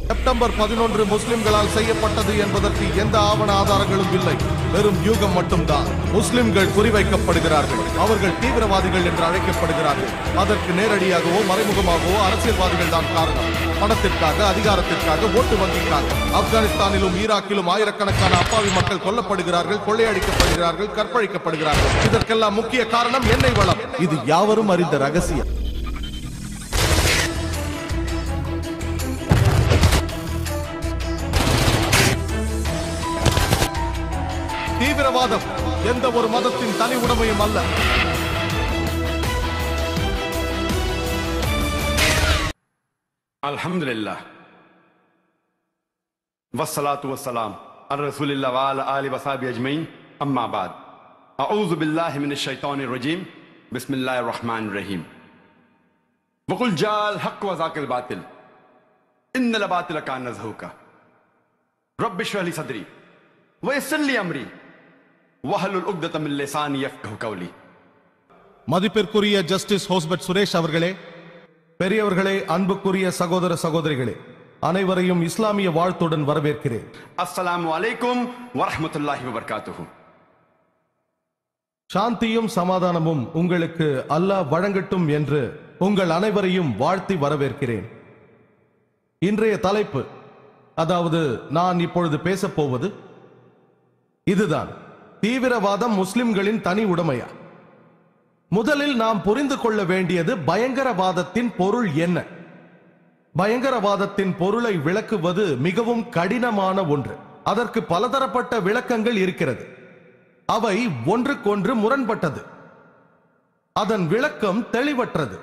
September 11 முஸ்லிம்களால் செய்யப்பட்டது என்பதற்கு எந்த ஆவண ஆதாரங்களும் இல்லை. வெறும் யூகம் மட்டும்தான். முஸ்லிம்கள் குறிவைக்கப்படுகிறார்கள். அவர்கள் தீவிரவாதிகள் என்று அழைக்கப்படுகிறார்கள். அதற்கு நேரடியாகவோ மறைமுகமாகவோ அரசியல்வாதிகள் தான் காரணம். பணத்திற்காக, அதிகாரத்திற்காக, ஓட்டு வங்கிக்காக. ஆப்கானிஸ்தானிலும் ஈராக்கிலும் ஆயிரக்கணக்கான அப்பாவி மக்கள் கொல்லப்படுகிறார்கள், கொள்ளையடிக்கப்படுகிறார்கள், கற்பழிக்கப்படுகிறார்கள். இதற்கெல்லாம் முக்கிய காரணம் எண்ணெய் வளம். இது யாவரும் அறிந்த ரகசியம். தீவிரவாதம் எந்த ஒரு மதத்தின் தனி உடைமையும் அல்ல. அல்ஹம்துலில்லாஹ் வஸ்ஸலாத்து வஸ்ஸலாம் அலா ரசூலில்லாஹ் வ அலா ஆலிஹி வ ஸஹ்பிஹி அஜ்மஈன். அம்மா பஅத். அஊது பில்லாஹி மினஷ் ஷைத்தானிர் ரஜீம். பிஸ்மில்லாஹிர் ரஹ்மானிர் ரஹீம். வகுல் ஜால் ஹக் வ ஸாகில் பாத்தில் இன்னல் பாத்தில கான ஸஹூகா ரப்பி ஷ்ரஹ் லி ஸத்ரி வ யஸ்ஸிர் லி அம்ரி வஹலுல் உக்தத மின் லிசானி யஃப்கஹு கௌலி. மதிப்பிற்குரிய ஜஸ்டிஸ் ஹோஸ்பட் சுரேஷ் அவர்களே, பெரியவர்களே, அன்புக்குரிய சகோதர சகோதரிகளே, அனைவரையும் இஸ்லாமிய வாழ்த்துடன் வரவேற்கிறேன். அஸ்ஸலாமு அலைக்கும் வரஹ்மத்துல்லாஹி வ பரகாத்துஹு. சாந்தியும் சமாதானமும் உங்களுக்கு அல்லாஹ் வழங்கட்டும் என்று உங்கள் அனைவரையும் வாழ்த்தி வரவேற்கிறேன். இன்றைய தலைப்பு, அதாவது நான் இப்பொழுது பேசப் போவது இதுதான்: தீவிரவாதம் முஸ்லிம்களின் தனி உடைமையா? முதலில் நாம் புரிந்து கொள்ள வேண்டியது பயங்கரவாதத்தின் பொருள் என்ன. பயங்கரவாதத்தின் பொருளை விளக்குவது மிகவும் கடினமான ஒன்று. அதற்கு பலதரப்பட்ட விளக்கங்கள் இருக்கிறது. அவை ஒன்றுக்கொன்று முரண்பட்டது. அதன் விளக்கம் தெளிவற்றது.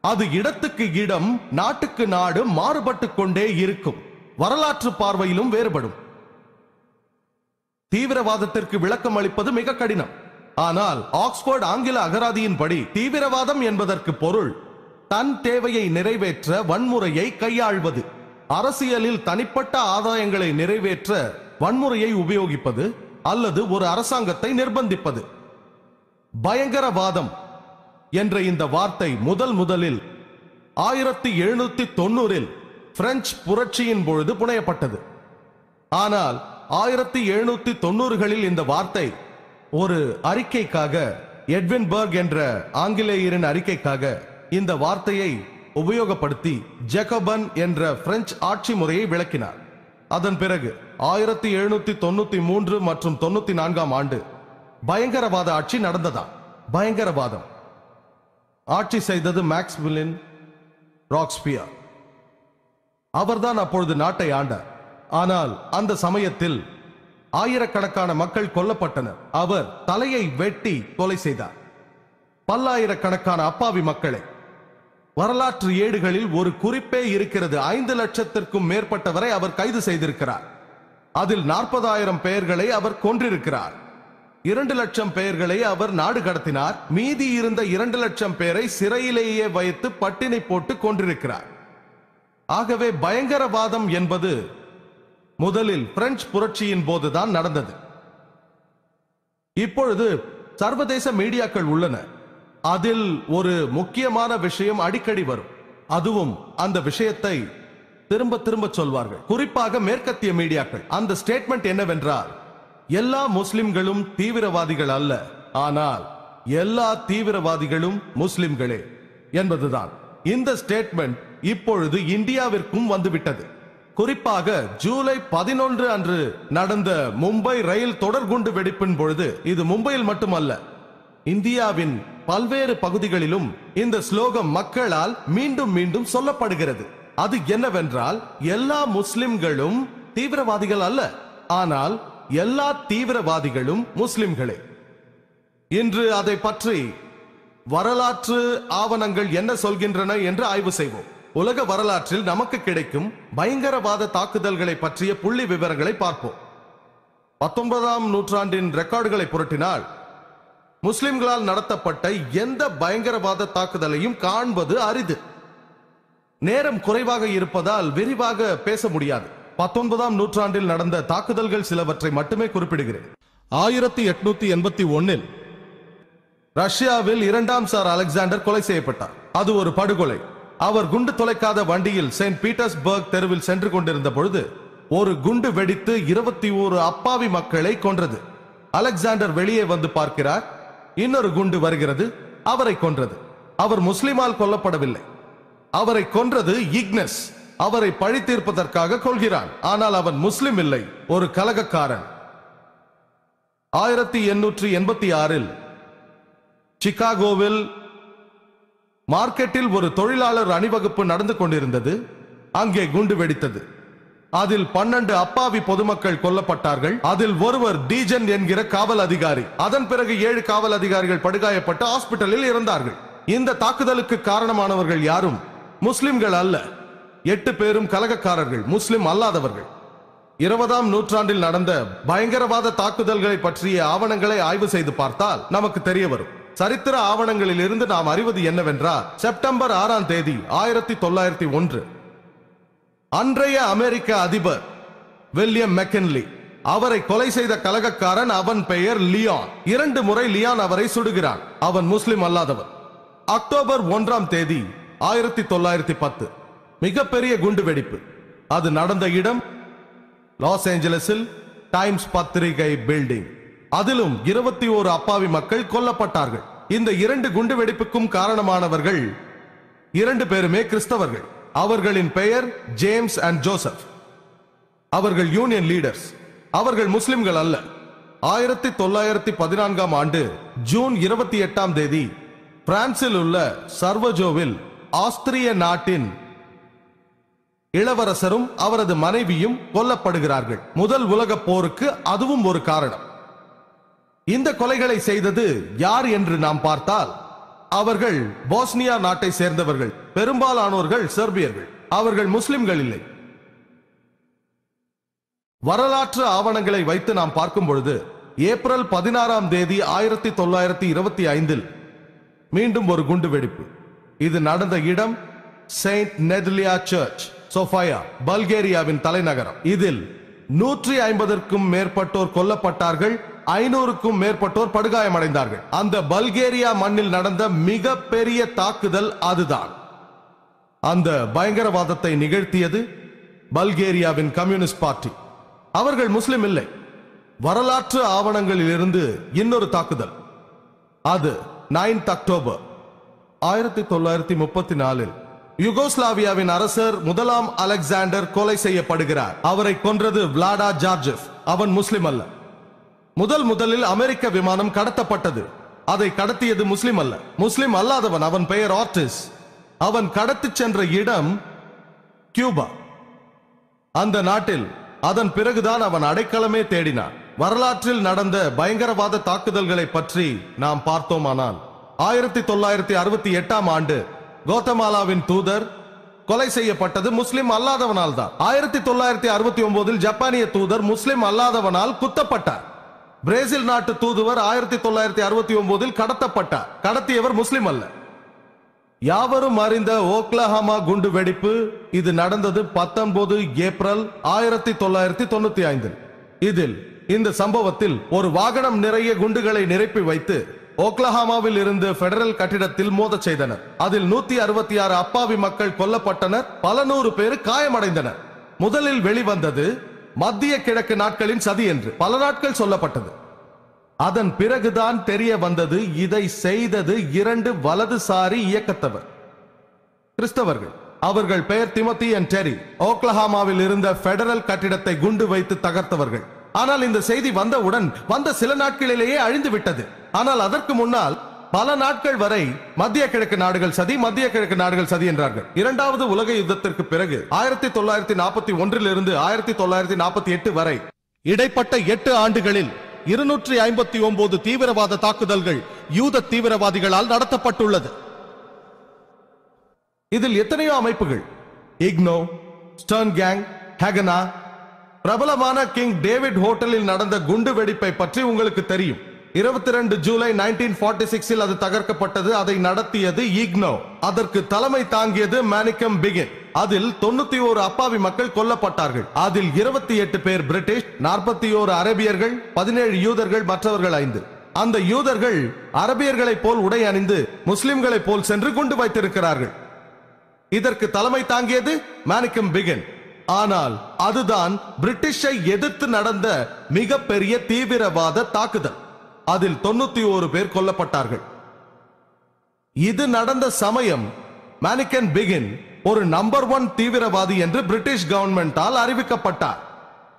அது இடத்துக்கு இடம், நாட்டுக்கு நாடு மாறுபட்டு கொண்டே இருக்கும். வரலாற்று பார்வையிலும் வேறுபடும். தீவிரவாதத்திற்கு விளக்கம் அளிப்பது மிக கடினம். ஆனால் ஆக்ஸ்போர்ட் ஆங்கில அகராதியின்படி தீவிரவாதம் என்பதற்கு பொருள் தன் தேவையை நிறைவேற்ற வன்முறையை கையாள்வது, அரசியலில் தனிப்பட்ட ஆதாயங்களை நிறைவேற்ற வன்முறையை உபயோகிப்பது, அல்லது ஒரு அரசாங்கத்தை நிர்பந்திப்பது. பயங்கரவாதம் என்ற இந்த வார்த்தை முதலில் 1790 பிரெஞ்சு புரட்சியின் பொழுது புனையப்பட்டது. ஆனால் 1790களில் இந்த வார்த்தை ஒரு அறிக்கைக்காக, எட்வின் பர்க் என்ற ஆங்கிலேயரின் அறிக்கைக்காக இந்த வார்த்தையை உபயோகப்படுத்தி ஜேக்கபன் என்ற பிரெஞ்சு ஆட்சி முறையை விளக்கினார். அதன் பிறகு 1793 மற்றும் 94ஆம் ஆண்டு பயங்கரவாத ஆட்சி நடந்ததா? பயங்கரவாதம் ஆட்சி செய்தது மேக்ஸ்மில்லன் ராக்ஸ்பியர். அவர்தான் அப்பொழுது நாட்டை ஆண்டார். ஆனால் அந்த சமயத்தில் ஆயிரக்கணக்கான மக்கள் கொல்லப்பட்டனர். அவர் தலையை வெட்டி கொலை செய்தார். பல்லாயிரக்கணக்கான அப்பாவி மக்களை. வரலாற்று ஏடுகளில் ஒரு குறிப்பே இருக்கிறது. 5 லட்சத்திற்கும் மேற்பட்டவரை அவர் கைது செய்திருக்கிறார். அதில் 40,000 பெயர்களை அவர் கொன்றிருக்கிறார். 2 லட்சம் பெயர்களை அவர் நாடு கடத்தினார். மீதி இருந்த 2 லட்சம் பேரை சிறையிலேயே வைத்து பட்டினி போட்டு கொன்றிருக்கிறார். ஆகவே பயங்கரவாதம் என்பது முதலில் பிரெஞ்சு புரட்சியின் போதுதான் நடந்தது. இப்பொழுது சர்வதேச மீடியாக்கள் உள்ளன. அதில் ஒரு முக்கியமான விஷயம் அடிக்கடி வரும். அதுவும் அந்த விஷயத்தை திரும்ப திரும்ப சொல்வார்கள், குறிப்பாக மேற்கத்திய மீடியாக்கள். அந்த ஸ்டேட்மெண்ட் என்னவென்றால், எல்லா முஸ்லிம்களும் தீவிரவாதிகள் அல்ல, ஆனால் எல்லா தீவிரவாதிகளும் முஸ்லிம்களே என்பதுதான். இந்த ஸ்டேட்மெண்ட் இப்பொழுது இந்தியாவிற்கும் வந்துவிட்டது. குறிப்பாக ஜூலை 11 அன்று நடந்த மும்பை ரயில் தொடர்குண்டு வெடிப்பின் பொழுது, இது மும்பையில் மட்டுமல்ல, இந்தியாவின் பல்வேறு பகுதிகளிலும் இந்த ஸ்லோகம் மக்களால் மீண்டும் மீண்டும் சொல்லப்படுகிறது. அது என்னவென்றால், எல்லா முஸ்லிம்களும் தீவிரவாதிகள் அல்ல, ஆனால் எல்லா தீவிரவாதிகளும் முஸ்லிம்களே. இன்று அதை பற்றி வரலாற்று ஆவணங்கள் என்ன சொல்கின்றன என்று ஆய்வு செய்வோம். உலக வரலாற்றில் நமக்கு கிடைக்கும் பயங்கரவாத தாக்குதல்களை பற்றிய புள்ளி விவரங்களை பார்ப்போம். 19ஆம் நூற்றாண்டின் ரெக்கார்டுகளை புரட்டினால் முஸ்லிம்களால் நடத்தப்பட்ட எந்த பயங்கரவாத தாக்குதலையும் காண்பது அரிது. நேரம் குறைவாக இருப்பதால் விரிவாக பேச முடியாது. 19ஆம் நூற்றாண்டில் நடந்த தாக்குதல்கள் சிலவற்றை மட்டுமே குறிப்பிடுகிறேன். 1881 ரஷ்யாவில் 2ஆம் சார் அலெக்சாண்டர் கொலை செய்யப்பட்டார். அது ஒரு படுகொலை. அவர் குண்டு தொலைக்காத வண்டியில் செயின்ட் பீட்டர்ஸ்பர்க் தெருவில் சென்று கொண்டிருந்த பொழுது ஒரு குண்டு வெடித்து 21 அப்பாவி மக்களை கொன்றது. அலெக்சாண்டர் வெளியே வந்து பார்க்கிறார். இன்னொரு குண்டு வருகிறது, அவரை கொன்றது. அவர் முஸ்லிமால் கொல்லப்படவில்லை, அவரை கொன்றது இக்னஸ். அவரை பழி தீர்ப்பதற்காக கொள்கிறான், ஆனால் அவன் முஸ்லிம் இல்லை, ஒரு கலகக்காரன். 1886 சிகாகோவில் மார்க்கெட்டில் ஒரு தொழிலாளர் அணிவகுப்பு நடந்து கொண்டிருந்தது. அங்கே குண்டு வெடித்தது. அதில் 12 அப்பாவி பொதுமக்கள் கொல்லப்பட்டார்கள். அதில் ஒருவர் டீஜன் என்கிற காவல் அதிகாரி. அதன் பிறகு 7 காவல் அதிகாரிகள் படுகாயப்பட்டு ஹாஸ்பிட்டலில் இருந்தார்கள். இந்த தாக்குதலுக்கு காரணமானவர்கள் யாரும் முஸ்லிம்கள் அல்ல. 8 பேரும் கலகக்காரர்கள், முஸ்லிம் அல்லாதவர்கள். 20ஆம் நூற்றாண்டில் நடந்த பயங்கரவாத தாக்குதல்களை பற்றிய ஆவணங்களை ஆய்வு செய்து பார்த்தால் நமக்கு தெரிய வரும். சரித்திர ஆவணங்களில் இருந்து நாம் அறிவது என்னவென்றால், செப்டம்பர் 6ஆம் தேதி 1901 அன்றைய அமெரிக்க அதிபர் வில்லியம் மெக்கின்லி, அவரை கொலை செய்த கலகக்காரன், அவன் பெயர் லியான். 2 முறை லியான் அவரை சுடுகிறான். அவன் முஸ்லிம் அல்லாதவன். அக்டோபர் 1ஆம் தேதி 1910 மிகப்பெரிய குண்டு வெடிப்பு. அது நடந்த இடம் லாஸ் ஏஞ்சலஸில் டைம்ஸ் பத்திரிகை பில்டிங். அதிலும் 21 அப்பாவி மக்கள் கொல்லப்பட்டார்கள். இந்த 2 குண்டு வெடிப்புக்கும் காரணமானவர்கள் 2 பேருமே கிறிஸ்தவர்கள். அவர்களின் பெயர் ஜேம்ஸ் அண்ட் ஜோசப். அவர்கள் யூனியன் லீடர்ஸ். அவர்கள் முஸ்லிம்கள் அல்ல. 1914ஆம் ஆண்டு ஜூன் 28ஆம் தேதி பிரான்சில் உள்ள சர்வஜோவில் ஆஸ்திரிய நாட்டின் இளவரசரும் அவரது மனைவியும் கொல்லப்படுகிறார்கள். முதல் உலகப் போருக்கு அதுவும் ஒரு காரணம். இந்த கொலைகளை செய்தது யார் என்று நாம் பார்த்தால், அவர்கள் போஸ்னியா நாட்டை சேர்ந்தவர்கள். பெரும்பாலானோர்கள் செர்பியர்கள். அவர்கள் முஸ்லிம்கள் இல்லை. வரலாற்று ஆவணங்களை வைத்து நாம் பார்க்கும் பொழுது ஏப்ரல் 16ஆம் தேதி 1925 மீண்டும் ஒரு குண்டு வெடிப்பு. இது நடந்த இடம் செயின்ட் நெதலியா சர்ச், சோஃபியா, பல்கேரியாவின் தலைநகரம். இதில் 150க்கும் மேற்பட்டோர் கொல்லப்பட்டார்கள். 500க்கும் மேற்பட்டோர் படுகாயமடைந்தார்கள். அந்த பல்கேரியா மண்ணில் நடந்த மிக பெரிய தாக்குதல் அதுதான். அந்த பயங்கரவாதத்தை நிகழ்த்தியது பல்கேரியாவின் கம்யூனிஸ்ட் பார்ட்டி. அவர்கள் முஸ்லிம் இல்லை. வரலாற்று ஆவணங்களில் இருந்து இன்னொரு தாக்குதல். அது 9 அக்டோபர் 1934 யுகோஸ்லாவியாவின் அரசர் 1ஆம் அலெக்சாண்டர் கொலை செய்யப்படுகிறார். அவரை கொன்றது விளாடா ஜார்ஜெவ். அவன் முஸ்லிம் அல்ல. முதலில் அமெரிக்க விமானம் கடத்தப்பட்டது. அதை கடத்தியது முஸ்லிம் அல்ல, முஸ்லிம் அல்லாதவன். அவன் பெயர் ஆர்டிஸ். அவன் கடத்தி சென்ற இடம் கியூபா. அந்த நாட்டில் அதன் பிறகுதான் அவன் அடைக்கலமே தேடினான். வரலாற்றில் நடந்த பயங்கரவாத தாக்குதல்களை பற்றி நாம் பார்த்தோமானால், 1968ஆம் ஆண்டு கோத்தமாலாவின் தூதர் கொலை செய்யப்பட்டது முஸ்லிம் அல்லாதவனால் தான். 1969இல் ஜப்பானிய தூதர் முஸ்லிம் அல்லாதவனால் குத்தப்பட்டார். பிரேசில் நாட்டு தூதுவர் 1969இல் கடத்தப்பட்டார். கடத்தியவர் முஸ்லிம் அல்ல. யாவரும் அறிந்த ஓக்லஹாமா குண்டு வெடிப்பு. இது நடந்தது 19 ஏப்ரல் 1995. இதில் இந்த சம்பவத்தில் ஒரு வாகனம் நிறைய குண்டுகளை நிரப்பி வைத்து ஓக்லஹாமாவில் இருந்து பெடரல் கட்டிடத்தில் மோதச் செய்தனர். அதில் 166 அப்பாவி மக்கள் கொல்லப்பட்டனர். பல நூறு பேர் காயமடைந்தனர். முதலில் வெளிவந்தது மத்திய கிழக்கு நாட்களின் சதி என்று பல நாட்கள் சொல்லப்பட்டது. அதன் பிறகுதான் தெரிய வந்தது இதை செய்தது 2 வலதுசாரி இயக்கத்தவர், கிறிஸ்தவர்கள். அவர்கள் பெயர் திமோத்தி அண்ட் டெரி. ஓக்லஹாமாவில் இருந்த பெடரல் கட்டிடத்தை குண்டு வைத்து தகர்த்தவர்கள். ஆனால் இந்த செய்தி வந்தவுடன் வந்த சில நாட்களிலேயே அழிந்து விட்டது. ஆனால் அதற்கு முன்னால் பல நாட்கள் வரை மத்திய கிழக்கு நாடுகள் சதி, மத்திய கிழக்கு நாடுகள் சதி என்றார்கள். 2வது உலக யுத்தத்திற்கு பிறகு 1941 இருந்து 1948 வரை இடைப்பட்ட 8 ஆண்டுகளில் 259 தீவிரவாத தாக்குதல்கள் யூத தீவிரவாதிகளால் நடத்தப்பட்டுள்ளது. இதில் எத்தனையோ அமைப்புகள், இக்னோ, ஸ்டர்ன் கேங், ஹேகனா. பிரபலமான கிங் டேவிட் ஹோட்டலில் நடந்த குண்டு வெடிப்பை பற்றி உங்களுக்கு தெரியும். 22 ஜூலை 1946இல் அது தகர்க்கப்பட்டது. அதை நடத்தியது இக்னோ. அதற்கு தலைமை தாங்கியது மேனிக்கம் பிகின். அதில் 91 அப்பாவி மக்கள் கொல்லப்பட்டார்கள். அதில் 28 பேர் பிரிட்டிஷ், 41 அரேபியர்கள், 17 யூதர்கள், மற்றவர்கள் 5. அந்த யூதர்கள் அரபியர்களைப் போல் உடை அணிந்து முஸ்லிம்களைப் போல் சென்று குண்டு வைத்திருக்கிறார்கள். இதற்கு தலைமை தாங்கியது மானிக்கம் பிகின். ஆனால் அதுதான் பிரிட்டிஷை எதிர்த்து நடந்த மிகப்பெரிய தீவிரவாத தாக்குதல். அதில் 91 பேர் கொல்லப்பட்டார்கள். இது நடந்த சமயம் மானிக்கம் பிகின் ஒரு நம்பர் 1 தீவிரவாதி என்று பிரிட்டிஷ் கவர்மெண்டால் அறிவிக்கப்பட்டார்.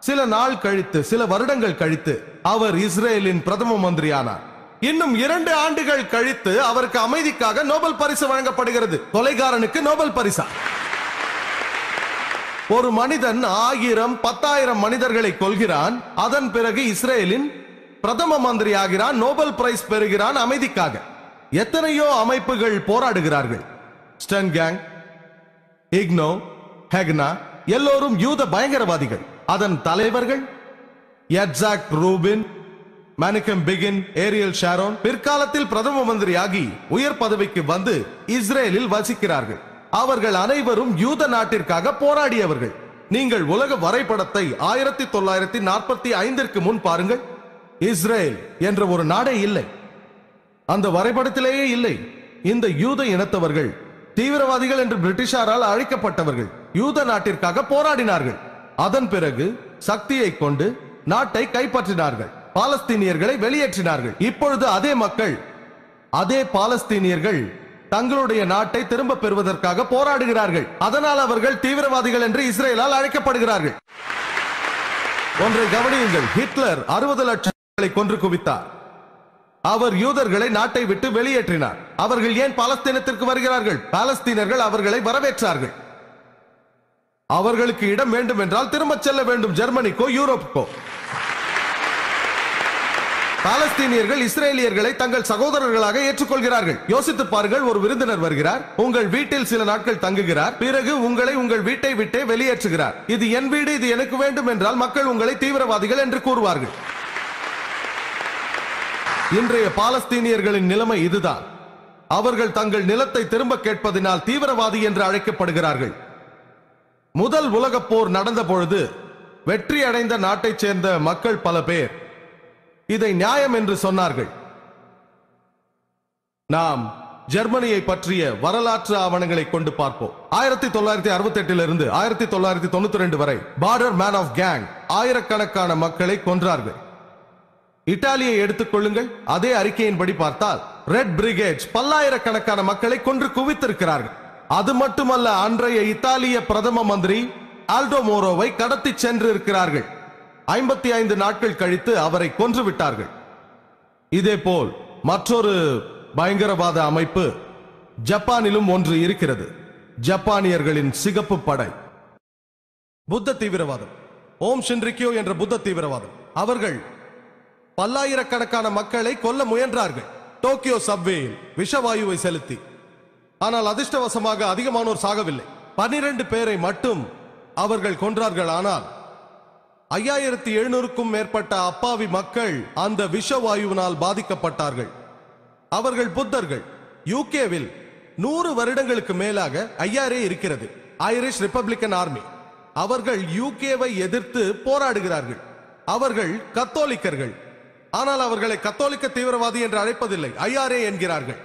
சில நாள் கழித்து, சில வருடங்கள் கழித்து அவர் இஸ்ரேலின் பிரதம மந்திரியானார். இன்னும் 2 ஆண்டுகள் கழித்து அவருக்கு அமைதிக்காக நோபல் பரிசு வழங்கப்படுகிறது. கொலைகாரனுக்கு நோபல் பரிசா? ஒரு மனிதன் 1000 10,000 மனிதர்களை கொல்கிறான், அதன் பிறகு இஸ்ரேலின் பிரதம மந்திரி ஆகிறான், நோபல் பிரைஸ் பெறுகிறான் அமைதிக்காக. எத்தனையோ அமைப்புகள் போராடுகிறார்கள். ஸ்டன் கேங், இக்னோ, ஹெக்னா எல்லோரும் யூத பயங்கரவாதிகள். அதன் தலைவர்கள் யட்சாக் Rubin, Manickam begin, Ariel Sharon பிற்காலத்தில் பிரதம மந்திரியாகி உயர் பதவிக்கு வந்து இஸ்ரேலில் வசிக்கிறார்கள். அவர்கள் அனைவரும் யூத நாட்டிற்காக போராடியவர்கள். நீங்கள் உலக வரைபடத்தை 1945 முன் பாருங்கள். இஸ்ரேல் என்ற ஒரு நாடே இல்லை, அந்த வரைபடத்திலேயே இல்லை. இந்த யூத இனத்தவர்கள் தீவிரவாதிகள் என்று பிரிட்டிஷாரால் அழைக்கப்பட்டவர்கள். யூத நாட்டிற்காக போராடினார்கள். அதன் பிறகு சக்தியை கொண்டு நாட்டை கைப்பற்றினார்கள், பாலஸ்தீனியர்களை வெளியேற்றினார்கள். இப்பொழுது அதே மக்கள், அதே பாலஸ்தீனியர்கள் தங்களுடைய நாட்டை திரும்ப பெறுவதற்காக போராடுகிறார்கள். அதனால் அவர்கள் தீவிரவாதிகள் என்று இஸ்ரேலால் அழைக்கப்படுகிறார்கள். ஒன்றை கவனியுங்கள், ஹிட்லர் 60 லட்சங்களை கொன்று குவித்தார். அவர் யூதர்களை நாட்டை விட்டு வெளியேற்றினார். அவர்கள் ஏன் பாலஸ்தீனத்திற்கு வருகிறார்கள்? பாலஸ்தீனர்கள் அவர்களை வரவேற்றார்கள். அவர்களுக்கு இடம் வேண்டும் என்றால் திரும்ப செல்ல வேண்டும், ஜெர்மனிக்கோ யூரோப்புக்கோ. பாலஸ்தீனியர்கள் இஸ்ரேலியர்களை தங்கள் சகோதரர்களாக ஏற்றுக்கொள்கிறார்கள். யோசித்து பாருங்கள், ஒரு விருந்தினர் வருகிறார், உங்கள் வீட்டில் சில நாட்கள் தங்குகிறார், பிறகு உங்களை உங்கள் வீட்டை விட்டே வெளியேற்றுகிறார். இது என் வீடு, இது எனக்கு வேண்டும் என்றால் மக்கள் உங்களை தீவிரவாதிகள் என்று கூறுவார்கள். இன்றைய பாலஸ்தீனியர்களின் நிலைமை இதுதான். அவர்கள் தங்கள் நிலத்தை திரும்ப கேட்பதினால் தீவிரவாதி என்று அழைக்கப்படுகிறார்கள். முதல் உலகப் போர் நடந்த பொழுது வெற்றி அடைந்த நாட்டைச் சேர்ந்த மக்கள் பல பேர் இதை நியாயம் என்று சொன்னார்கள். நாம் ஜெர்மனியை பற்றிய வரலாற்று ஆவணங்களை கொண்டு பார்ப்போம். 1968 இருந்து 1992 வரை பார்டர் மேன் ஆஃப் கேங் ஆயிரக்கணக்கான மக்களை கொன்றார்கள். இத்தாலியை எடுத்துக் கொள்ளுங்கள், அதே அறிக்கையின்படி பார்த்தால் ரெட் பிரிகேட்ஸ் பல்லாயிரக்கணக்கான மக்களை கொன்று குவித்திருக்கிறார்கள். அது மட்டுமல்ல, அன்றைய இத்தாலிய பிரதம மந்திரி ஆல்டோ மோரோவை கடத்தி சென்று இருக்கிறார்கள். 55 நாட்கள் கழித்து அவரை கொன்று விட்டார்கள். இதேபோல் மற்றொரு பயங்கரவாத அமைப்பு ஜப்பானிலும் ஒன்று இருக்கிறது, ஜப்பானியர்களின் சிகப்பு படை. புத்த தீவிரவாதம், ஓம் ஷின்ரிக்யோ என்ற புத்த தீவிரவாதம். அவர்கள் பல்லாயிரக்கணக்கான மக்களை கொல்ல முயன்றார்கள் டோக்கியோ சப்வேயில் விஷவாயுவை செலுத்தி. ஆனால் அதிர்ஷ்டவசமாக அதிகமானோர் சாகவில்லை. 12 பேரை மட்டும் அவர்கள் கொன்றார்கள். ஆனால் 5700க்கும் மேற்பட்ட அப்பாவி மக்கள் அந்த விஷவாயுவினால் பாதிக்கப்பட்டார்கள். அவர்கள் புத்தர்கள். யூகேவில் 100 வருடங்களுக்கு மேலாக ஐஆர்ஏ இருக்கிறது, ஐரிஷ் ரிப்பப்ளிகன் ஆர்மி. அவர்கள் யூகேவை எதிர்த்து போராடுகிறார்கள். அவர்கள் கத்தோலிக்கர்கள், ஆனால் அவர்களை கத்தோலிக்க தீவிரவாதி என்று அழைப்பதில்லை, ஐஆர்ஏ என்கிறார்கள்.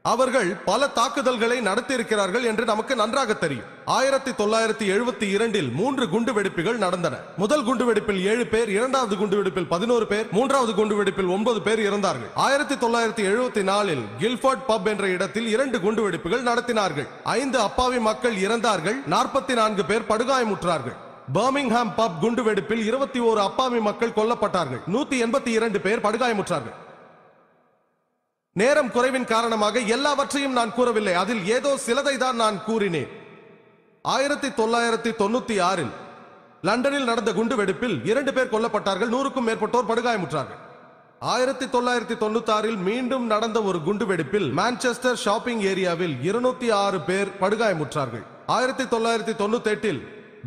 அவர்கள் பல தாக்குதல்களை நடத்தியிருக்கிறார்கள் என்று நமக்கு நன்றாக தெரியும். 1972இல் 3 குண்டுவெடிப்புகள் நடந்தன. முதல் குண்டுவெடிப்பில் 7 பேர், இரண்டாவது குண்டுவெடிப்பில் 11 பேர், மூன்றாவது குண்டுவெடிப்பில் 9 பேர் இறந்தார்கள். 1974இல் கில்ஃபோர்ட் பப் என்ற இடத்தில் 2 குண்டுவெடிப்புகள் நடத்தினார்கள். 5 அப்பாவி மக்கள் இறந்தார்கள், 44 பேர் படுகாயமுற்றார்கள். பர்மிங்ஹாம் பப் குண்டுவெடிப்பில் 21 அப்பாவி மக்கள் கொல்லப்பட்டார்கள், 182 பேர் படுகாயமுற்றார்கள். நேரம் குறைவின் காரணமாக எல்லாவற்றையும் நான் கூறவில்லை, அதில் ஏதோ சிலதை தான் நான் கூறினேன். 1996இல் லண்டனில் நடந்த குண்டுவெடிப்பில் 2 பேர் கொல்லப்பட்டார்கள், 100க்கும் மேற்பட்டோர் படுகாயமுற்றார்கள். 1996இல் மீண்டும் நடந்த ஒரு குண்டுவெடிப்பில் மான்செஸ்டர் ஷாப்பிங் ஏரியாவில் 206 பேர் படுகாயமுற்றார்கள். 1998இல்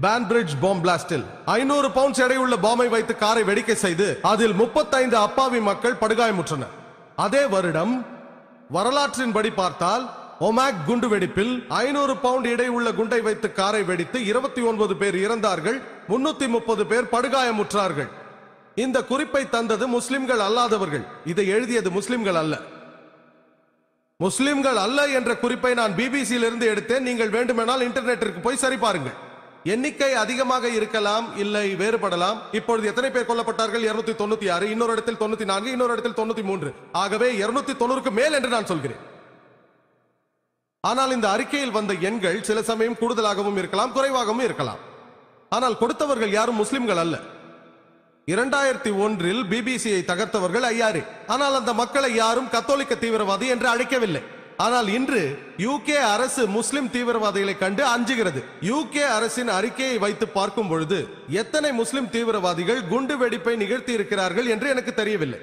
பான்பிரிட்ஜ் பாம் பிளாஸ்டில் 500 பவுண்ட்ஸ் எடையுள்ள பாம்பை வைத்து காரை வெடிக்க செய்து அதில் 35 அப்பாவி மக்கள் படுகாயமுற்றனர். அதே வருடம் வரலாற்றின்படி பார்த்தால் ஒமாக் குண்டுவெடிப்பில் 500 பவுண்ட் எடை உள்ள குண்டை வைத்து காரை வெடித்து 29 பேர் இறந்தார்கள், 330 பேர் படுகாயமுற்றார்கள். இந்த குறிப்பை தந்தது முஸ்லிம்கள் அல்லாதவர்கள், இதை எழுதியது முஸ்லிம்கள் அல்ல. முஸ்லிம்கள் அல்ல என்ற குறிப்பை நான் பிபிசியில் இருந்து எடுத்தேன். நீங்கள் வேண்டுமானால் இன்டர்நெட்டிற்கு போய் சரி பாருங்கள். எண்ணிக்கை அதிகமாக இருக்கலாம், இல்லை வேறுபடலாம். இப்பொழுது எத்தனை பேர் கொல்லப்பட்டார்கள்? 296, இன்னொரு இடத்தில் 94, இன்னொரு இடத்தில் 93. ஆகவே 290க்கு மேல் என்று நான் சொல்கிறேன். ஆனால் இந்த அறிக்கையில் வந்த எண்கள் சில சமயம் கூடுதலாகவும் இருக்கலாம், குறைவாகவும் இருக்கலாம். ஆனால் கொடுத்தவர்கள் யாரும் முஸ்லிம்கள் அல்ல. 2001 பிபிசியை தகர்த்தவர்கள் ஐயாரே. ஆனால் அந்த மக்களை யாரும் கத்தோலிக்க தீவிரவாதி என்று அழைக்கவில்லை. ஆனால் இன்று யூகே அரசு முஸ்லிம் தீவிரவாதிகளை கண்டு அஞ்சுகிறது. யூகே அரசின் அறிக்கையை வைத்து பார்க்கும் பொழுது எத்தனை முஸ்லிம் தீவிரவாதிகள் குண்டு வெடிப்பை நிகழ்த்தி இருக்கிறார்கள் என்று எனக்கு தெரியவில்லை.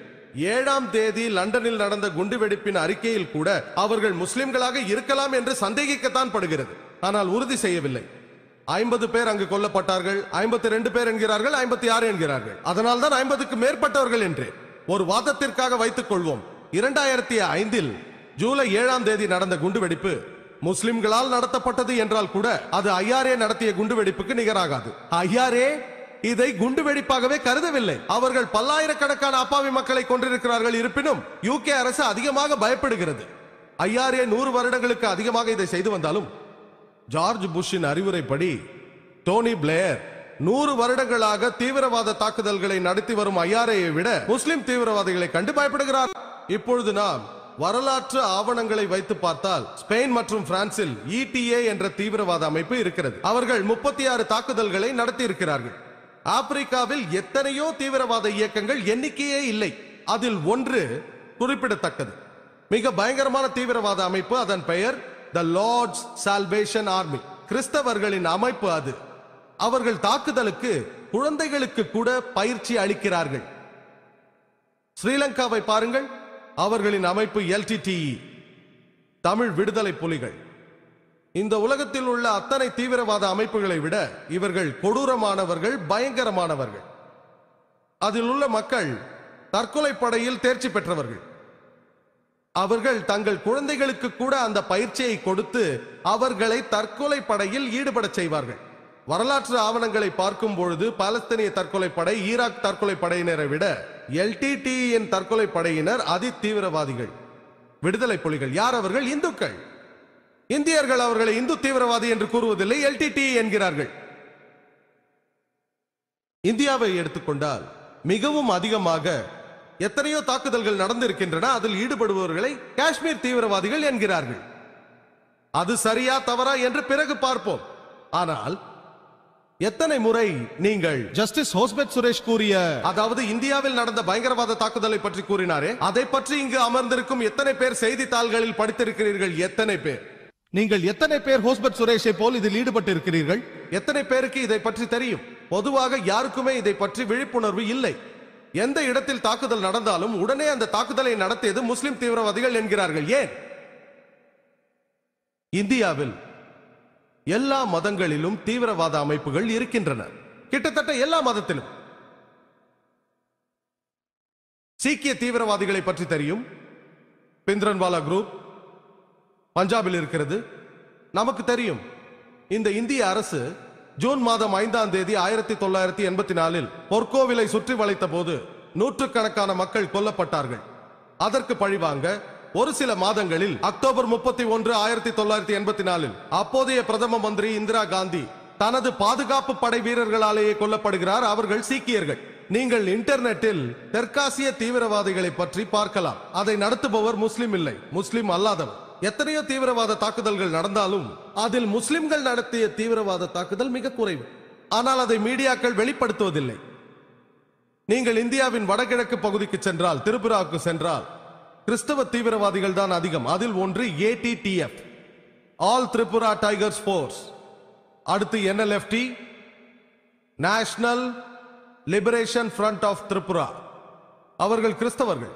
7ஆம் தேதி லண்டனில் நடந்த குண்டு வெடிப்பின் அறிக்கையில் கூட அவர்கள் முஸ்லிம்களாக இருக்கலாம் என்று சந்தேகிக்கத்தான் படுகிறது. ஆனால் உறுதி செய்யவில்லை. 50 பேர் அங்கு கொல்லப்பட்டார்கள், 52 பேர் என்கிறார்கள், 56 என்கிறார்கள். அதனால் தான் 50க்கு மேற்பட்டவர்கள் என்று ஒரு வாதத்திற்காக வைத்துக் கொள்வோம். 2005 ஜூலை 7ஆம் தேதி நடந்த குண்டுவெடிப்பு முஸ்லிம்களால் நடத்தப்பட்டது என்றால் கூட அது ஐயாரே நடத்திய குண்டுவெடிப்புக்கு நிகராகாது. ஐயாரே இதை குண்டுவெடிப்பாகவே கருதவில்லை. அவர்கள் பல்லாயிரக்கணக்கான அப்பாவி மக்களை கொண்டிருக்கிறார்கள். இருப்பினும் யூகே அரசு அதிகமாக பயப்படுகிறது. ஐயாரே 100 வருடங்களுக்கு அதிகமாக இதை செய்து வந்தாலும் ஜார்ஜ் புஷ்ஷின் அறிவுரைப்படி டோனி பிளேயர் 100 வருடங்களாக தீவிரவாத தாக்குதல்களை நடத்தி வரும் ஐயாரையை விட முஸ்லிம் தீவிரவாதிகளை கண்டு பயப்படுகிறார். இப்பொழுது நாம் வரலாற்று ஆவணங்களை வைத்து பார்த்தால் ஸ்பெயின் மற்றும் பிரான்சில் ETA என்ற தீவிரவாத அமைப்பு இருக்கிறது. அவர்கள் 36 தாக்குதல்களை நடத்தி இருக்கிறார்கள். ஆப்பிரிக்காவில் எத்தனையோ தீவிரவாத இயக்கங்கள், எண்ணிக்கையே இல்லை. அதில் ஒன்று குறிப்பிடத்தக்கது. மிக பயங்கரமான தீவிரவாத அமைப்பு. அதன் பெயர் தி லார்ட்ஸ் சால்வேஷன் ஆர்மி. கிறிஸ்தவர்களின் அமைப்பு அது. அவர்கள் தாக்குதலுக்கு குழந்தைகளுக்கு கூட பயிற்சி அளிக்கிறார்கள். ஸ்ரீலங்காவை பாருங்கள். அவர்களின் அமைப்பு LTTE, தமிழ் விடுதலை புலிகள். இந்த உலகத்தில் உள்ள அத்தனை தீவிரவாத அமைப்புகளை விட இவர்கள் கொடூரமானவர்கள், பயங்கரமானவர்கள். அதில் உள்ள மக்கள் தற்கொலை படையில் தேர்ச்சி பெற்றவர்கள். அவர்கள் தங்கள் குழந்தைகளுக்கு கூட அந்த பயிற்சியை கொடுத்து அவர்களை தற்கொலை படையில் ஈடுபட செய்வார்கள். வரலாற்று ஆவணங்களை பார்க்கும் பொழுது பாலஸ்தீனிய தற்கொலை படை, ஈராக் தற்கொலை படையினரை விட LTTE தற்கொலை படையினர் அதி தீவிரவாதிகள். விடுதலை புலிகள் யார்? அவர்கள் இந்துக்கள். இந்தியர்கள் அவர்களை இந்து தீவிரவாதி என்று கூறுவதில்லை, LTTE என்கிறார்கள். இந்தியாவை எடுத்துக்கொண்டால் மிகவும் அதிகமாக எத்தனையோ தாக்குதல்கள் நடந்திருக்கின்றன. அதில் ஈடுபடுபவர்களை காஷ்மீர் தீவிரவாதிகள் என்கிறார்கள். அது சரியா தவறா என்று பிறகு பார்ப்போம். ஆனால் எத்தனை முறை நீங்கள் ஜஸ்டிஸ் ஹோஸ்பெட் சுரேஷ் கூறிய, அதாவது இந்தியாவில் நடந்த பயங்கரவாத தாக்குதலை பற்றி கூறினாரே, அதை பற்றி இங்கு அமர்ந்திருக்கும் எத்தனை பேர் செய்தித்தாள்களில் படித்திருக்கிறீர்கள்? எத்தனை பேர்? நீங்கள் எத்தனை பேர் ஹோஸ்பெட் சுரேஷை போல் இதில் ஈடுபட்டு இருக்கிறீர்கள்? எத்தனை பேருக்கு இதை பற்றி தெரியும்? பொதுவாக யாருக்குமே இதை பற்றி விழிப்புணர்வு இல்லை. எந்த இடத்தில் தாக்குதல் நடந்தாலும் உடனே அந்த தாக்குதலை நடத்தியது முஸ்லிம் தீவிரவாதிகள் என்கிறார்கள். ஏன்? இந்தியாவில் எல்லா மதங்களிலும் தீவிரவாத அமைப்புகள் இருக்கின்றன. கிட்டத்தட்ட எல்லா மதத்திலும். சீக்கிய தீவிரவாதிகளை பற்றி தெரியும். பிந்திரன்வாலா குரூப் பஞ்சாபில் இருக்கிறது. நமக்கு தெரியும். இந்த இந்திய அரசு ஜூன் மாதம் 5ஆம் தேதி 1984 பொற்கோவிலை சுற்றி வளைத்த போது நூற்றுக்கணக்கான மக்கள் கொல்லப்பட்டார்கள். அதற்கு பழிவாங்க ஒரு சில மாதங்களில் அக்டோபர் 31, 1984 அப்போதைய பிரதம மந்திரி இந்திரா காந்தி தனது பாதுகாப்பு படை வீரர்களாலேயே கொல்லப்படுகிறார். அவர்கள் சீக்கியர்கள். நீங்கள் இன்டர்நெட்டில் தெற்காசிய தீவிரவாதிகளை பற்றி பார்க்கலாம். அதை நடத்துபவர் முஸ்லிம் இல்லை, முஸ்லிம் அல்லாதவர். எத்தனையோ தீவிரவாத தாக்குதல்கள் நடந்தாலும் அதில் முஸ்லிம்கள் நடத்திய தீவிரவாத தாக்குதல் மிக குறைவு. ஆனால் அதை மீடியாக்கள் வெளிப்படுத்துவதில்லை. நீங்கள் இந்தியாவின் வடகிழக்கு பகுதிக்கு சென்றால், திரிபுராவுக்கு சென்றால் கிறிஸ்தவ தீவிரவாதிகள் தான் அதிகம். அதில் ஒன்று ATTF, all Tripura tigers force. அடுத்து NLFT, national liberation front of Tripura. அவர்கள் கிறிஸ்தவர்கள்.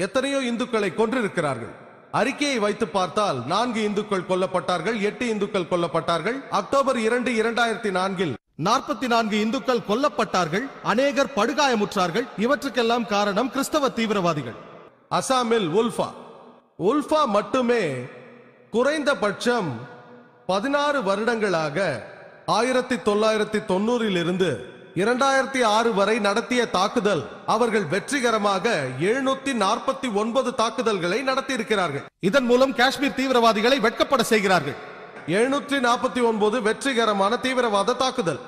எத்தனையோ இந்துக்களை கொன்றிருக்கிறார்கள். அறிக்கையை வைத்து பார்த்தால் 4 இந்துக்கள் கொல்லப்பட்டார்கள், 8 இந்துக்கள் கொல்லப்பட்டார்கள். அக்டோபர் 2, 2004 44 இந்துக்கள் கொல்லப்பட்டார்கள், அநேகர் படுகாயமுற்றார்கள். இவற்றுக்கெல்லாம் காரணம் கிறிஸ்தவ தீவிரவாதிகள். அசாமில் உல்ஃபா மட்டுமே குறைந்தபட்சம் 16 வருடங்களாக 1990 இருந்து 2006 வரை நடத்திய தாக்குதல் அவர்கள் வெற்றிகரமாக 749 தாக்குதல்களை நடத்தியிருக்கிறார்கள். இதன் மூலம் காஷ்மீர் தீவிரவாதிகளை வெட்கப்பட செய்கிறார்கள். 749 வெற்றிகரமான தீவிரவாத தாக்குதல்.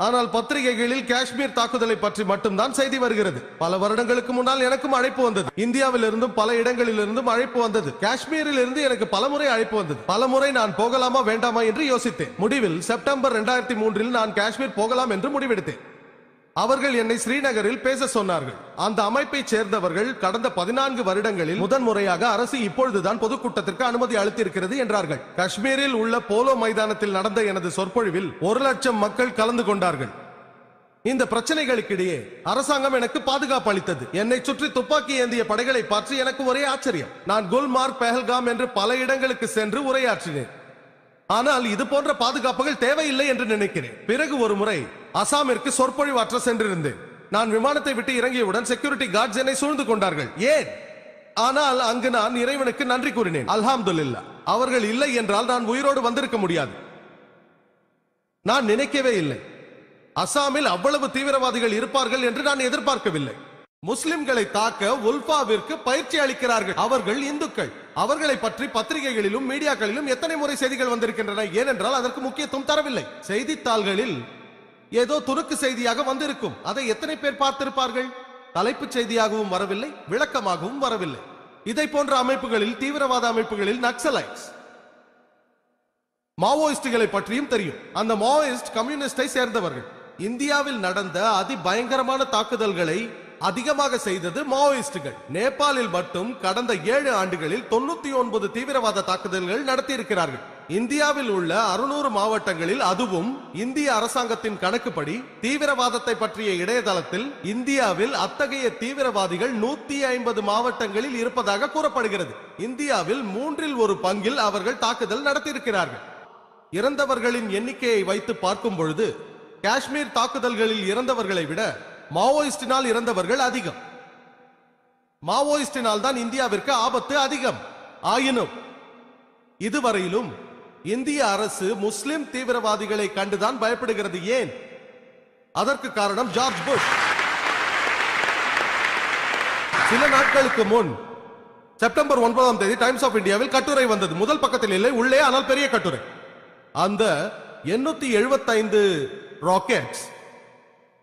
ஆனால் பத்திரிகைகளில் காஷ்மீர் தாக்குதலை பற்றி மட்டும்தான் செய்தி வருகிறது. பல வருடங்களுக்கு முன்னால் எனக்கும் அழைப்பு வந்தது. இந்தியாவில் இருந்தும் பல இடங்களில் இருந்தும் அழைப்பு வந்தது. காஷ்மீரில் இருந்து எனக்கு பலமுறை அழைப்பு வந்தது. பலமுறை நான் போகலாமா வேண்டாமா என்று யோசித்தேன். முடிவில் செப்டம்பர் 2003 நான் காஷ்மீர் போகலாம் என்று முடிவெடுத்தேன். அவர்கள் என்னை ஸ்ரீநகரில் பேச சொன்னார்கள். அந்த அமைப்பை சேர்ந்தவர்கள் கடந்த 14 வருடங்களில் முதன்முறையாக அரசு இப்பொழுதுதான் பொதுக்கூட்டத்திற்கு அனுமதி அளித்திருக்கிறது என்றார்கள். காஷ்மீரில் உள்ள போலோ மைதானத்தில் நடந்த எனது சொற்பொழிவில் 1,00,000 மக்கள் கலந்து கொண்டார்கள். இந்த பிரச்சனைகளுக்கிடையே அரசாங்கம் எனக்கு பாதுகாப்பு அளித்தது. என்னை சுற்றி துப்பாக்கி ஏந்திய படைகளை பார்த்து எனக்கு ஒரே ஆச்சரியம். நான் குல்மார்க், பெஹல்காம் என்று பல இடங்களுக்கு சென்று உரையாற்றினேன். ஆனால் இது போன்ற பாதுகாப்புகள் தேவையில்லை என்று நினைக்கிறேன். பிறகு ஒரு முறை அசாமிற்கு சொற்பொழிவாற்ற சென்றிருந்தேன். நான் விமானத்தை விட்டு இறங்கியவுடன் செக்யூரிட்டி கார்ட்ஸ் என்னை சூழ்ந்து கொண்டார்கள். ஏன்? ஆனால் அங்கு நான் இறைவனுக்கு நன்றி கூறினேன். அல்ஹம்துலில்லாஹ். அவர்கள் இல்லை என்றால் நான் உயிரோடு வந்திருக்க முடியாது. நான் நினைக்கவே இல்லை. அசாமில் அவ்வளவு தீவிரவாதிகள் இருப்பார்கள் என்று நான் எதிர்பார்க்கவில்லை. முஸ்லிம்களை தாக்க உல்ஃபாவிற்கு பயிற்சி அளிக்கிறார்கள். அவர்கள் இந்துக்கள். அவர்களை பற்றி பத்திரிகைகளிலும் மீடியாக்களிலும் எத்தனை முறை செய்திகள் வந்திருக்கின்றன. ஏனென்றால் அதற்கு முக்கியத்துவம் தரவில்லை. செய்தித்தாள்களில் ஏதோ துணுக்கு செய்தியாக வந்திருக்கும். அதை எத்தனை பேர் பார்த்திருப்பார்கள்? தலைப்புச் செய்தியாகவும் வரவில்லை, விளக்கமாகவும் வரவில்லை. இதை போன்ற அமைப்புகளில், தீவிரவாத அமைப்புகளில் நக்சலைட்ஸ், மாவோயிஸ்டுகளை பற்றியும் தெரியும். அந்த மாவோயிஸ்ட் கம்யூனிஸ்டை சேர்ந்தவர்கள். இந்தியாவில் நடந்த அதிபயங்கரமான தாக்குதல்களை அதிகமாக செய்தது மாவோயிஸ்டுகள். நேபாளில் மட்டும் கடந்த 7 ஆண்டுகளில் 99 தீவிரவாத தாக்குதல்கள் நடத்தியிருக்கிறார்கள். இந்தியாவில் உள்ள 600 மாவட்டங்களில், அதுவும் இந்திய அரசாங்கத்தின் கணக்குப்படி தீவிரவாதத்தை பற்றிய இணையதளத்தில் இந்தியாவில் அத்தகைய தீவிரவாதிகள் 150 மாவட்டங்களில் இருப்பதாக கூறப்படுகிறது. இந்தியாவில் 1/3 பங்கில் அவர்கள் தாக்குதல் நடத்தியிருக்கிறார்கள். இறந்தவர்களின் எண்ணிக்கையை வைத்து பார்க்கும் பொழுது காஷ்மீர் தாக்குதல்களில் இறந்தவர்களை விட மாவோயிஸ்டினால் இறந்தவர்கள் அதிகம். மாவோயிஸ்டினால் தான் இந்தியாவிற்கு ஆபத்து அதிகம். ஆயினும் இதுவரையிலும் இந்திய அரசு முஸ்லிம் தீவிரவாதிகளை கண்டுதான் பயப்படுகிறது. ஏன்? அதற்கு காரணம் ஜார்ஜ் புஷ். சில நாட்களுக்கு முன் செப்டம்பர் 9ஆம் தேதி டைம்ஸ் ஆஃப் இந்தியாவில் கட்டுரை வந்தது. முதல் பக்கத்தில் இல்லை, உள்ளே, ஆனால் பெரிய கட்டுரை. அந்த 875 ராக்கெட்ஸ்,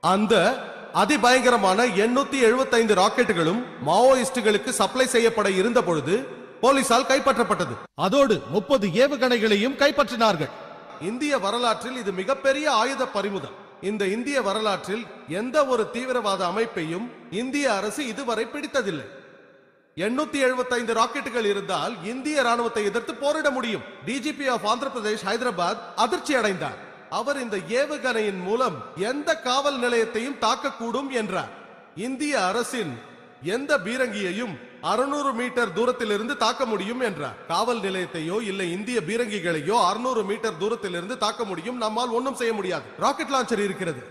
அந்த அதிபயங்கரமான 875 ராக்கெட்டுகளும் மாவோயிஸ்டுகளுக்கு சப்ளை செய்யப்பட இருந்த பொழுது போலீசால் கைப்பற்றப்பட்டது. அதோடு 30 ஏவுகணைகளையும் கைப்பற்றினார்கள். இந்திய வரலாற்றில் இது மிகப்பெரிய ஆயுத பறிமுதல். இந்த இந்திய வரலாற்றில் எந்த ஒரு தீவிரவாத அமைப்பையும் இந்திய அரசு இதுவரை பிடித்ததில்லை. 875 ராக்கெட்டுகள் இருந்தால் இந்திய ராணுவத்தை எதிர்த்து போரிட முடியும். டிஜிபி ஆஃப் ஆந்திர பிரதேஷ் ஹைதராபாத் அதிர்ச்சி அடைந்தார். அவர் இந்த ஏவுகணையின் மூலம் எந்த காவல் நிலையத்தையும் தாக்கக்கூடும் என்றார். இந்திய அரசின் எந்த பீரங்கியையும் 600 மீட்டர் தூரத்தில் இருந்து தாக்க முடியும் என்றார். காவல் நிலையத்தையோ இல்லை இந்திய பீரங்கிகளையோ 600 மீட்டர் தூரத்தில் இருந்து தாக்க முடியும். நம்மால் ஒன்றும் செய்ய முடியாது. ராக்கெட் லான்ச்சர் இருக்கிறது.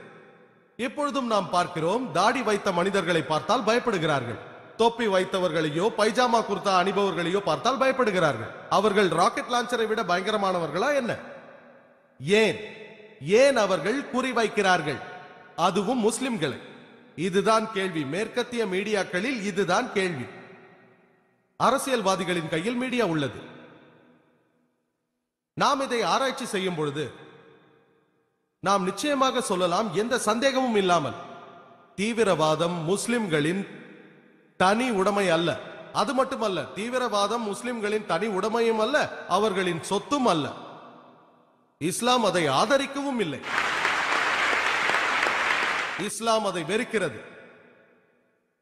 இப்பொழுதும் நாம் பார்க்கிறோம், தாடி வைத்த மனிதர்களை பார்த்தால் பயப்படுகிறார்கள். தொப்பி வைத்தவர்களையோ பைஜாமா குர்தா அணிபவர்களையோ பார்த்தால் பயப்படுகிறார்கள். அவர்கள் ராக்கெட் லான்ச்சரை விட பயங்கரமானவர்களா என்ன? ஏன் அவர்கள் குறி வைக்கிறார்கள்? அதுவும் முஸ்லிம்களை. இதுதான் கேள்வி. மேற்கத்திய மீடியாக்களில் இதுதான் கேள்வி. அரசியல்வாதிகளின் கையில் மீடியா உள்ளது. நாம் இதை ஆராய்ச்சி செய்யும் பொழுது நாம் நிச்சயமாக சொல்லலாம், எந்த சந்தேகமும் இல்லாமல், தீவிரவாதம் முஸ்லிம்களின் தனி உடைமை அல்ல. அது மட்டுமல்ல, தீவிரவாதம் முஸ்லிம்களின் தனி உடைமையும் அல்ல, அவர்களின் சொத்தும் அல்ல. இஸ்லாம் அதை ஆதரிக்கவும் இல்லை. இஸ்லாம் அதை வெறுக்கிறது.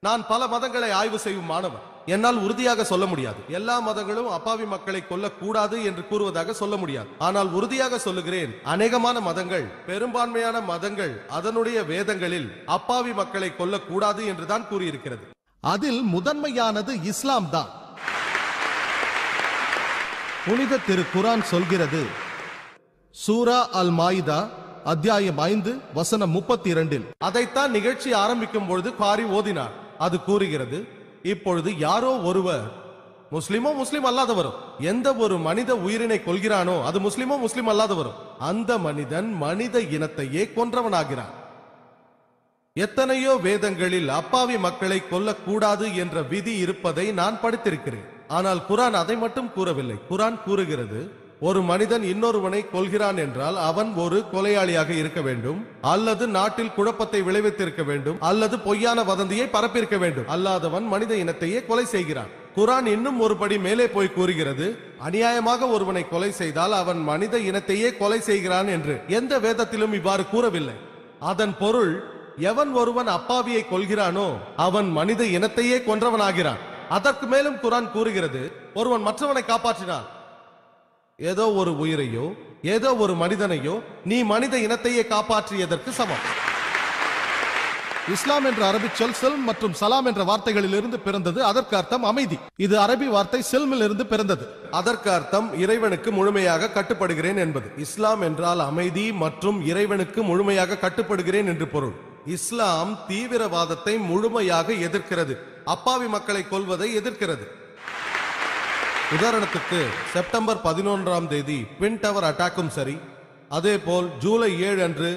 நான் பல மதங்களை ஆய்வு செய்யும் மாணவர். என்னால் உறுதியாக சொல்ல முடியாது எல்லா மதங்களும் அப்பாவி மக்களை கொல்லக்கூடாது என்று கூறுவதாக சொல்ல முடியாது. ஆனால் உறுதியாக சொல்லுகிறேன், அநேகமான மதங்கள், பெரும்பான்மையான மதங்கள் அதனுடைய வேதங்களில் அப்பாவி மக்களை கொல்லக்கூடாது என்றுதான் கூறியிருக்கிறது. அதில் முதன்மையானது இஸ்லாம் தான். புனித திரு குர்ஆன் சொல்கிறது, சூரா அல் மாயிதா அத்தியாயம் 5 வசனம் 32. அதைத்தான் நிகழ்ச்சி ஆரம்பிக்கும் பொழுது காரி ஓதினார். அது கூறுகிறது, இப்பொழுது யாரோ ஒருவர், முஸ்லிமோ முஸ்லிம் அல்லாதவரோ, எந்த ஒரு மனித உயிரினை கொள்கிறானோ அது முஸ்லிமோ முஸ்லிம் அல்லாதவரோ, அந்த மனிதன் மனித இனத்தையே கொன்றவனாகிறான். எத்தனையோ வேதங்களில் அப்பாவி மக்களை கொல்லக்கூடாது என்ற விதி இருப்பதை நான் படித்திருக்கிறேன். ஆனால் குரான் அதை மட்டும் கூறவில்லை. குரான் கூறுகிறது, ஒரு மனிதன் இன்னொருவனை கொல்கிறான் என்றால் அவன் ஒரு கொலையாளியாக இருக்க வேண்டும், அல்லது நாட்டில் குழப்பத்தை விளைவித்திருக்க வேண்டும், அல்லது பொய்யான வதந்தியை பரப்பியிருக்க வேண்டும். அல்லாதவன் மனித இனத்தையே கொலை செய்கிறான். குரான் இன்னும் ஒரு படி மேலே போய் கூறுகிறது, அநியாயமாக ஒருவனை கொலை செய்தால் அவன் மனித இனத்தையே கொலை செய்கிறான் என்று. எந்த வேதத்திலும் இவ்வாறு கூறவில்லை. அதன் பொருள், எவன் ஒருவன் அப்பாவியை கொல்கிறானோ அவன் மனித இனத்தையே கொன்றவனாகிறான். அதற்கு மேலும் குரான் கூறுகிறது, ஒருவன் மற்றவனை காப்பாற்றினான், ஏதோ ஒரு உயிரையோ ஏதோ ஒரு மனிதனையோ நீ மனித இனத்தையே காப்பாற்றியதற்கு சமம். இஸ்லாம் என்ற அரபி சொல் சில்ம் மற்றும் சலாம் என்ற வார்த்தைகளில் இருந்து பிறந்தது. அதற்கு அர்த்தம் அமைதி. இது அரபி வார்த்தை சில்மில் இருந்து பிறந்தது. அதற்கு அர்த்தம் இறைவனுக்கு முழுமையாக கட்டுப்படுகிறேன் என்பது. இஸ்லாம் என்றால் அமைதி மற்றும் இறைவனுக்கு முழுமையாக கட்டுப்படுகிறேன் என்று பொருள். இஸ்லாம் தீவிரவாதத்தை முழுமையாக எதிர்க்கிறது, அப்பாவி மக்களை கொல்வதை எதிர்க்கிறது. உதாரணத்துக்கு செப்டம்பர் 11ஆம் தேதி ட்வின் டவர் அட்டாக்கும் சரி, அதே போல் ஜூலை 7 அன்று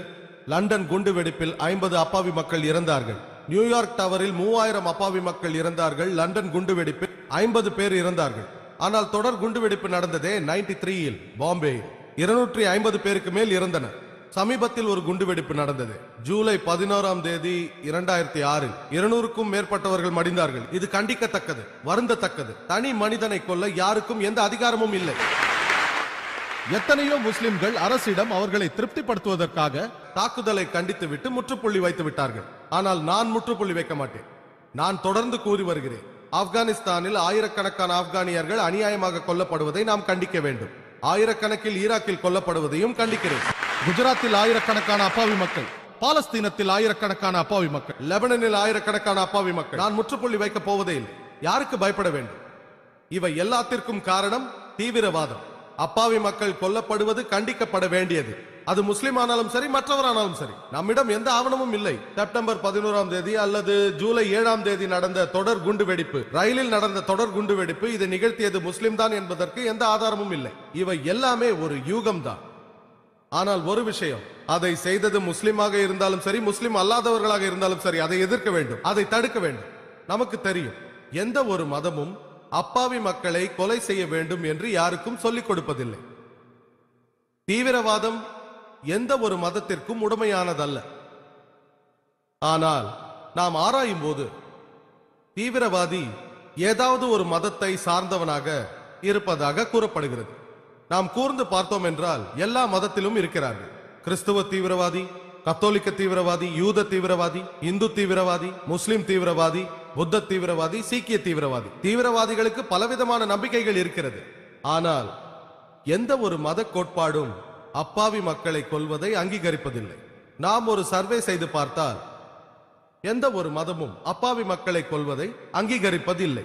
லண்டன் குண்டு வெடிப்பில் 50 அப்பாவி மக்கள் இறந்தார்கள். நியூயார்க் டவரில் 3000 அப்பாவி மக்கள் இறந்தார்கள். லண்டன் குண்டு வெடிப்பில் 50 பேர் இறந்தார்கள். ஆனால் தொடர் குண்டு வெடிப்பு நடந்ததே 93இல் பாம்பேயில் 250 பேருக்கு மேல் இறந்தனர். சமீபத்தில் ஒரு குண்டுவெடிப்பு நடந்தது ஜூலை 11ஆம் தேதி 2006இல் 200க்கும் மேற்பட்டவர்கள் மடிந்தார்கள். இது கண்டிக்கத்தக்கது, வருந்தத்தக்கது. தனி மனிதனை கொல்ல யாருக்கும் எந்த அதிகாரமும் இல்லை. எத்தனையோ முஸ்லிம்கள் அரசிடம் அவர்களை திருப்திப்படுத்துவதற்காக தாக்குதலை கண்டித்துவிட்டு முற்றுப்புள்ளி வைத்து விட்டார்கள். ஆனால் நான் முற்றுப்புள்ளி வைக்க மாட்டேன். நான் தொடர்ந்து கூறி வருகிறேன், ஆப்கானிஸ்தானில் ஆயிரக்கணக்கான ஆப்கானியர்கள் அநியாயமாக கொல்லப்படுவதை நாம் கண்டிக்க வேண்டும். ஆயிரக்கணக்கில் ஈராக்கில் கொல்லப்படுவதையும் கண்டிக்கிறேன். குஜராத்தில் ஆயிரக்கணக்கான அப்பாவி மக்கள், பாலஸ்தீனத்தில் ஆயிரக்கணக்கான அப்பாவி மக்கள், லெபனனில் ஆயிரக்கணக்கான அப்பாவி மக்கள். நான் முற்றுப்புள்ளி வைக்க போவதே இல்லை. யாருக்கு பயப்பட வேண்டும்? இவை எல்லாத்திற்கும் காரணம் தீவிரவாதம். அப்பாவி மக்கள் கொல்லப்படுவது கண்டிக்கப்பட வேண்டியது. அது முஸ்லிம் ஆனாலும் சரி, மற்றவரானாலும் சரி. நம்மிடம் எந்த ஆவணமும் இல்லை. செப்டம்பர் 11ஆம் தேதி அல்லது ஜூலை 7ஆம் தேதி நடந்த தொடர் குண்டு வெடிப்பு, ரயிலில் நடந்த தொடர் குண்டு வெடிப்பு, இதை நிகழ்த்தியது முஸ்லிம் தான் என்பதற்கு எந்த ஆதாரமும் இல்லை. இவை எல்லாமே ஒரு யூகம் தான். ஆனால் ஒரு விஷயம், அதை செய்தது முஸ்லிமாக இருந்தாலும் சரி, முஸ்லிம் அல்லாதவர்களாக இருந்தாலும் சரி, அதை எதிர்க்க வேண்டும், அதை தடுக்க வேண்டும். நமக்கு தெரியும், எந்த ஒரு மதமும் அப்பாவி மக்களை கொலை செய்ய வேண்டும் என்று யாருக்கும் சொல்லிக் கொடுப்பதில்லை. தீவிரவாதம் எந்த ஒரு மதத்திற்கும் உடமையானதல்ல. ஆனால் நாம் ஆராயும் போது தீவிரவாதி ஏதாவது ஒரு மதத்தை சார்ந்தவனாக இருப்பதாக கூறப்படுகிறது. நாம் கூர்ந்து பார்த்தோம் என்றால் எல்லா மதத்திலும் இருக்கிறார்கள். கிறிஸ்துவ தீவிரவாதி, கத்தோலிக்க தீவிரவாதி, யூத தீவிரவாதி, இந்து தீவிரவாதி, முஸ்லிம் தீவிரவாதி, புத்த தீவிரவாதி, சீக்கிய தீவிரவாதி. தீவிரவாதிகளுக்கு பலவிதமான நம்பிக்கைகள் இருக்கிறது. ஆனால் எந்த ஒரு மத கோட்பாடும் அப்பாவி மக்களை கொல்வதை அங்கீகரிப்பதில்லை. நாம் ஒரு சர்வே செய்து பார்த்தால் எந்த ஒரு மதமும் அப்பாவி மக்களை கொல்வதை அங்கீகரிப்பதில்லை.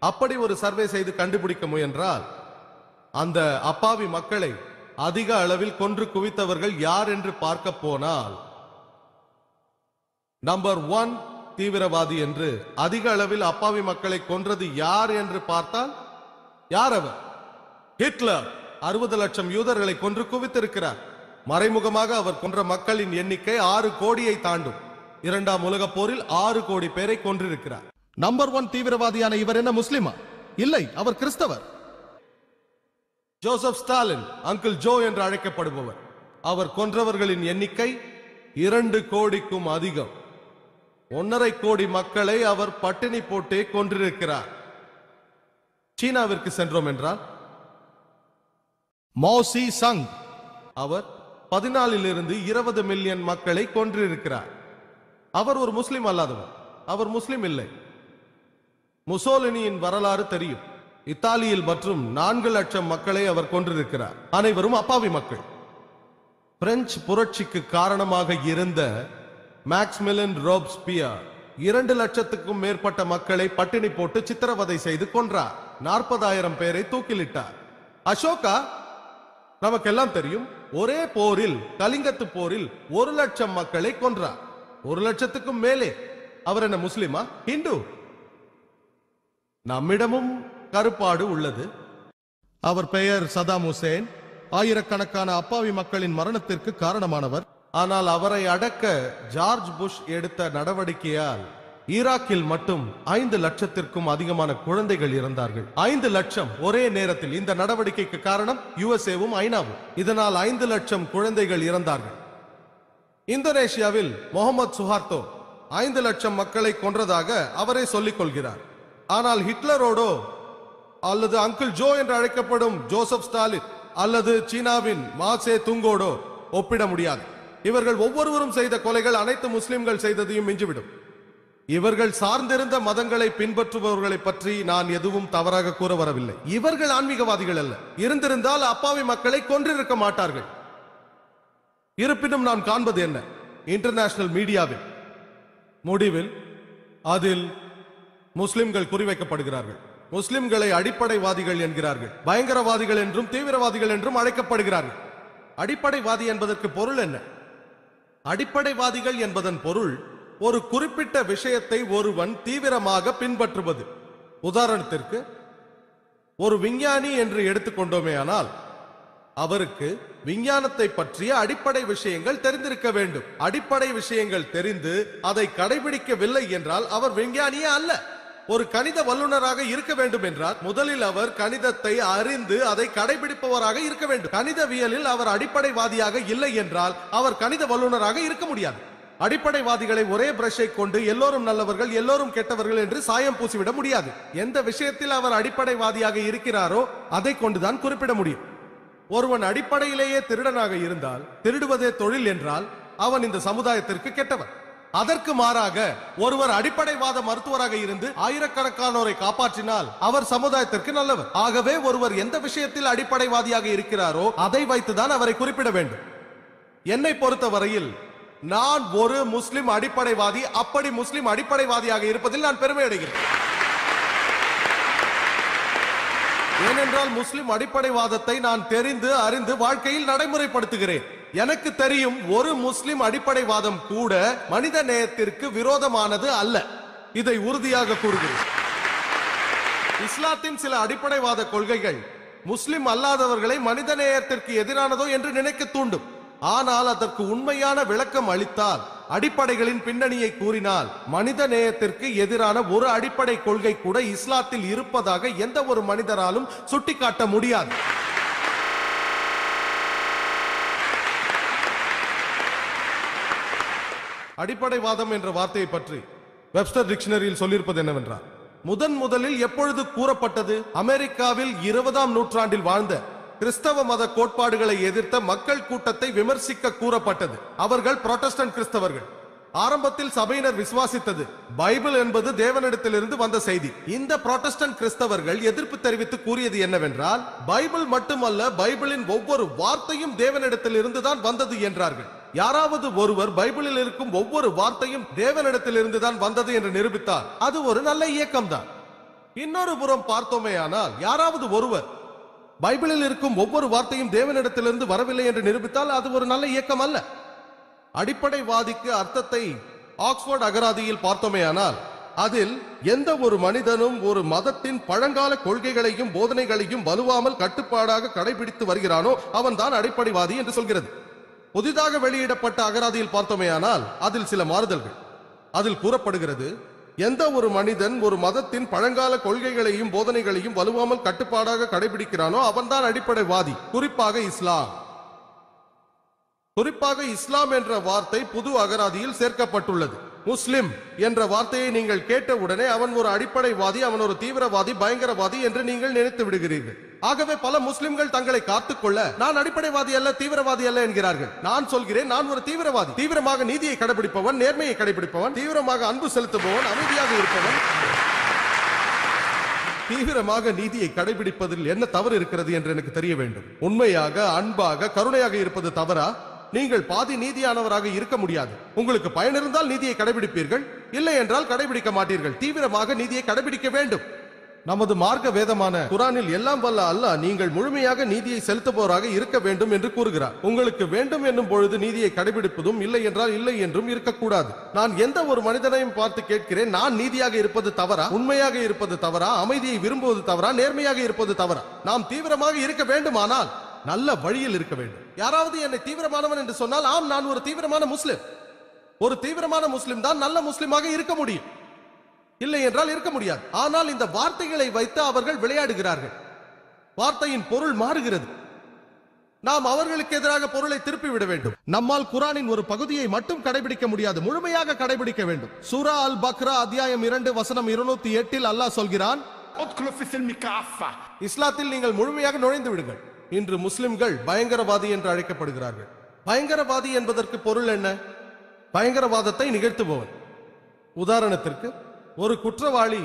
அப்படி ஒரு சர்வே செய்து கண்டுபிடிக்க முயன்றால் அந்த அப்பாவி மக்களை அதிக அளவில் கொன்று குவித்தவர்கள் யார் என்று பார்க்க போனால், நம்பர் 1 தீவிரவாதி என்று அதிக அளவில் அப்பாவி மக்களை கொன்றது யார் என்று பார்த்தால், யார் அவர்? ஹிட்லர் 60 லட்சம் யூதர்களை கொன்று குவித்திருக்கிறார். மறைமுகமாக அவர் கொன்ற மக்களின் எண்ணிக்கை 6 கோடியை தாண்டும். 2ஆம் உலகப் போரில் 6 கோடி பேரை கொன்றிருக்கிறார். நம்பர் 1 தீவிரவாதியான இவர் என்ன முஸ்லிமா? இல்லை, அவர் கிறிஸ்தவர். ஜோசப் ஸ்டாலின், அங்கிள் ஜோ என்று அழைக்கப்படுபவர், அவர் கொன்றவர்களின் எண்ணிக்கை 2 கோடிக்கும் அதிகம். 1.5 கோடி மக்களை அவர் பட்டினி போட்டே கொன்றிருக்கிறார். சீனாவிற்கு சென்றோம் என்றால் மோசி சங், அவர் 14 to 20 மில்லியன் மக்களை கொன்றிருக்கிறார். அவர் ஒரு முஸ்லிம் அல்லாதவர், அவர் முஸ்லிம் இல்லை. முசோலினியின் வரலாறு தெரியும். இத்தாலியில் மற்றும் 4 லட்சம் மக்களை அவர் கொன்றிருக்கிறார். அனைவரும் அப்பாவி மக்கள். பிரெஞ்சு புரட்சிக்கு காரணமாக இருந்த மேக்ஸ்மிலன் ரோப்ஸ்பியர் 2 லட்சத்துக்கும் மேற்பட்ட மக்களை பட்டினி போட்டு சித்திரவதை செய்து கொன்றார். 40,000 பேரை தூக்கிலிட்டார். அசோகா, நமக்கெல்லாம் தெரியும், ஒரே போரில், கலிங்கத்து போரில் 1 லட்சம் மக்களை கொன்றார். 1 லட்சத்துக்கும் மேலே. அவர் என்ன முஸ்லிமா, ஹிந்து? நம்மிடமும் கருப்பாடு உள்ளது. அவர் பெயர் சதாம் ஹுசேன். ஆயிரக்கணக்கான அப்பாவி மக்களின் மரணத்திற்கு காரணமானவர். ஆனால் அவரை அடக்க ஜார்ஜ் புஷ் எடுத்த நடவடிக்கையால் ஈராக்கில் மட்டும் 5 லட்சத்திற்கும் அதிகமான குழந்தைகள் இறந்தார்கள். 5 லட்சம் ஒரே நேரத்தில். இந்த நடவடிக்கைக்கு காரணம் யுஎஸ்ஏவும் ஐநாவும். இதனால் 5 லட்சம் குழந்தைகள் இறந்தார்கள். இந்தோனேஷியாவில் முகமது சுஹார்டோ 5 லட்சம் மக்களை கொன்றதாக அவரே சொல்லிக் கொள்கிறார். ஆனால் ஹிட்லரோடோ அல்லது அங்கிள் ஜோ என்று அழைக்கப்படும் ஜோசப் ஸ்டாலின் அல்லது சீனாவின் மாசே துங்கோடோ ஒப்பிட முடியாது. இவர்கள் ஒவ்வொருவரும் செய்த கொலைகள் அனைத்து முஸ்லிம்கள் செய்ததையும் மிஞ்சிவிடும். இவர்கள் சார்ந்திருந்த மதங்களை பின்பற்றுபவர்களை பற்றி நான் எதுவும் தவறாக கூற வரவில்லை. இவர்கள் ஆன்மீகவாதிகள் அல்ல. இருந்திருந்தால் அப்பாவி மக்களை கொன்றிருக்க மாட்டார்கள். இருப்பினும் நான் காண்பது என்ன? இன்டர்நேஷனல் மீடியாவில் முடிவில் அதில் முஸ்லிம்கள் குறிவைக்கப்படுகிறார்கள். முஸ்லிம்களை அடிப்படைவாதிகள் என்கிறார்கள். பயங்கரவாதிகள் என்றும் தீவிரவாதிகள் என்றும் அழைக்கப்படுகிறார்கள். அடிப்படைவாதி என்பதற்கு பொருள் என்ன? அடிப்படைவாதிகள் என்பதன் பொருள் ஒரு குறிப்பிட்ட விஷயத்தை ஒருவன் தீவிரமாக பின்பற்றுவது. உதாரணத்திற்கு ஒரு விஞ்ஞானி என்று எடுத்துக்கொண்டோமே ஆனால் அவருக்கு விஞ்ஞானத்தை பற்றிய அடிப்படை விஷயங்கள் தெரிந்திருக்க வேண்டும். அடிப்படை விஷயங்கள் தெரிந்து அதை கடைபிடிக்கவில்லை என்றால் அவர் விஞ்ஞானியே அல்ல. ஒரு கணித வல்லுநராக இருக்க வேண்டும் என்றால் முதலில் அவர் கணிதத்தை அறிந்து அதை கடைபிடிப்பவராக இருக்க வேண்டும். கணிதவியலில் அவர் அடிப்படைவாதியாக இல்லை என்றால் அவர் கணித வல்லுநராக இருக்க முடியாது. அடிப்படைவாதிகளை ஒரே பிரஷை கொண்டு எல்லோரும் நல்லவர்கள் எல்லோரும் கெட்டவர்கள் என்று சாயம் பூசிவிட முடியாது. எந்த விஷயத்தில் அவர் அடிப்படைவாதியாக இருக்கிறாரோ அதை கொண்டுதான் குறிப்பிட முடியும். ஒருவன் அடிப்படையிலேயே திருடனாக இருந்தால், திருடுவதே தொழில் என்றால் அவன் இந்த சமுதாயத்திற்கு கெட்டவன். அதற்கு மாறாக ஒருவர் அடிப்படைவாத மருத்துவராக இருந்து ஆயிரக்கணக்கானோரை காப்பாற்றினால் அவர் சமுதாயத்திற்கு நல்லவர். ஆகவே ஒருவர் எந்த விஷயத்தில் அடிப்படைவாதியாக இருக்கிறாரோ அதை வைத்துதான் அவரை குறிப்பிட வேண்டும். என்னை பொறுத்தவரையில் நான் ஒரு முஸ்லிம் அடிப்படைவாதி. அப்படி முஸ்லிம் அடிப்படைவாதியாக இருப்பதில் நான் பெருமை அடைகிறேன். ஏனென்றால் முஸ்லிம் அடிப்படைவாதத்தை நான் தெரிந்து அறிந்து வாழ்க்கையில் நடைமுறைப்படுத்துகிறேன். எனக்கு தெரியும் ஒரு முஸ்லிம் அடிப்படைவாதம் கூட மனித நேயத்திற்கு விரோதமானது அல்ல. இதை உறுதியாக கூறுகிறேன். இஸ்லாத்தின் சில அடிப்படைவாத கொள்கைகள் முஸ்லிம் அல்லாதவர்களை மனித நேயத்திற்கு எதிரானதோ என்று நினைக்க தூண்டும். ஆனால் அதற்கு உண்மையான விளக்கம் அளித்தால், அடிப்படைகளின் பின்னணியை கூறினால், மனித நேயத்திற்கு எதிரான ஒரு அடிப்படை கொள்கை கூட இஸ்லாத்தில் இருப்பதாக எந்த ஒரு மனிதராலும் சுட்டிக்காட்ட முடியாது. அடிப்படைவாதம் என்ற வார்த்தையை பற்றி வெப்ஸ்டர் டிக்ஷனரியில் சொல்லியிருப்பது என்னவென்றால், முதலில் எப்பொழுது கூறப்பட்டது? அமெரிக்காவில் 20ஆம் நூற்றாண்டில் வாழ்ந்த கிறிஸ்தவ மத கோட்பாடுகளை எதிர்த்த மக்கள் கூட்டத்தை விமர்சிக்க கூறப்பட்டது. அவர்கள் புராட்டஸ்டன்ட் கிறிஸ்தவர்கள். ஆரம்பத்தில் சபையினர் விசுவாசித்தது பைபிள் என்பது தேவனிடத்திலிருந்து வந்த செய்தி. இந்த புராட்டஸ்டன்ட் கிறிஸ்தவர்கள் எதிர்ப்பு தெரிவித்து கூறியது என்னவென்றால், பைபிள் மட்டுமல்ல, பைபிளின் ஒவ்வொரு வார்த்தையும் தேவனிடத்திலிருந்து தான் வந்தது என்றார்கள். யாராவது ஒருவர் பைபிளில் இருக்கும் ஒவ்வொரு வார்த்தையும் தேவனிடத்திலிருந்து தான் வந்தது என்று நிரூபித்தார் அது ஒரு நல்ல இயக்கம் தான். இன்னொரு புறம் பார்த்தோமேயானால், யாராவது ஒருவர் பைபிளில் இருக்கும் ஒவ்வொரு வார்த்தையும் தேவனிடத்திலிருந்து வரவில்லை என்று நிரூபித்தால் அது ஒரு நல்ல இயக்கம் அல்ல. அடிப்படைவாதிக்கு அர்த்தத்தை ஆக்ஸ்போர்ட் அகராதியில் பார்த்தோமேயானால், அதில் எந்த ஒரு மனிதனும் ஒரு மதத்தின் பழங்கால கொள்கைகளையும் போதனைகளையும் வலுவாமல் கட்டுப்பாடாக கடைபிடித்து வருகிறானோ அவன் தான் அடிப்படைவாதி என்று சொல்கிறது. புதிதாக வெளியிடப்பட்ட அகராதியில் பார்த்தோமேயானால் அதில் சில மாறுதல்கள். அதில் கூறப்படுகிறது, எந்த ஒரு மனிதன் ஒரு மதத்தின் பழங்கால கொள்கைகளையும் போதனைகளையும் வலுவாமல் கட்டுப்பாடாக கடைபிடிக்கிறானோ அவன்தான் அடிப்படைவாதி. குறிப்பாக இஸ்லாம் என்ற வார்த்தை புது அகராதியில் சேர்க்கப்பட்டுள்ளது. முஸ்லிம் என்ற வார்த்தையை நீங்கள் கேட்டவுடனே அவன் ஒரு அடிப்படைவாதி, அவன் ஒரு தீவிரவாதி, பயங்கரவாதி என்று நீங்கள் நினைத்து விடுகிறீர்கள். ஆகவே பல முஸ்லிம்கள் தங்களை காத்துக்கொள்ள நான் அடிப்படைவாதி அல்ல, தீவிரவாதி அல்ல என்கிறார்கள். நான் சொல்கிறேன், நான் ஒரு தீவிரவாதி. தீவிரமாக நீதியை கடைபிடிப்பவன், நேர்மையை கடைபிடிப்பவன், தீவிரமாக அன்பு செலுத்துபவன், அமைதியாக இருப்பவன். தீவிரமாக நீதியை கடைபிடிப்பதில் என்ன தவறு இருக்கிறது என்று எனக்கு தெரிய வேண்டும். உண்மையாக, அன்பாக, கருணையாக இருப்பது தவறா? நீங்கள் பாதி நீதியானவராக இருக்க முடியாது. உங்களுக்கு பயன் இருந்தால் நீதியை கடைபிடிப்பீர்கள், இல்லை என்றால் கடைபிடிக்க மாட்டீர்கள். தீவிரமாக நீதியை கடைபிடிக்க வேண்டும். நமது மார்க்க வேதமான குரானில் எல்லாம் வல்ல அல்லாஹ் நீங்கள் முழுமையாக நீதியை செலுத்துபவராக இருக்க வேண்டும் என்று கூறுகிறார். உங்களுக்கு வேண்டும் என்னும் பொழுது நீதியை கடைபிடிப்பதும், இல்லை என்றால் இல்லை என்றும் இருக்கக்கூடாது. நான் எந்த ஒரு மனிதனையும் பார்த்து கேட்கிறேன், நான் நீதியாக இருப்பது தவறா, உண்மையாக இருப்பது தவறா, அமைதியை விரும்புவது தவறா, நேர்மையாக இருப்பது தவறா? நாம் தீவிரமாக இருக்க வேண்டுமானால் நல்ல வழியில் இருக்க வேண்டும். யாராவது என்னை தீவிரமானவன் என்று சொன்னால், ஆம், நான் ஒரு தீவிரமான முஸ்லிம். ஒரு தீவிரமான முஸ்லிம் தான் நல்ல முஸ்லிமாக இருக்க முடியும், இல்லை என்றால் இருக்க முடியாது. ஆனால் இந்த வார்த்தைகளை வைத்து அவர்கள் விளையாடுகிறார்கள். வார்த்தையின் பொருள் மாறுகிறது. நாம் அவர்களுக்கு எதிராக பொருளை திருப்பி விட வேண்டும். நம்மால் குரானின் ஒரு பகுதியை மட்டும் கடைபிடிக்க முடியாது, முழுமையாக கடைபிடிக்க வேண்டும். சூரா அல் பக்ரா அத்தியாயம் 2 வசனம் 208 அல்லாஹ் சொல்கிறான், இஸ்லாத்தில் நீங்கள் முழுமையாக நுழைந்து விடுங்கள். இன்று முஸ்லிம்கள் பயங்கரவாதி என்று அழைக்கப்படுகிறார்கள். பயங்கரவாதி என்பதற்கு பொருள் என்ன? பயங்கரவாதத்தை நிகழ்த்துபவன். உதாரணத்திற்கு, ஒரு குற்றவாளி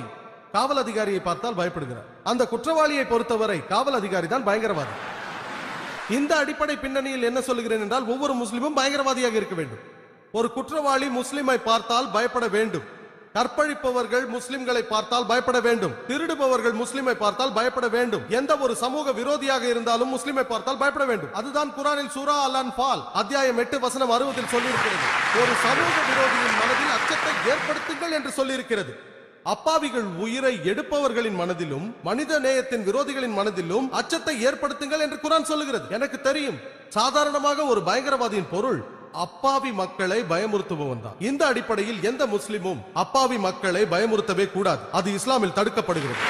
காவல் அதிகாரியை பார்த்தால் பயப்படுகிறார். அந்த குற்றவாளியை பொறுத்தவரை காவல் அதிகாரி தான் பயங்கரவாதி. இந்த அடிப்படை பின்னணியில் என்ன சொல்லுகிறேன் என்றால், ஒவ்வொரு முஸ்லிமும் பயங்கரவாதியாக இருக்க வேண்டும். ஒரு குற்றவாளி முஸ்லிமை பார்த்தால் பயப்பட வேண்டும். கற்பழிப்பவர்கள் முஸ்லிம்களை பார்த்தால் பயப்பட வேண்டும். திருடுபவர்கள் முஸ்லிமை பார்த்தால் பயப்பட வேண்டும். எந்த ஒரு சமூக விரோதியாக இருந்தாலும் முஸ்லிமை பார்த்தால் பயப்பட வேண்டும். அதுதான் குரானில் சூரா அல் அன்ஃபால் அத்தியாயம் 8 வசனம் 60 சொல்லியிருக்கிறது. ஒரு சமூக விரோதியின் மனதில் அச்சத்தை ஏற்படுத்துங்கள் என்று சொல்லியிருக்கிறது. அப்பாவிகள் உயிரை எடுப்பவர்களின் மனதிலும் மனித நேயத்தின் விரோதிகளின் மனதிலும் அச்சத்தை ஏற்படுத்துங்கள் என்று குரான் சொல்லுகிறது. எனக்கு தெரியும், சாதாரணமாக ஒரு பயங்கரவாதியின் பொருள் அப்பாவி மக்களை பயமுறுத்துபவன் தான். இந்த அடிப்படையில் எந்த முஸ்லிமும் அப்பாவி மக்களை பயமுறுத்தவே கூடாது. அது இஸ்லாமில் தடுக்கப்படுகிறது.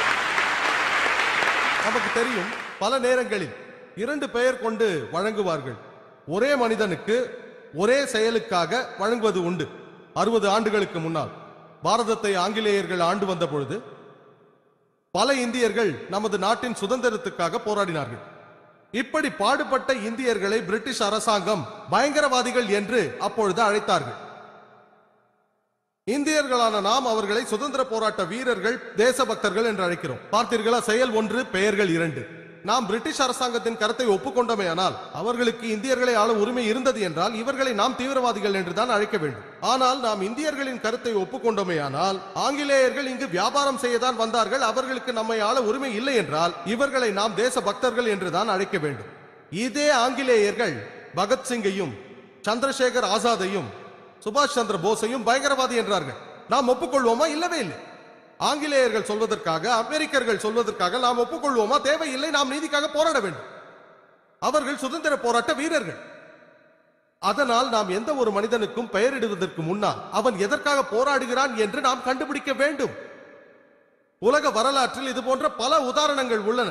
நமக்கு தெரியும், பல நேரங்களில் 2 பெயர் கொண்டு வழங்குவார்கள். ஒரே மனிதனுக்கு ஒரே செயலுக்காக வழங்குவது உண்டு. 60 ஆண்டுகளுக்கு முன்னால் பாரதத்தை ஆங்கிலேயர்கள் ஆண்டு வந்த பொழுது பல இந்தியர்கள் நமது நாட்டின் சுதந்திரத்துக்காக போராடினார்கள். இப்படி பாடுபட்ட இந்தியர்களை பிரிட்டிஷ் அரசாங்கம் பயங்கரவாதிகள் என்று அப்பொழுது அழைத்தார்கள். இந்தியர்களான நாம் அவர்களை சுதந்திர போராட்ட வீரர்கள், தேசபக்தர்கள் என்று அழைக்கிறோம். பார்த்தீர்களா? செயல் 1, பெயர்கள் 2. நாம் பிரிட்டிஷ் அரசாங்கத்தின் கருத்தை ஒப்புக்கொண்டோமே ஆனால், அவர்களுக்கு இந்தியர்களை ஆள உரிமை இருந்தது என்றால் இவர்களை நாம் தீவிரவாதிகள் என்றுதான் அழைக்க வேண்டும். ஆனால் நாம் இந்தியர்களின் கருத்தை ஒப்புக்கொண்டோமே ஆனால், ஆங்கிலேயர்கள் இங்கு வியாபாரம் செய்யதான் வந்தார்கள், அவர்களுக்கு நம்மை ஆள உரிமை இல்லை என்றால் இவர்களை நாம் தேச பக்தர்கள் என்றுதான் அழைக்க வேண்டும். இதே ஆங்கிலேயர்கள் பகத்சிங்கையும் சந்திரசேகர் ஆசாதையும் சுபாஷ் சந்திர போஸையும் பயங்கரவாதி என்றார்கள். நாம் ஒப்புக்கொள்வோமா? இல்லவே இல்லை. ஆங்கிலேயர்கள் சொல்வதற்காக, அமெரிக்கர்கள் சொல்வதற்காக நாம் ஒப்புக்கொள்வோமா? தேவையில்லை. நாம் நீதிக்காக போராட வேண்டும். அவர்கள் சுதந்திர போராட்ட வீரர்கள். அதனால் நாம் எந்த ஒரு மனிதனுக்கும் பெயரிடுவதற்கு முன்னால் அவன் எதற்காக போராடுகிறான் என்று நாம் கண்டுபிடிக்க வேண்டும். உலக வரலாற்றில் இது போன்ற பல உதாரணங்கள் உள்ளன.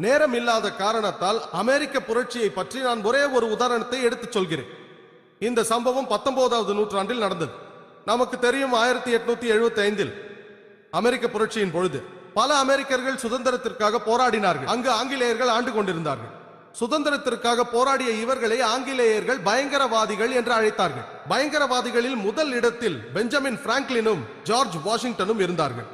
நேரம் இல்லாத காரணத்தால் அமெரிக்க புரட்சியை பற்றி நான் ஒரே ஒரு உதாரணத்தை எடுத்துச் சொல்கிறேன். இந்த சம்பவம் 19வது நூற்றாண்டில் நடந்தது. நமக்கு தெரியும், 1875 அமெரிக்க புரட்சியின் பொழுது பல அமெரிக்கர்கள் சுதந்திரத்திற்காக போராடினார்கள். அங்கு ஆங்கிலேயர்கள் ஆண்டு கொண்டிருந்தார்கள். சுதந்திரத்திற்காக போராடிய இவர்களை ஆங்கிலேயர்கள் பயங்கரவாதிகள் என்று அழைத்தார்கள். பயங்கரவாதிகளில் முதல் இடத்தில் பெஞ்சமின் பிராங்க்லினும் ஜார்ஜ் வாஷிங்டனும் இருந்தார்கள்.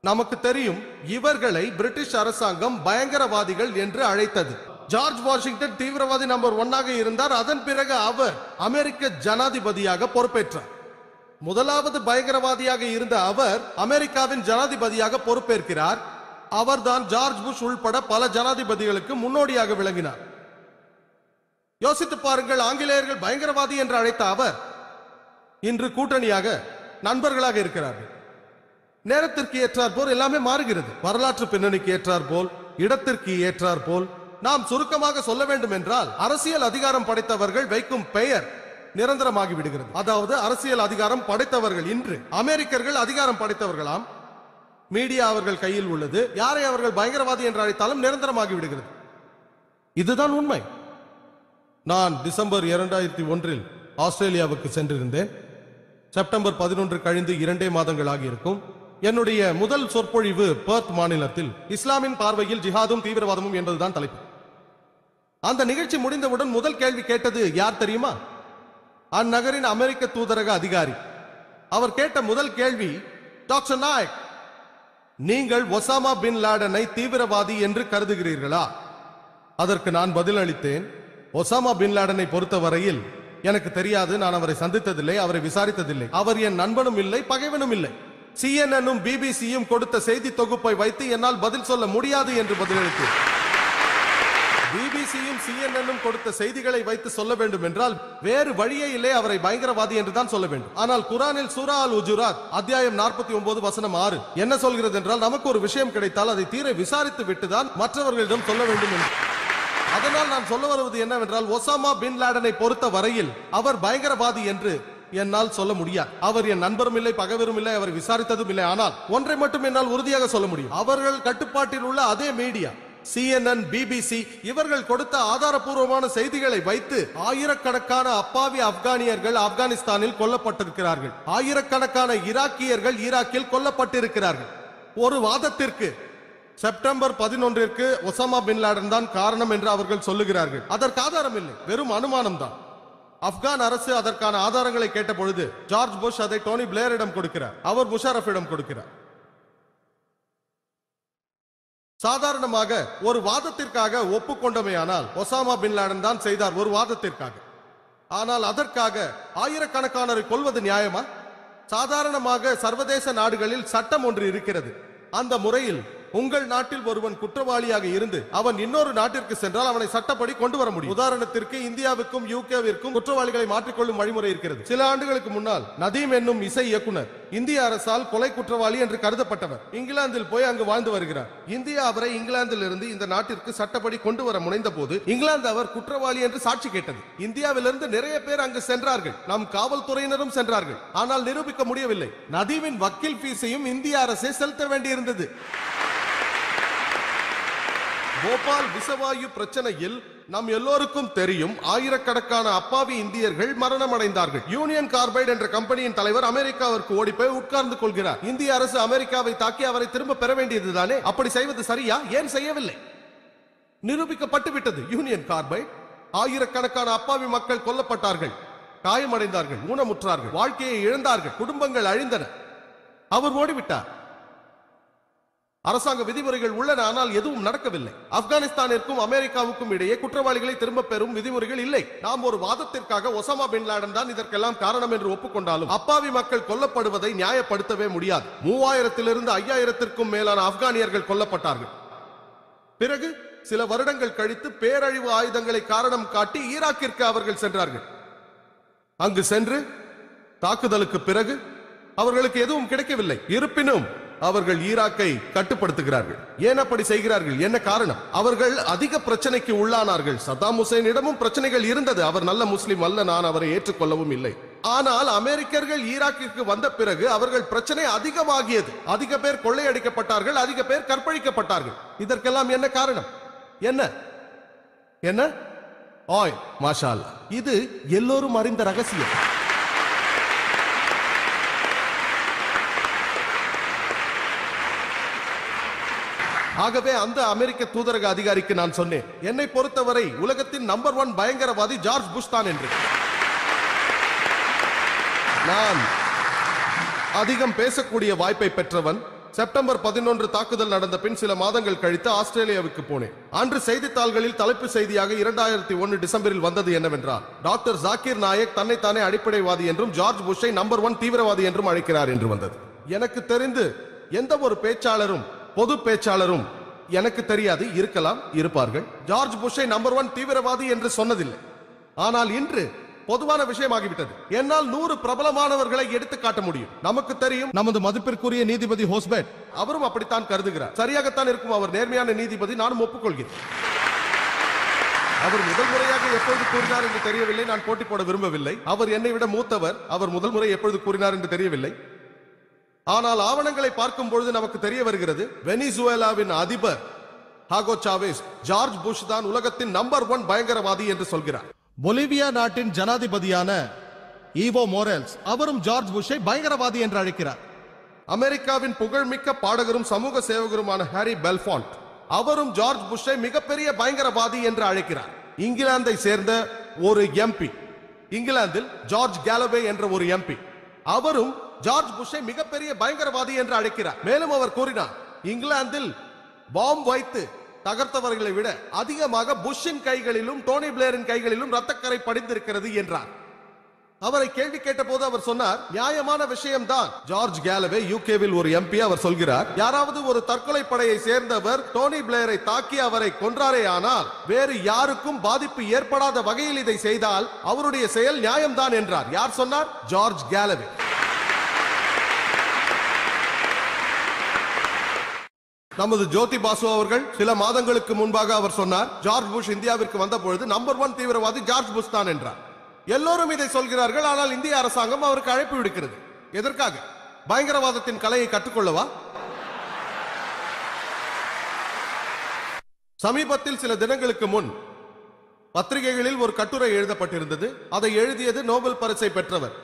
நமக்கு தெரியும், இவர்களை பிரிட்டிஷ் அரசாங்கம் பயங்கரவாதிகள் என்று அழைத்தது. ஜார்ஜ் வாஷிங்டன் தீவிரவாதி நம்பர் 1 இருந்தார். அதன் பிறகு அவர் அமெரிக்க ஜனாதிபதியாக பொறுப்பேற்றார். முதலாவது பயங்கரவாதியாக இருந்த அவர் அமெரிக்காவின் ஜனாதிபதியாக பொறுப்பேற்கிறார். அவர்தான் ஜார்ஜ் புஷ் உள்பட பல ஜனாதிபதிகளுக்கு முன்னோடியாக விளங்கினார். யோசித்து பாருங்கள், ஆங்கிலேயர்கள் பயங்கரவாதி என்று அழைத்த அவர் இன்று கூட்டணியாக, நண்பர்களாக இருக்கிறார்கள். நேரத்திற்கு ஏற்றார் போல் எல்லாமே மாறுகிறது. வரலாற்று பின்னணிக்கு ஏற்றார் போல், இடத்திற்கு ஏற்றார் போல். நாம் சுருக்கமாக சொல்ல வேண்டும் என்றால், அரசியல் அதிகாரம் படைத்தவர்கள் வைக்கும் பெயர் நிரந்தரமாகி விடுகிறது. அதாவது அரசியல் அதிகாரம் படைத்தவர்கள், இன்று அமெரிக்கர்கள் அதிகாரம் படைத்தவர்களாம். மீடியா அவர்கள் கையில் உள்ளது. யாரை அவர்கள் பயங்கரவாதி என்று அழைத்தாலும் நிரந்தரமாகி விடுகிறது. இதுதான் உண்மை. நான் டிசம்பர் 2001 ஆஸ்திரேலியாவுக்கு சென்றிருந்தேன். செப்டம்பர் 11 கழிந்து 2 மாதங்கள் ஆகியிருக்கும். என்னுடைய முதல் சொற்பொழிவு பெர்த் மாநிலத்தில் இஸ்லாமின் பார்வையில் ஜிஹாதும் தீவிரவாதமும் என்பதுதான் தலைப்பு. அந்த நிகழ்ச்சி முடிந்தவுடன் முதல் கேள்வி கேட்டது யார் தெரியுமா? அந்நகரின் அமெரிக்க தூதரக அதிகாரி. அவர் கேட்ட முதல் கேள்வி, டாக்டர் நாயக், நீங்கள் ஒசாமா பின் லாடனை தீவிரவாதி என்று கருதுகிறீர்களா? அதற்கு நான் பதில் அளித்தேன், ஒசாமா பின் லாடனை பொறுத்தவரையில் எனக்கு தெரியாது. நான் அவரை சந்தித்ததில்லை, அவரை விசாரித்ததில்லை. அவர் என் நண்பனும் இல்லை, பகைவனும் இல்லை. CNN-ம் BBC-யும் கொடுத்த செய்தி தொகுப்பை வைத்து என்னால் பதில் சொல்ல முடியாது என்று பதிலளித்தேன். BBC-யும் CNN-ம் கொடுத்த செய்திகளை வைத்து சொல்ல வேண்டும் என்றால் வேறு வழியே இல்லை, அவரை பயங்கரவாதி என்று தான் சொல்ல வேண்டும். ஆனால் குரானில் சூரா அல் உஜுராத் அத்தியாயம் 49 வசனம் 6 என்ன சொல்கிறது என்றால், நமக்கு ஒரு விஷயம் கிடைத்தால் அதை தீர விசாரித்து விட்டுதான் மற்றவர்களிடம் சொல்ல வேண்டும் என்று. அதனால் நான் சொல்ல வருவது என்னவென்றால், ஒசாமா பின் லாடனை பொறுத்த வரையில் அவர் பயங்கரவாதி என்று என்னால் சொல்ல முடியாது. அவர் என் நண்பரும் இல்லை, பகைவரும் இல்லை, அவர் விசாரித்ததும் இல்லை. ஆனால் ஒன்றை மட்டும் என்னால் உறுதியாக சொல்ல முடியும். அவர்கள் கட்டுப்பாட்டில் உள்ள அதே மீடியா CNN, BBC இவர்கள் கொடுத்த ஆதாரபூர்வமான செய்திகளை வைத்து ஆயிரக்கணக்கான அப்பாவி ஆப்கானியர்கள் ஆப்கானிஸ்தானில் கொல்லப்பட்டிருக்கிறார்கள். ஆயிரக்கணக்கான ஈராக்கியர்கள் ஈராக்கில் கொல்லப்பட்டிருக்கிறார்கள். ஒரு வாதத்திற்கு செப்டம்பர் 11 ஒசாமா பின் லாடன் தான் காரணம் என்று அவர்கள் சொல்லுகிறார்கள். அதற்கு ஆதாரம் இல்லை, வெறும் அனுமானம் தான். ஆப்கான் அரசு அதற்கான ஆதாரங்களை கேட்ட பொழுது ஜார்ஜ் புஷ் அதை டோனி பிளேரிடம் கொடுக்கிறார், அவர் முஷாரஃபிடம் கொடுக்கிறார். சாதாரணமாக ஒரு வாதத்திற்காக ஒப்புக்கொண்டமையானால் ஒசாமா பின் லாடன் தான் செய்தார், ஒரு வாதத்திற்காக. ஆனால் அதற்காக ஆயிரக்கணக்கானரை கொல்வது நியாயமா? சாதாரணமாக சர்வதேச நாடுகளில் சட்டம் ஒன்று இருக்கிறது. அந்த முறையில் உங்கள் நாட்டில் ஒருவன் குற்றவாளியாக இருந்து அவன் இன்னொரு நாட்டிற்கு சென்றால் அவனை சட்டப்படி கொண்டு வர முடியும். உதாரணத்திற்கு இந்தியாவுக்கும் யூகேவிற்கும் குற்றவாளிகளை மாற்றிக்கொள்ளும் வழிமுறை இருக்கிறது. சில ஆண்டுகளுக்கு முன்னால் நதீம் என்னும் இசை இயக்குனர் இந்திய அரசால் கொலை குற்றவாளி என்று கருதப்பட்டவர் இங்கிலாந்தில் போய் அங்கு வாழ்ந்து வருகிறார். இந்தியா அவரை இங்கிலாந்தில் இருந்து இந்த நாட்டிற்கு சட்டப்படி கொண்டு வர முனைந்த போது இங்கிலாந்து அவர் குற்றவாளி என்று சாட்சி கேட்டது. இந்தியாவிலிருந்து நிறைய பேர் அங்கு சென்றார்கள், நம் காவல்துறையினரும் சென்றார்கள். ஆனால் நிரூபிக்க முடியவில்லை. நதீமின் வக்கீல் ஃபீஸையும் இந்திய அரசே செலுத்த வேண்டியிருந்தது. போபால் விஷவாயு பிரச்சனையில் நம் எல்லோருக்கும் தெரியும், ஆயிரக்கணக்கான அப்பாவி இந்தியர்கள் மரணம் அடைந்தார்கள். யூனியன் கார்பைடு என்ற கம்பெனியின் தலைவர் அமெரிக்காவிற்கு ஓடி போய் உட்கார்ந்து கொள்கிறார். இந்திய அரசு அமெரிக்காவை தாக்கி அவரை திரும்ப பெற வேண்டியதுதானே? அப்படி செய்வது சரியா? ஏன் செய்யவில்லை? நிரூபிக்கப்பட்டு விட்டது. யூனியன் கார்பைடு, ஆயிரக்கணக்கான அப்பாவி மக்கள் கொல்லப்பட்டார்கள், காயமடைந்தார்கள், ஊனமுற்றார்கள், வாழ்க்கையை இழந்தார்கள், குடும்பங்கள் அழிந்தன. அவர் ஓடிவிட்டார். அரசாங்க விதிமுறைகள் உள்ளன, ஆனால் எதுவும் நடக்கவில்லை. ஆப்கானிஸ்தானிற்கும் அமெரிக்காவுக்கும் இடையே குற்றவாளிகளை திரும்ப பெறும் விதிமுறைகள் இல்லை. நாம் ஒரு வாதத்திற்காக ஒசாமா பின் லாடன் தான் இதற்கெல்லாம் காரணம் என்று ஒப்புக்கொண்டாலும் அப்பாவி மக்கள் கொல்லப்படுவதை நியாயப்படுத்தவே முடியாது. 3000 to 5000 மேலான ஆப்கானியர்கள் கொல்லப்பட்டார்கள். பிறகு சில வருடங்கள் கழித்து பேரழிவு ஆயுதங்களை காரணம் காட்டி ஈராக்கிற்கு அவர்கள் சென்றார்கள். அங்கு சென்று தாக்குதலுக்கு பிறகு அவர்களுக்கு எதுவும் கிடைக்கவில்லை. இருப்பினும் அவர்கள் ஈராக்கை கட்டுப்படுத்துகிறார்கள். ஏன் அப்படி செய்கிறார்கள்? என்ன காரணம்? அவர்கள் அதிக பிரச்சனைக்கு உள்ளானார்கள். சதாம் ஹுசைனிடமும் பிரச்சனைகள் இருந்தது. அவர் நல்ல முஸ்லிம் அல்ல, நான் அவரை ஏற்றுக்கொள்ளவும் இல்லை. ஆனால் அமெரிக்கர்கள் ஈராக்கிற்கு வந்த பிறகு அவர்கள் பிரச்சனை அதிகமாகியது. அதிக பேர் கொள்ளையடிக்கப்பட்டார்கள், அதிக பேர் கற்பழிக்கப்பட்டார்கள். இதற்கெல்லாம் என்ன காரணம்? என்ன என்ன ஆயில். மாஷா அல்லாஹ், இது எல்லோரும் அறிந்த ரகசியம். ஆகவே அந்த அமெரிக்க தூதரக அதிகாரிக்கு நான் சொன்னேன், என்னை பொறுத்தவரை உலகத்தின் நம்பர் 1 பயங்கரவாதி ஜார்ஜ் புஷ் தான் என்று. நான் அதிகம் பேசக்கூடிய வாய்ப்பை பெற்றவன். செப்டம்பர் 11 தாக்குதல் நடந்த பின் சில மாதங்கள் கழித்து ஆஸ்திரேலியாவுக்கு போனேன். அன்று செய்தித்தாள்களில் தலைப்பு செய்தியாக 2001 டிசம்பரில் வந்தது என்னவென்றால், டாக்டர் ஜாகிர் நாயக் தன்னைத்தானே அடிப்படைவாதி என்றும் ஜார்ஜ் புஷை நம்பர் 1 தீவிரவாதி என்றும் அழைக்கிறார் என்று வந்தது. எனக்கு தெரிந்து எந்த ஒரு பேச்சாளரும், பொது பேச்சாளரும், எனக்கு தெரியாது, இருக்கலாம், இருப்பார்கள், ஜார்ஜ் புஷை நம்பர் 1 தீவிரவாதி என்று சொன்னதில்லை. ஆனால் இன்று பொதுவான விஷயமாகிவிட்டது. என்னால் 100 பிரபலமானவர்களை எடுத்து காட்ட முடியும். நமக்கு தெரியும், நமது மதிப்பிற்குரிய நீதிபதி ஹோஸ்பெட், அவரும் அப்படித்தான் கருதுகிறார். சரியாகத்தான் இருக்கும், அவர் நேர்மையான நீதிபதி, நானும் ஒப்புக்கொள்கிறேன். அவர் முதல் முறையாக எப்பொழுது கூறினார் என்று தெரியவில்லை, நான் போட்டி போட விரும்பவில்லை. அவர் என்னை விட மூத்தவர், அவர் முதல் முறை எப்பொழுது கூறினார் என்று தெரியவில்லை. ஆனால் ஆவணங்களை பார்க்கும் பொழுது நமக்கு தெரிய வருகிறது, வெனிசுவேலாவின் அதிபர் ஹாகோ சாவேஸ் ஜார்ஜ் புஷ் தான் உலகத்தின் நம்பர் 1 பயங்கரவாதி என்று சொல்கிறார். பொலிவியா நாட்டின் ஜனாதிபதியான ஈவோ மோரல்ஸ், அவரும் ஜார்ஜ் புஷை பயங்கரவாதி என்று அழைக்கிறார். அமெரிக்காவின் புகழ்மிக்க பாடகரும் சமூக சேவகருமான ஹாரி பெல்ஃபாண்ட், அவரும் ஜார்ஜ் புஷை மிகப்பெரிய பயங்கரவாதி என்று அழைக்கிறார். இங்கிலாந்தை சேர்ந்த ஒரு எம்பி, இங்கிலாந்தில் ஜார்ஜ் கேலவே என்ற ஒரு எம்பி, அவரும் ஜார்ஜ் புஷை மிகப்பெரிய பயங்கரவாதி என்று அழைக்கிறார். மேலும் அவர் கூறினார், இங்கிலாந்தில் பாம் வைத்து தகர்த்தவர்களை விட அதிகமாக புஷ்ஷின் கைகளிலும் டோனி பிளேரின் கைகளிலும் ரத்தக்கரை படிந்திருக்கிறது என்றார். அவரை கேள்வி கேட்ட போது அவர் சொன்னார், நியாயமான விஷயம்தான். ஜார்ஜ் கேலவே யூகேவில் ஒரு எம்பி, அவர் சொல்கிறார், யாராவது ஒரு தற்கொலை படையை சேர்ந்தவர் டோனி பிளேரை தாக்கி அவரை கொன்றாரே ஆனால் வேறு யாருக்கும் பாதிப்பு ஏற்படாத வகையில் இதை செய்தால் அவருடைய செயல் நியாயம்தான் என்றார். யார் சொன்னார்? ஜார்ஜ் கேலவே. நமது ஜோதி பாசு அவர்கள் சில மாதங்களுக்கு முன்பாக அவர் சொன்னார், ஜார்ஜ் புஷ் இந்தியாவிற்கு வந்த பொழுது நம்பர் 1 தீவிரவாதி ஜார்ஜ் புஷ் தான் என்றார். எல்லோரும் இதை சொல்கிறார்கள், ஆனால் இந்திய அரசாங்கம் அவருக்கு அழைப்பு விடுக்கிறது. எதற்காக? பயங்கரவாதத்தின் கலையை கற்றுக்கொள்ளவா? சமீபத்தில் சில தினங்களுக்கு முன் பத்திரிகைகளில் ஒரு கட்டுரை எழுதப்பட்டிருந்தது. அதை எழுதியது நோபல் பரிசை பெற்றவர்,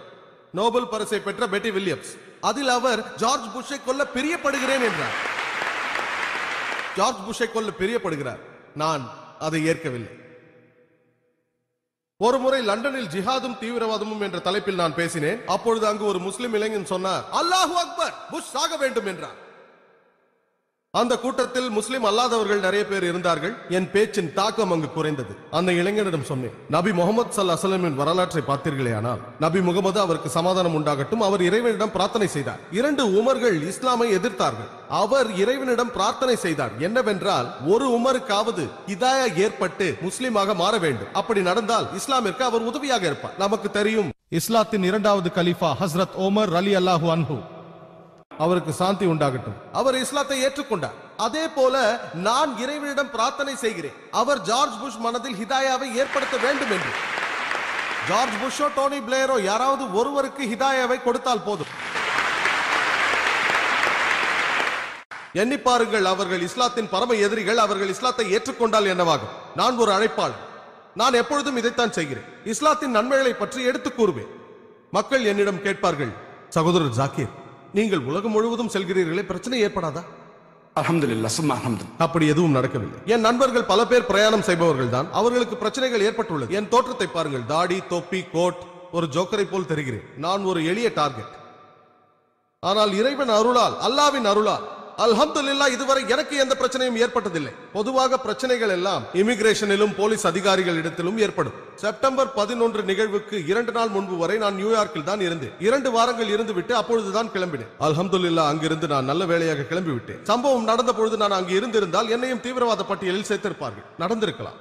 நோபல் பரிசை பெற்ற பெட்டி வில்லியம்ஸ். அதில் அவர் ஜார்ஜ் புஷை கொல்ல பிரியப்படுகிறேன் என்றார். ஜார்ஜ் புஷை கொல்ல பிரியப்படுகிறார். நான் அதை ஏற்கவில்லை. ஒரு முறை லண்டனில் ஜிஹாதும் தீவிரவாதமும் என்ற தலைப்பில் நான் பேசினேன். அப்பொழுது அங்கு ஒரு முஸ்லிம் இளைஞன் சொன்னார், அல்லாஹு அக்பர், புஷ் சாக வேண்டும் என்றார். அந்த கூட்டத்தில் முஸ்லிம் அல்லாதவர்கள் நிறைய பேர் இருந்தார்கள். என் பேச்சின் தாக்கம் அங்கு குறைந்தது. அந்த இளைஞனிடம் சொன்னேன், நபி முகமது ஸல்லல்லாஹு அலைஹி வஸல்லம் வரலாற்றை பார்த்தீர்களே, ஆனால் நபி முகமது அவருக்கு சமாதானம் உண்டாகட்டும், அவர் இறைவனிடம் பிரார்த்தனை செய்தார். 2 உமர்கள் இஸ்லாமை எதிர்த்தார்கள். அவர் இறைவனிடம் பிரார்த்தனை செய்தார் என்னவென்றால், ஒரு உமருக்காவது ஹிதாயா ஏற்பட்டு முஸ்லிமாக மாற வேண்டும். அப்படி நடந்தால் இஸ்லாமிற்கு அவர் உதவியாக இருப்பார். நமக்கு தெரியும், இஸ்லாத்தின் 2வது கலீஃபா ஹஸ்ரத் ஓமர் அலி அல்லாஹு அன்ஹு, அவருக்கு சாந்தி உண்டாகட்டும், அவர் இஸ்லாத்தை ஏற்றுக்கொண்டார். அதே போல நான் இறைவனிடம் பிரார்த்தனை செய்கிறேன், அவர் ஜார்ஜ் புஷ் மனதில் ஹிதாயாவை ஏற்படுத்த வேண்டும் என்று. ஜார்ஜ் புஷோ டோனி பிளேயரோ யாராவது ஒருவருக்கு ஹிதாயாவை கொடுத்தால் போதும். எண்ணி பாருங்கள், அவர்கள் இஸ்லாத்தின் பரம எதிரிகள். அவர்கள் இஸ்லாத்தை ஏற்றுக்கொண்டால் என்னவாகும்? நான் ஒரு அழைப்பாளர். நான் எப்பொழுதும் இதைத்தான் செய்கிறேன். இஸ்லாத்தின் நன்மைகளை பற்றி எடுத்து கூறுவேன். மக்கள் என்னிடம் கேட்பார்கள், சகோதரர் ஜாக்கீர், நீங்கள் உலகம் முழுவதும் செல்கிறீர்களே, பிரச்சனை ஏற்படாதா? அல்ஹம்துலில்லாஹ், சும்மா அல்ஹம்துலில்லாஹ். அப்படி எதுவும் நடக்கவில்லை. என் நண்பர்கள் பல பேர் பிரயாணம் செய்பவர்கள் தான். அவர்களுக்கு பிரச்சனைகள் ஏற்பட்டுள்ளது. என் தோற்றத்தை பாருங்கள், தாடி, தொப்பி, கோட், ஒரு ஜோக்கரை போல் தெரிகிறேன். நான் ஒரு எளிய டார்கெட். ஆனால் இறைவன் அருளால், அல்லாவின் அருளால் அல்ஹம்துலில்லாஹ் இதுவரை எனக்கு எந்த பிரச்சனையும் ஏற்பட்டதில்லை. பொதுவாக பிரச்சனைகள் எல்லாம் இமிகிரேஷனிலும் போலீஸ் அதிகாரிகளிடத்திலும் ஏற்படும். செப்டம்பர் 11 நிகழ்வுக்கு 2 நாள் முன்பு வரை நான் நியூயார்க்கில் தான் இருந்தேன். 2 வாரங்கள் இருந்து விட்டு அப்பொழுதுதான் கிளம்பினேன். அல்ஹம்துலில்லாஹ் அங்கிருந்து நான் நல்ல வேளையாக கிளம்பி விட்டேன். சம்பவம் நடந்த பொழுது நான் அங்கு இருந்திருந்தால் என்னையும் தீவிரவாத பட்டியலில் சேர்த்திருப்பார்கள். நடந்திருக்கலாம்.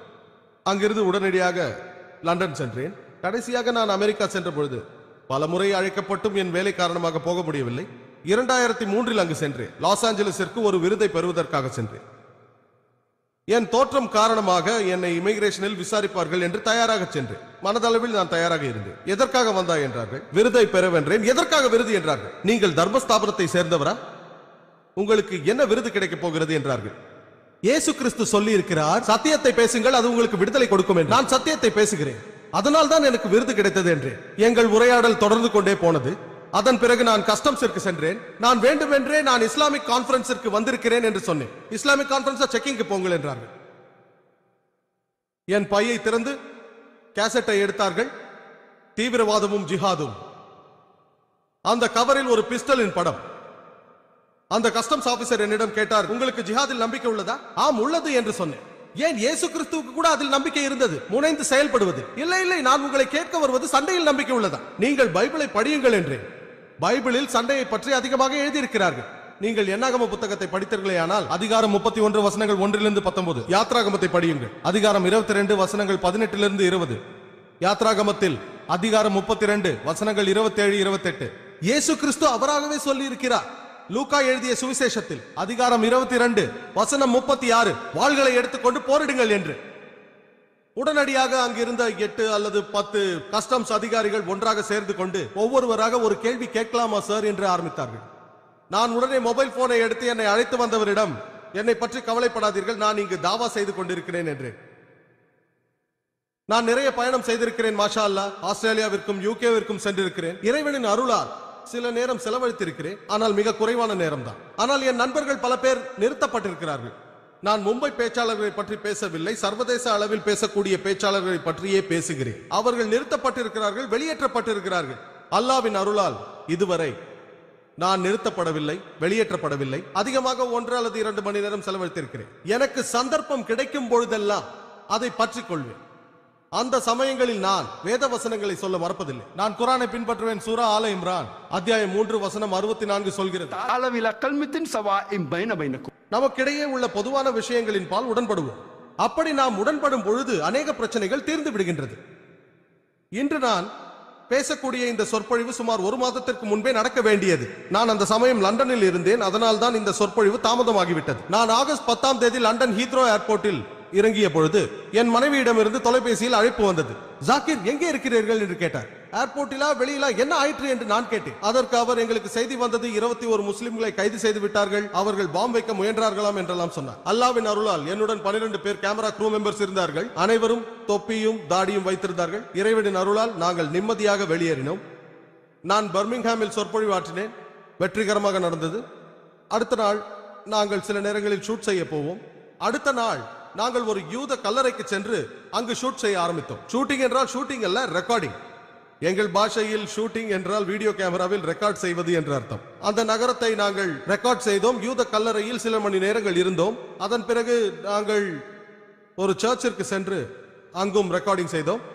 அங்கிருந்து உடனடியாக லண்டன் சென்றேன். கடைசியாக நான் அமெரிக்கா சென்ற பொழுது பல முறை அழைக்கப்பட்டும் என் வேலை காரணமாக போக முடியவில்லை. 2003 அங்கு சென்றேன். லாஸ் ஏஞ்சலஸிற்கு ஒரு விருதை பெறுவதற்காக சென்றேன். என் தோற்றம் காரணமாக என்னை இமிகிரேஷனில் விசாரிப்பார்கள் என்று தயாராக சென்றேன். மனதளவில் நான் தயாராக இருந்தேன். எதற்காக வந்தாய் என்றார்கள். விருதை பெறவென்றேன். எதற்காக விருது என்றார்கள். நீங்கள் தர்மஸ்தாபனத்தை சேர்ந்தவரா? உங்களுக்கு என்ன விருது கிடைக்கப் போகிறது என்றார்கள். இயேசு கிறிஸ்து சொல்லி இருக்கிறார், சத்தியத்தை பேசுங்கள், அது உங்களுக்கு விடுதலை கொடுக்கும் என்று. நான் சத்தியத்தை பேசுகிறேன், அதனால் தான் எனக்கு விருது கிடைத்தது என்றேன். எங்கள் உரையாடல் தொடர்ந்து கொண்டே போனது. அதன் பிறகு நான் கஸ்டம்ஸிற்கு சென்றேன். நான் வேண்டுமென்றே நான் இஸ்லாமிக் கான்ஃபரன்ஸிற்கு வந்திருக்கிறேன் என்று சொன்னேன். இஸ்லாமிக் கான்ஃபரன்ஸ் செக்கிங்க்கு போங்கள் என்றார்கள். என் பையை திறந்து கேசட்டை எடுத்தார்கள். தீவிரவாதமும் ஜிஹாதும். அந்த கவரில் ஒரு பிஸ்டலின் படம். அந்த கஸ்டம்ஸ் ஆபீசர் என்னிடம் கேட்டார், உங்களுக்கு ஜிஹாதில் நம்பிக்கை உள்ளதா? ஆம், உள்ளது என்று சொன்னேன். ஏன், இயேசு கிறிஸ்துவுக்கு கூட அதில் நம்பிக்கை இருந்தது, முனைந்து செயல்படுவது. இல்லை இல்லை, நான் உங்களை கேட்க வருவது சண்டையில் நம்பிக்கை உள்ளதா? நீங்கள் பைபிளை படியுங்கள் என்றேன். பைபிளில் சண்டையை பற்றி அதிகமாக எழுதியிருக்கிறார்கள். நீங்கள் என்னாகம புத்தகத்தை படித்தீர்களே, ஆனால் அதிகாரம் 31 வசனங்கள் 1 to 19. யாத்ராகமத்தை படியுங்கள். அதிகாரம் 22 வசனங்கள் 18 to 20. யாத்ராகமத்தில் அதிகாரம் 32 வசனங்கள் 27, 28. இயேசு கிறிஸ்து அவராகவே சொல்லி இருக்கிறார். லூக்கா எழுதிய சுவிசேஷத்தில் அதிகாரம் 22 வசனம் 36, வாள்களை எடுத்துக்கொண்டு போரிடுங்கள் என்று. உடனடியாக அங்கிருந்த 8 அல்லது 10 கஸ்டம்ஸ் அதிகாரிகள் ஒன்றாக சேர்ந்து கொண்டு ஒவ்வொருவராக ஒரு கேள்வி கேட்கலாமா சார் என்று ஆரம்பித்தார்கள். நான் உடனே மொபைல் போனை எடுத்து என்னை அழைத்து வந்தவரிடம், என்னை பற்றி கவலைப்படாதீர்கள், நான் இங்கு தாவா செய்து கொண்டிருக்கிறேன் என்றேன். நான் நிறைய பயணம் செய்திருக்கிறேன், மாஷா அல்லாஹ். ஆஸ்திரேலியாவிற்கும் யூகேவிற்கும் சென்றிருக்கிறேன். இறைவனின் அருளால் சில நேரம் செலவழித்திருக்கிறேன், ஆனால் மிக குறைவான நேரம் தான். ஆனால் என் நண்பர்கள் பல பேர் நிறுத்தப்பட்டிருக்கிறார்கள். நான் மும்பை பேச்சாளர்களை பற்றி பேசவில்லை, சர்வதேச அளவில் பேசக்கூடிய பேச்சாளர்களை பற்றியே பேசுகிறேன். அவர்கள் நிறுத்தப்பட்டிருக்கிறார்கள், வெளியேற்றப்பட்டிருக்கிறார்கள். அல்லாவின் அருளால் இதுவரை நான் நிறுத்தப்படவில்லை, வெளியேற்றப்படவில்லை. அதிகமாக 1 அல்லது 2 மணி நேரம் செலவழித்திருக்கிறேன். எனக்கு சந்தர்ப்பம் கிடைக்கும் பொழுதெல்லாம் அதை பற்றிக் கொள்வேன். அந்த சமயங்களில் நான் வேத வசனங்களை சொல்ல மறப்பதில்லை. நான் குர்ஆனை பின்பற்றுவேன். சூரா ஆல இம்ரான் அத்தியாயம் 3 வசனம் 64 சொல்கிறது, நமக்கிடையே உள்ள பொதுவான விஷயங்களின் பால் உடன்படுவோம். அப்படி நாம் உடன்படும் பொழுது அநேக பிரச்சனைகள் தீர்ந்து விடுகின்றது. இன்று நான் பேசக்கூடிய இந்த சொற்பொழிவு சுமார் ஒரு மாதத்திற்கு முன்பே நடக்க வேண்டியது. நான் அந்த சமயம் லண்டனில் இருந்தேன். அதனால் தான் இந்த சொற்பொழிவு தாமதமாகிவிட்டது. நான் ஆகஸ்ட் 10ஆம் தேதி லண்டன் ஹீத்ரோ ஏர்போர்ட்டில் இறங்கிய பொழுது என் மனைவியிடமிருந்து தொலைபேசியில் அழைப்பு வந்தது. ஜாக்கிர், எங்கே இருக்கிறீர்கள் என்று கேட்டார். ஏர்போர்ட்டிலா வெளியிலா, என்ன ஆயிற்று என்று நான் கேட்டேன். அதற்கு அவர், எங்களுக்கு செய்தி வந்தது, 21 முஸ்லிம்களை கைது செய்து விட்டார்கள், அவர்கள் பாம்பு வைக்க முயன்றார்களாம் என்றெல்லாம் சொன்னார். அல்லாவின் அருளால் என்னுடன் 12 பேர் கேமரா க்ரூ மெம்பர்ஸ் இருந்தார்கள். அனைவரும் தொப்பியும் தாடியும் வைத்திருந்தார்கள். இறைவனின் அருளால் நாங்கள் நிம்மதியாக வெளியேறினோம். நான் பர்மிங்ஹாமில் சொற்பொழிவாற்றினேன். வெற்றிகரமாக நடந்தது. அடுத்த நாள் நாங்கள் சில நேரங்களில் ஷூட் செய்ய போவோம். அடுத்த நாள் நாங்கள் ஒரு யூத கல்லறைக்கு சென்று அங்கு ஷூட் செய்ய ஆரம்பித்தோம். ஷூட்டிங் என்றால் ஷூட்டிங் அல்ல, ரெக்கார்டிங். எங்கள் பாஷையில் ஷூட்டிங் என்றால் வீடியோ கேமராவில் ரெக்கார்ட் செய்வது என்று அர்த்தம். அந்த நகரத்தை நாங்கள் ரெக்கார்ட் செய்தோம். யூத கல்லறையில் சில மணி நேரங்கள் இருந்தோம். அதன் பிறகு நாங்கள் ஒரு சர்ச்சிற்கு சென்று அங்கும் ரெக்கார்டிங் செய்தோம்.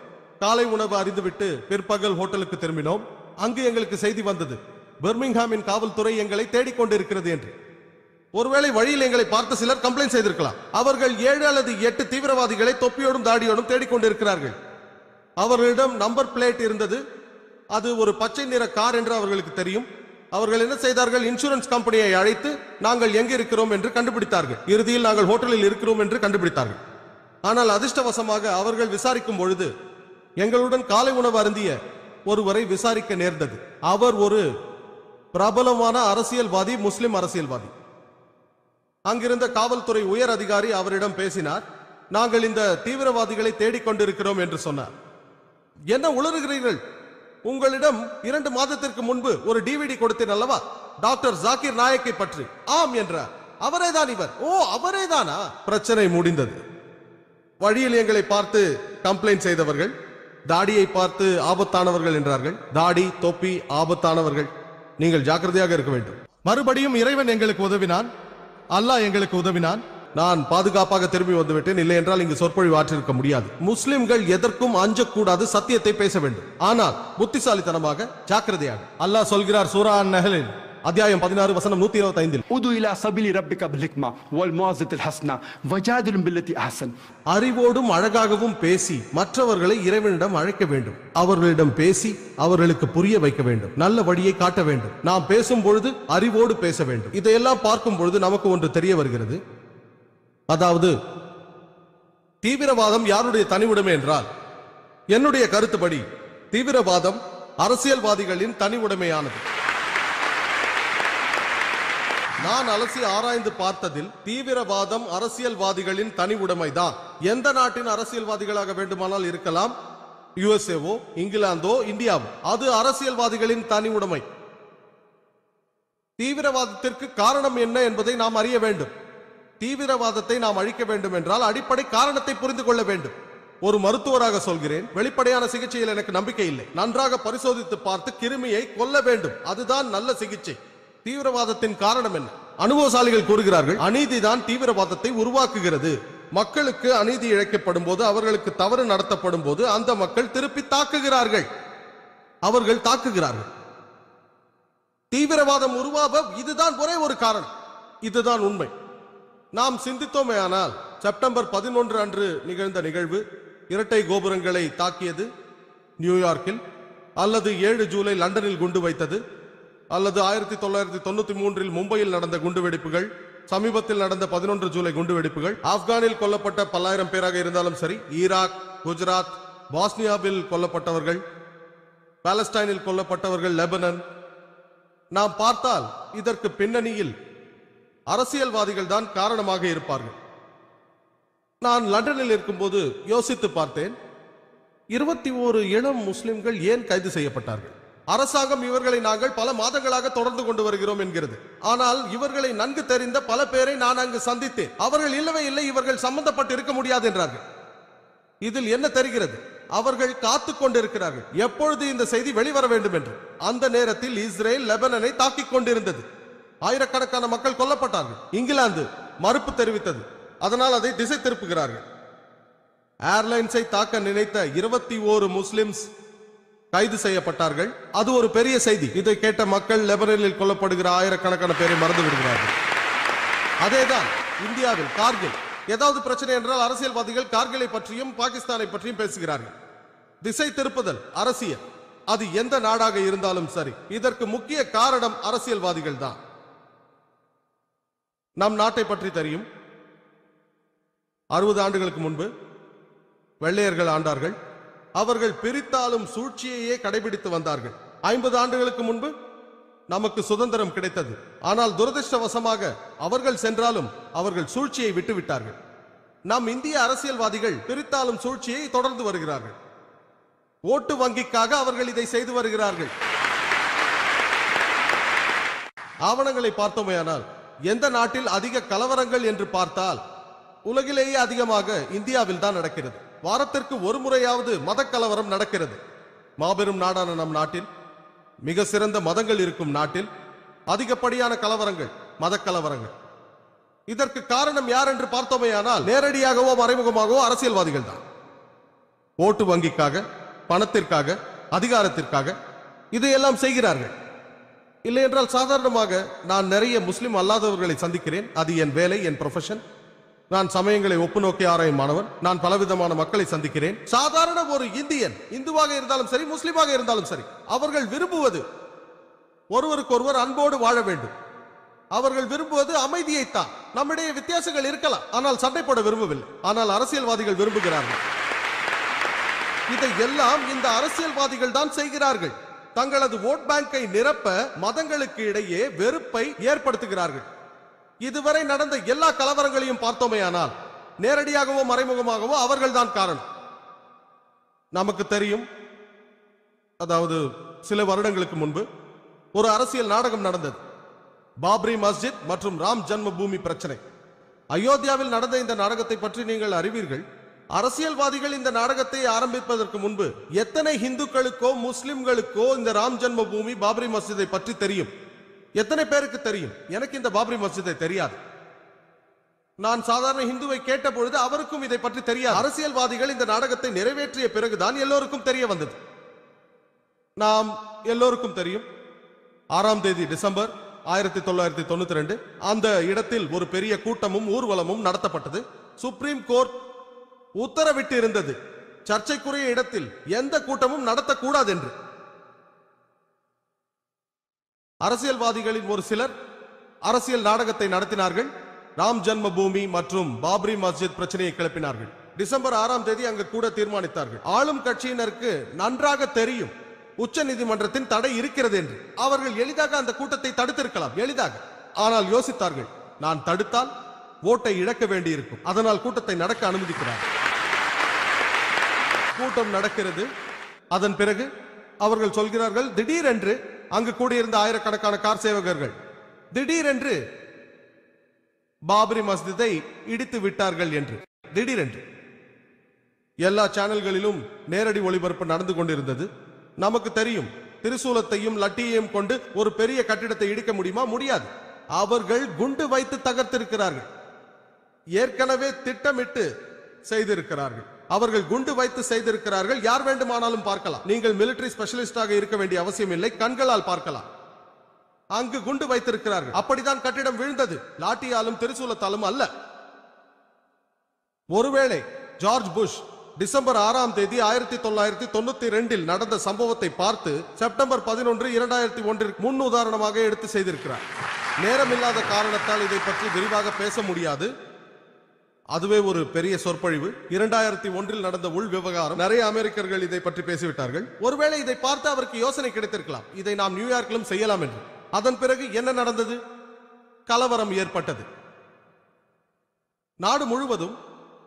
காலை உணவு அறிந்துவிட்டு பிற்பகல் ஹோட்டலுக்கு திரும்பினோம். அங்கு எங்களுக்கு செய்தி வந்தது, பர்மிங்ஹாமின் காவல்துறை எங்களை தேடிக்கொண்டிருக்கிறது என்று. ஒருவேளை வழியில் எங்களை பார்த்த சிலர் கம்ப்ளைண்ட் செய்திருக்கலாம். அவர்கள் 7 அல்லது 8 தீவிரவாதிகளை தொப்பியோடும் தாடியோடும் தேடிக்கொண்டிருக்கிறார்கள். அவர்களிடம் நம்பர் பிளேட் இருந்தது. அது ஒரு பச்சை நிற கார் என்று அவர்களுக்கு தெரியும். அவர்கள் என்ன செய்தார்கள், இன்சூரன்ஸ் கம்பெனியை அழைத்து நாங்கள் எங்கே இருக்கிறோம் என்று கண்டுபிடித்தார்கள். இறுதியில் நாங்கள் ஹோட்டலில் இருக்கிறோம் என்று கண்டுபிடித்தார்கள். ஆனால் அதிர்ஷ்டவசமாக அவர்கள் விசாரிக்கும் பொழுது எங்களுடன் காலை உணவு அருந்திய ஒருவரை விசாரிக்க நேர்ந்தது. அவர் ஒரு பிரபலமான அரசியல்வாதி, முஸ்லிம் அரசியல்வாதி. அங்கிருந்த காவல்துறை உயர் அதிகாரி அவரிடம் பேசினார். நாங்கள் இந்த தீவிரவாதிகளை தேடிக்கொண்டிருக்கிறோம் என்று சொன்னார். என்ன உளறுகிறீர்கள்? உங்களிடம் 2 மாதத்திற்கு முன்பு ஒரு டிவிடி கொடுத்தேன் அல்லவா, டாக்டர் ஜாக்கிர் நாயக்கை பற்றி. ஆம் என்றார். அவரேதான் இவர். ஓ, அவரேதானா? பிரச்சனை முடிந்தது. வழியில் எங்களை பார்த்து கம்ப்ளைண்ட் செய்தவர்கள் தாடியை பார்த்து ஆபத்தானவர்கள் என்றார்கள். தாடி, தொப்பி ஆபத்தானவர்கள், நீங்கள் ஜாக்கிரதையாக இருக்க வேண்டும். மறுபடியும் இறைவன் எங்களுக்கு உதவினான், அல்லாஹ் எங்களுக்கு உதவினான். நான் பாதுகாப்பாக திரும்பி வந்துவிட்டேன். இல்லை என்றால் இங்கு சொற்பொழிவு ஆற்றிருக்க முடியாது. முஸ்லிம்கள் எதற்கும் அஞ்சக்கூடாது, சத்தியத்தை பேச வேண்டும். ஆனால் புத்திசாலித்தனமாக, ஜாக்கிரதையாக. அல்லாஹ் சொல்கிறார் சூரா அன்-நஹ்லில் அத்தியாயம் 16 வசனம் 125. உது இலா சபிலி ரப்பிக பில் ஹிக்மா வல் மௌஇஸத்தில் ஹஸ்னா வஜாதிலும் பில்லதி அஹ்சன். அறிவோடும் அழகாகவும் பேசி மற்றவர்களை இறைவனிடம் அழைக்க வேண்டும். அவர்களிடம் பேசி அவர்களுக்கு புரிய வைக்க வேண்டும், நல்ல வழியை காட்ட வேண்டும். நாம் பேசும் பொழுது அறிவோடு பேச வேண்டும். இதையெல்லாம் பார்க்கும் பொழுது நமக்கு ஒன்று தெரிய வருகிறது. அதாவது, தீவிரவாதம் யாருடைய தனி உடைமை என்றால், என்னுடைய கருத்துப்படி தீவிரவாதம் அரசியல்வாதிகளின் தனி உடைமையானது. நான் அலசி ஆராய்ந்து பார்த்ததில் தீவிரவாதம் அரசியல்வாதிகளின் தனி உடைமைதான். எந்த நாட்டின் அரசியல்வாதிகளாக வேண்டுமானால் இருக்கலாம், யுஎஸ்ஏவோ, இங்கிலாந்தோ, இந்தியாவோ, அது அரசியல்வாதிகளின் தனி உடைமை. தீவிரவாதத்திற்கு காரணம் என்ன என்பதை நாம் அறிய வேண்டும். தீவிரவாதத்தை நாம் அழிக்க வேண்டும் என்றால் அடிப்படை காரணத்தை புரிந்து கொள்ள வேண்டும். ஒரு மருத்துவராக சொல்கிறேன், வெளிப்படையான சிகிச்சையில் எனக்கு நம்பிக்கை இல்லை. நன்றாக பரிசோதித்து பார்த்து கிருமியை கொல்ல வேண்டும், அதுதான் நல்ல சிகிச்சை. தீவிரவாதத்தின் காரணம் என்ன? அனுபவசாலிகள் கூறுகிறார்கள், அநீதிதான் தீவிரவாதத்தை உருவாக்குகிறது. மக்களுக்கு அநீதி இழைக்கப்படும் போது, அவர்களுக்கு தவறு நடத்தப்படும் போது அந்த மக்கள் திருப்பி தாக்குகிறார்கள். அவர்கள் தாக்குகிறார்கள். தீவிரவாதம் உருவாக இதுதான் ஒரே ஒரு காரணம். இதுதான் உண்மை. நாம் சிந்தித்தோமே ஆனால், செப்டம்பர் 11 அன்று நிகழ்ந்த நிகழ்வு, இரட்டை கோபுரங்களை தாக்கியது நியூயார்க்கில், அல்லது 7 ஜூலை லண்டனில் குண்டு வைத்தது, அல்லது 1993 மும்பையில் நடந்த குண்டுவெடிப்புகள், சமீபத்தில் நடந்த 11 ஜூலை குண்டுவெடிப்புகள், ஆப்கானில் கொல்லப்பட்ட பல்லாயிரம் பேராக இருந்தாலும் சரி, ஈராக், குஜராத், பாஸ்னியாவில் கொல்லப்பட்டவர்கள், பாலஸ்டைனில் கொல்லப்பட்டவர்கள், லெபனன், நாம் பார்த்தால் இதற்கு பின்னணியில் அரசியல்வாதிகள் தான் காரணமாக இருப்பார்கள். நான் லண்டனில் இருக்கும்போது யோசித்து பார்த்தேன், 21 இளம் முஸ்லிம்கள் ஏன் கைது செய்யப்பட்டார்கள்? அரசாங்கம் இவர்களை நாங்கள் பல மாதங்களாக தொடர்ந்து கொண்டு வருகிறோம் என்கிறது. ஆனால் இவர்களை நன்கு தெரிந்த பல பேரை நான் அங்கு சந்தித்தேன். அவர்கள் இல்லவே இல்லை, இவர்கள் சம்பந்தப்பட்டு இருக்க முடியாது என்றார்கள். இதில் என்ன தெரிகிறது? அவர்கள் காத்து கொண்டிருக்கிறார்கள் எப்பொழுது இந்த செய்தி வெளிவர வேண்டும் என்று. அந்த நேரத்தில் இஸ்ரேல் லெபனனை தாக்கிக் கொண்டிருந்தது. ஆயிரக்கணக்கான மக்கள் கொல்லப்பட்டார்கள். இங்கிலாந்து மறுப்பு தெரிவித்தது. அதனால் அதை திசை திருப்புகிறார்கள். ஏர்லைன்ஸை தாக்க நினைத்த 21 முஸ்லிம்ஸ் கைது செய்யப்பட்டார்கள். அது ஒரு பெரிய செய்தி. இதை கேட்ட மக்கள் லெபனனில் கொல்லப்படுகிற ஆயிரக்கணக்கான பேரை மறந்து விடுகிறார்கள். அதேதான் இந்தியாவில் கார்கில். ஏதாவது பிரச்சனை என்றால் அரசியல்வாதிகள் கார்கிலை பற்றியும் பாகிஸ்தானை பற்றியும் பேசுகிறார்கள். திசை திருப்புதல் அரசியல். அது எந்த நாடாக இருந்தாலும் சரி. இதற்கு முக்கிய காரணம் அரசியல்வாதிகள் தான். நம் நாட்டை பற்றி தெரியும். 60 ஆண்டுகளுக்கு முன்பு வெள்ளையர்கள் ஆண்டார்கள். அவர்கள் பிரித்தாலும் சூழ்ச்சியையே கடைபிடித்து வந்தார்கள். 50 ஆண்டுகளுக்கு முன்பு நமக்கு சுதந்திரம் கிடைத்தது. ஆனால் துரதிர்ஷ்டவசமாக அவர்கள் சென்றாலும் அவர்கள் சூழ்ச்சியை விட்டுவிட்டார்கள். நம் இந்திய அரசியல்வாதிகள் பிரித்தாலும் சூழ்ச்சியை தொடர்ந்து வருகிறார்கள். ஓட்டு வங்கிக்காக அவர்கள் இதை செய்து வருகிறார்கள். ஆவணங்களை பார்த்தோமேயானால் எந்த நாட்டில் அதிக கலவரங்கள் என்று பார்த்தால் உலகிலேயே அதிகமாக இந்தியாவில் தான் நடக்கிறது. வாரத்திற்கு ஒரு முறையாவது மத கலவரம் நடக்கிறது. மாபெரும் நாடான நம் நாட்டில், மிக சிறந்த மதங்கள் இருக்கும் நாட்டில் அதிகப்படியான கலவரங்கள் மத கலவரங்கள். இதற்கு காரணம் யார் என்று பார்த்தோமேயானால் நேரடியாகவோ மறைமுகமாகவோ அரசியல்வாதிகள் தான். ஓட்டு வங்கிக்காக, பணத்திற்காக, அதிகாரத்திற்காக இதையெல்லாம் செய்கிறார்கள். இல்லை என்றால் சாதாரணமாக நான் நிறைய முஸ்லிம் அல்லாதவர்களை சந்திக்கிறேன். அது என் வேலை, என் ப்ரொஃபஷன். நான் சமயங்களை ஒப்புநோக்கி ஆராயும் மாணவன். நான் பலவிதமான மக்களை சந்திக்கிறேன். சாதாரண ஒரு இந்தியன், இந்துவாக இருந்தாலும் சரி, முஸ்லிமாக இருந்தாலும் சரி, அவர்கள் விரும்புவது ஒருவருக்கொருவர் அன்போடு வாழ வேண்டும். அவர்கள் விரும்புவது அமைதியைத்தான். நம்மிடையே வித்தியாசங்கள் இருக்கலாம், ஆனால் சண்டை போட விரும்பவில்லை. ஆனால் அரசியல்வாதிகள் விரும்புகிறார்கள். இதை எல்லாம் இந்த அரசியல்வாதிகள் தான் செய்கிறார்கள். தங்களது ஓட் பேங்கை நிரப்ப மதங்களுக்கு இடையே வெறுப்பை ஏற்படுத்துகிறார்கள். இதுவரை நடந்த எல்லா கலவரங்களையும் பார்த்தோமேயானால் நேரடியாகவோ மறைமுகமாகவோ அவர்கள் தான் காரணம். நமக்கு தெரியும், அதாவது சில வருடங்களுக்கு முன்பு ஒரு அரசியல் நாடகம் நடந்தது. பாப்ரி மஸ்ஜித் மற்றும் ராம் ஜன்ம பூமி பிரச்சனை. அயோத்தியாவில் நடந்த இந்த நாடகத்தை பற்றி நீங்கள் அறிவீர்கள். அரசியல்வாதிகள் இந்த நாடகத்தை ஆரம்பிப்பதற்கு முன்பு எத்தனை இந்துக்களுக்கோ முஸ்லிம்களுக்கோ இந்த ராம் ஜன்ம பூமி பாப்ரி மஸ்ஜிதை பற்றி தெரியும்? எத்தனை பேருக்கு தெரியும்? எனக்கு இந்த பாப்ரி மஸ்ஜிதை தெரியாது. நான் சாதாரண இந்துவை கேட்ட பொழுது அவருக்கும் இதை பற்றி தெரியாது. அரசியல்வாதிகள் இந்த நாடகத்தை நிறைவேற்றிய பிறகுதான் எல்லோருக்கும் தெரிய வந்தது. நாம் எல்லோருக்கும் தெரியும், 6ஆம் தேதி டிசம்பர் 1992 அந்த இடத்தில் ஒரு பெரிய கூட்டமும் ஊர்வலமும் நடத்தப்பட்டது. சுப்ரீம் கோர்ட் உத்தரவிட்டு இருந்தது, சர்ச்சைக்குரிய இடத்தில் எந்த கூட்டமும் நடத்தக்கூடாது என்று. அரசியல்வாதிகளின் ஒரு சிலர் அரசியல் நாடகத்தை நடத்தினார்கள். ராம் ஜன்ம பூமி மற்றும் பாப்ரி மஸ்ஜித் பிரச்சனையை கிளப்பினார்கள். டிசம்பர் 6ஆம் தேதி அங்கு கூட தீர்மானித்தார்கள். ஆளும் கட்சியினருக்கு நன்றாக தெரியும் உச்ச நீதிமன்றத்தின் தடை இருக்கிறது என்று. அவர்கள் எளிதாக அந்த கூட்டத்தை தடுத்திருக்கலாம், எளிதாக. ஆனால் யோசித்தார்கள், நான் தடுத்தால் ஓட்டை இழக்க வேண்டியிருக்கும், அதனால் கூட்டத்தை நடக்க அனுமதிக்கிறார். கூட்டம் நடக்கிறது. அதன் பிறகு அவர்கள் சொல்கிறார்கள், திடீரென்று அங்கு கூடியிருந்த ஆயிரக்கணக்கான கார் சேவகர்கள் திடீரென்று பாபரி மஸ்ஜிதை இடித்து விட்டார்கள் என்று. திடீரென்று எல்லா சேனல்களிலும் நேரடி ஒளிபரப்பு நடந்து கொண்டிருந்தது. நமக்கு தெரியும், திரிசூலத்தையும் லட்டியையும் கொண்டு ஒரு பெரிய கட்டிடத்தை இடிக்க முடியுமா? முடியாது. அவர்கள் குண்டு வைத்து தகர்த்திருக்கிறார்கள். ஏற்கனவே திட்டமிட்டு செய்திருக்கிறார்கள். அவர்கள் குண்டு வைத்து செய்திருக்கிறார்கள். யார் வேண்டுமானாலும் பார்க்கலாம். நீங்கள் மிலிட்டரி ஸ்பெஷலிஸ்டாக இருக்க வேண்டிய அவசியம் இல்லை, கண்களால் பார்க்கலாம். அங்கு குண்டு வைத்திருக்கிறார்கள். அப்படித்தான் கட்டிடம் விழுந்தது, லாட்டியாலும் திரிசூலத்தாலும் அல்ல. ஒருவேளை ஜார்ஜ் புஷ் டிசம்பர் 6ஆம் தேதி 1992 நடந்த சம்பவத்தை பார்த்து செப்டம்பர் 11, 2001 முன் உதாரணமாக எடுத்து செய்திருக்கிறார். நேரமில்லாத காரணத்தால் இதை பற்றி விரிவாக பேச முடியாது. அதுவே ஒரு பெரிய சொற்பொழிவு. 2001 நடந்த உள் விவகாரம். நிறைய அமெரிக்கர்கள் இதை பற்றி பேசிவிட்டார்கள். ஒருவேளை இதை பார்த்து அவருக்கு யோசனை கிடைத்திருக்கலாம், இதை நாம் நியூயார்க்கிலும் செய்யலாம் என்று. அதன் பிறகு என்ன நடந்தது? கலவரம் ஏற்பட்டது. நாடு முழுவதும்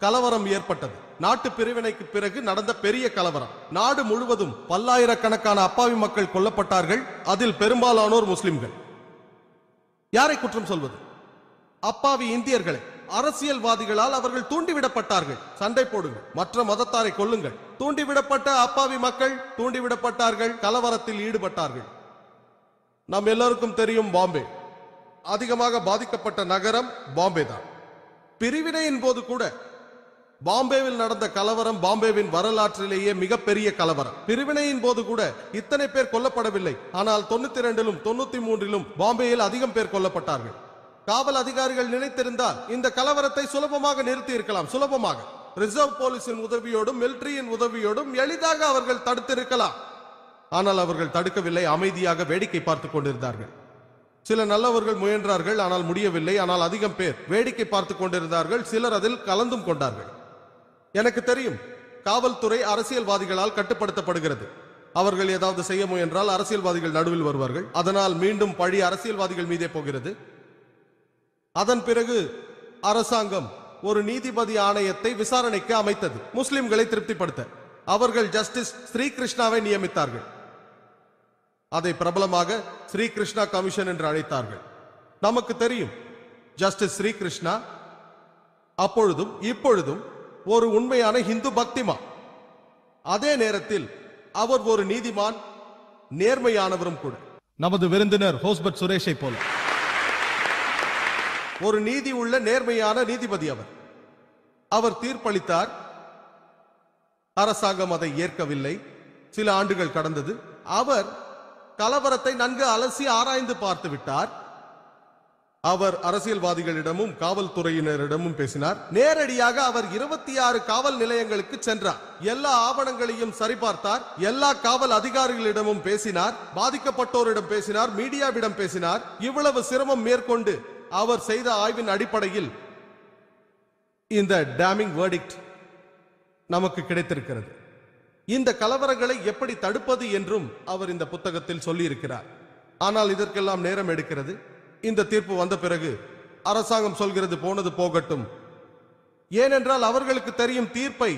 கலவரம் ஏற்பட்டது. நாட்டு பிரிவினைக்கு பிறகு நடந்த பெரிய கலவரம். நாடு முழுவதும் பல்லாயிரக்கணக்கான அப்பாவி மக்கள் கொல்லப்பட்டார்கள். அதில் பெரும்பாலானோர் முஸ்லிம்கள். யாரை குற்றம் சொல்வது? அப்பாவி இந்தியர்களை. அரசியல்வாதிகளால் அவர்கள் தூண்டிவிடப்பட்டார்கள். சண்டை போடுங்கள், மற்ற மதத்தாரை கொல்லுங்கள். தூண்டிவிடப்பட்ட அப்பாவி மக்கள் தூண்டிவிடப்பட்டார்கள், கலவரத்தில் ஈடுபட்டார்கள். நாம் எல்லோருக்கும் தெரியும், பாம்பே அதிகமாக பாதிக்கப்பட்ட நகரம் பாம்பே தான். பிரிவினையின் போது கூட பாம்பேவில் நடந்த கலவரம் பாம்பேவின் வரலாற்றிலேயே மிகப்பெரிய கலவரம். பிரிவினையின் போது கூட இத்தனை பேர் கொல்லப்படவில்லை. ஆனால் 92லும் 93லும் பாம்பேயில் அதிகம் பேர் கொல்லப்பட்டார்கள். காவல் அதிகாரிகள் நினைத்திருந்தால் இந்த கலவரத்தை சுலபமாக நிறுத்தி இருக்கலாம். சுலபமாக ரிசர்வ் போலீஸின் உதவியோடும் மிலிட்டரியின் உதவியோடும் எளிதாக அவர்கள் தடுத்திருக்கலாம். ஆனால் அவர்கள் தடுக்கவில்லை, அமைதியாக வேடிக்கை பார்த்துக் கொண்டிருந்தார்கள். சில நல்லவர்கள் முயன்றார்கள், ஆனால் முடியவில்லை. ஆனால் அதிகம் பேர் வேடிக்கை பார்த்துக் கொண்டிருந்தார்கள். சிலர் அதில் கலந்தும் கொண்டார்கள். எனக்கு தெரியும், காவல்துறை அரசியல்வாதிகளால் கட்டுப்படுத்தப்படுகிறது. அவர்கள் ஏதாவது செய்ய முயன்றால் அரசியல்வாதிகள் நடுவில் வருவார்கள். அதனால் மீண்டும் பழி அரசியல்வாதிகள் மீதே போகிறது. அதன் பிறகு அரசாங்கம் ஒரு நீதிபதி ஆணையத்தை விசாரணைக்கு அமைத்தது, முஸ்லிம்களை திருப்திப்படுத்த. அவர்கள் ஜஸ்டிஸ் ஸ்ரீகிருஷ்ணாவை நியமித்தார்கள். அதை பிரபலமாக ஸ்ரீகிருஷ்ணா கமிஷன் என்று அழைத்தார்கள். நமக்கு தெரியும், ஜஸ்டிஸ் ஸ்ரீகிருஷ்ணா அப்பொழுதும் இப்பொழுதும் ஒரு உண்மையான இந்து பக்திமான். அதே நேரத்தில் அவர் ஒரு நீதிமான், நேர்மையானவரும் கூட. நமது விருந்தினர் ஹோஸ்பட் சுரேஷை போல ஒரு நீதி உள்ள நேர்மையான நீதிபதி அவர். அவர் தீர்ப்பளித்தார். அரசாங்கம் அதை ஏற்கவில்லை. சில ஆண்டுகள் கடந்தது. அவர் கலவரத்தை நன்கு அலசி ஆராய்ந்து பார்த்து விட்டார். அவர் அரசியல்வாதிகளிடமும் காவல்துறையினரிடமும் பேசினார். நேரடியாக அவர் 26 காவல் நிலையங்களுக்கு சென்றார். எல்லா ஆவணங்களையும் சரிபார்த்தார். எல்லா காவல் அதிகாரிகளிடமும் பேசினார். பாதிக்கப்பட்டோரிடம் பேசினார். மீடியாவிடம் பேசினார். இவ்வளவு சிரமம் மேற்கொண்டு அவர் செய்த ஆய்வின் அடிப்படையில் இந்த டேமிங் வெர்டிக்ட் நமக்கு கிடைத்திருக்கிறது. இந்த கலவரங்களை எப்படி தடுப்பது என்றும் அவர் இந்த புத்தகத்தில் சொல்லியிருக்கிறார். ஆனால் இதற்கெல்லாம் நேரம் எடுக்கிறது. இந்த தீர்ப்பு வந்த பிறகு அரசாங்கம் சொல்கிறது போனது போகட்டும். ஏனென்றால் அவர்களுக்கு தெரியும், தீர்ப்பை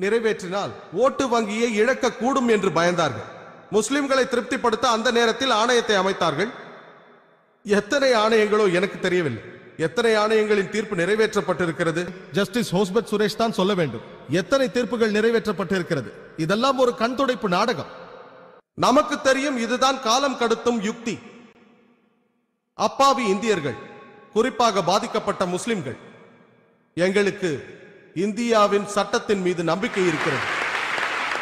நிறைவேற்றினால் ஓட்டு வங்கியை இழக்க கூடும் என்று பயந்தார்கள். முஸ்லிம்களை திருப்திப்படுத்த அந்த நேரத்தில் ஆணையத்தை அமைத்தார்கள். எத்தனை ஆணையங்களோ எனக்கு தெரியவில்லை. எத்தனை ஆணையங்களின் தீர்ப்பு நிறைவேற்றப்பட்டிருக்கிறது? ஜஸ்டிஸ் ஹோஸ்பட் சுரேஷ் தான் சொல்ல வேண்டும். எத்தனை தீர்ப்புகள் நிறைவேற்றப்பட்டிருக்கிறது? இதெல்லாம் ஒரு கண்துடைப்பு நாடகம். நமக்கு தெரியும், இதுதான் காலம் கடத்தும் யுக்தி. அப்பாவி இந்தியர்கள், குறிப்பாக பாதிக்கப்பட்ட முஸ்லிம்கள், எங்களுக்கு இந்தியாவின் சட்டத்தின் மீது நம்பிக்கை இருக்கிறது.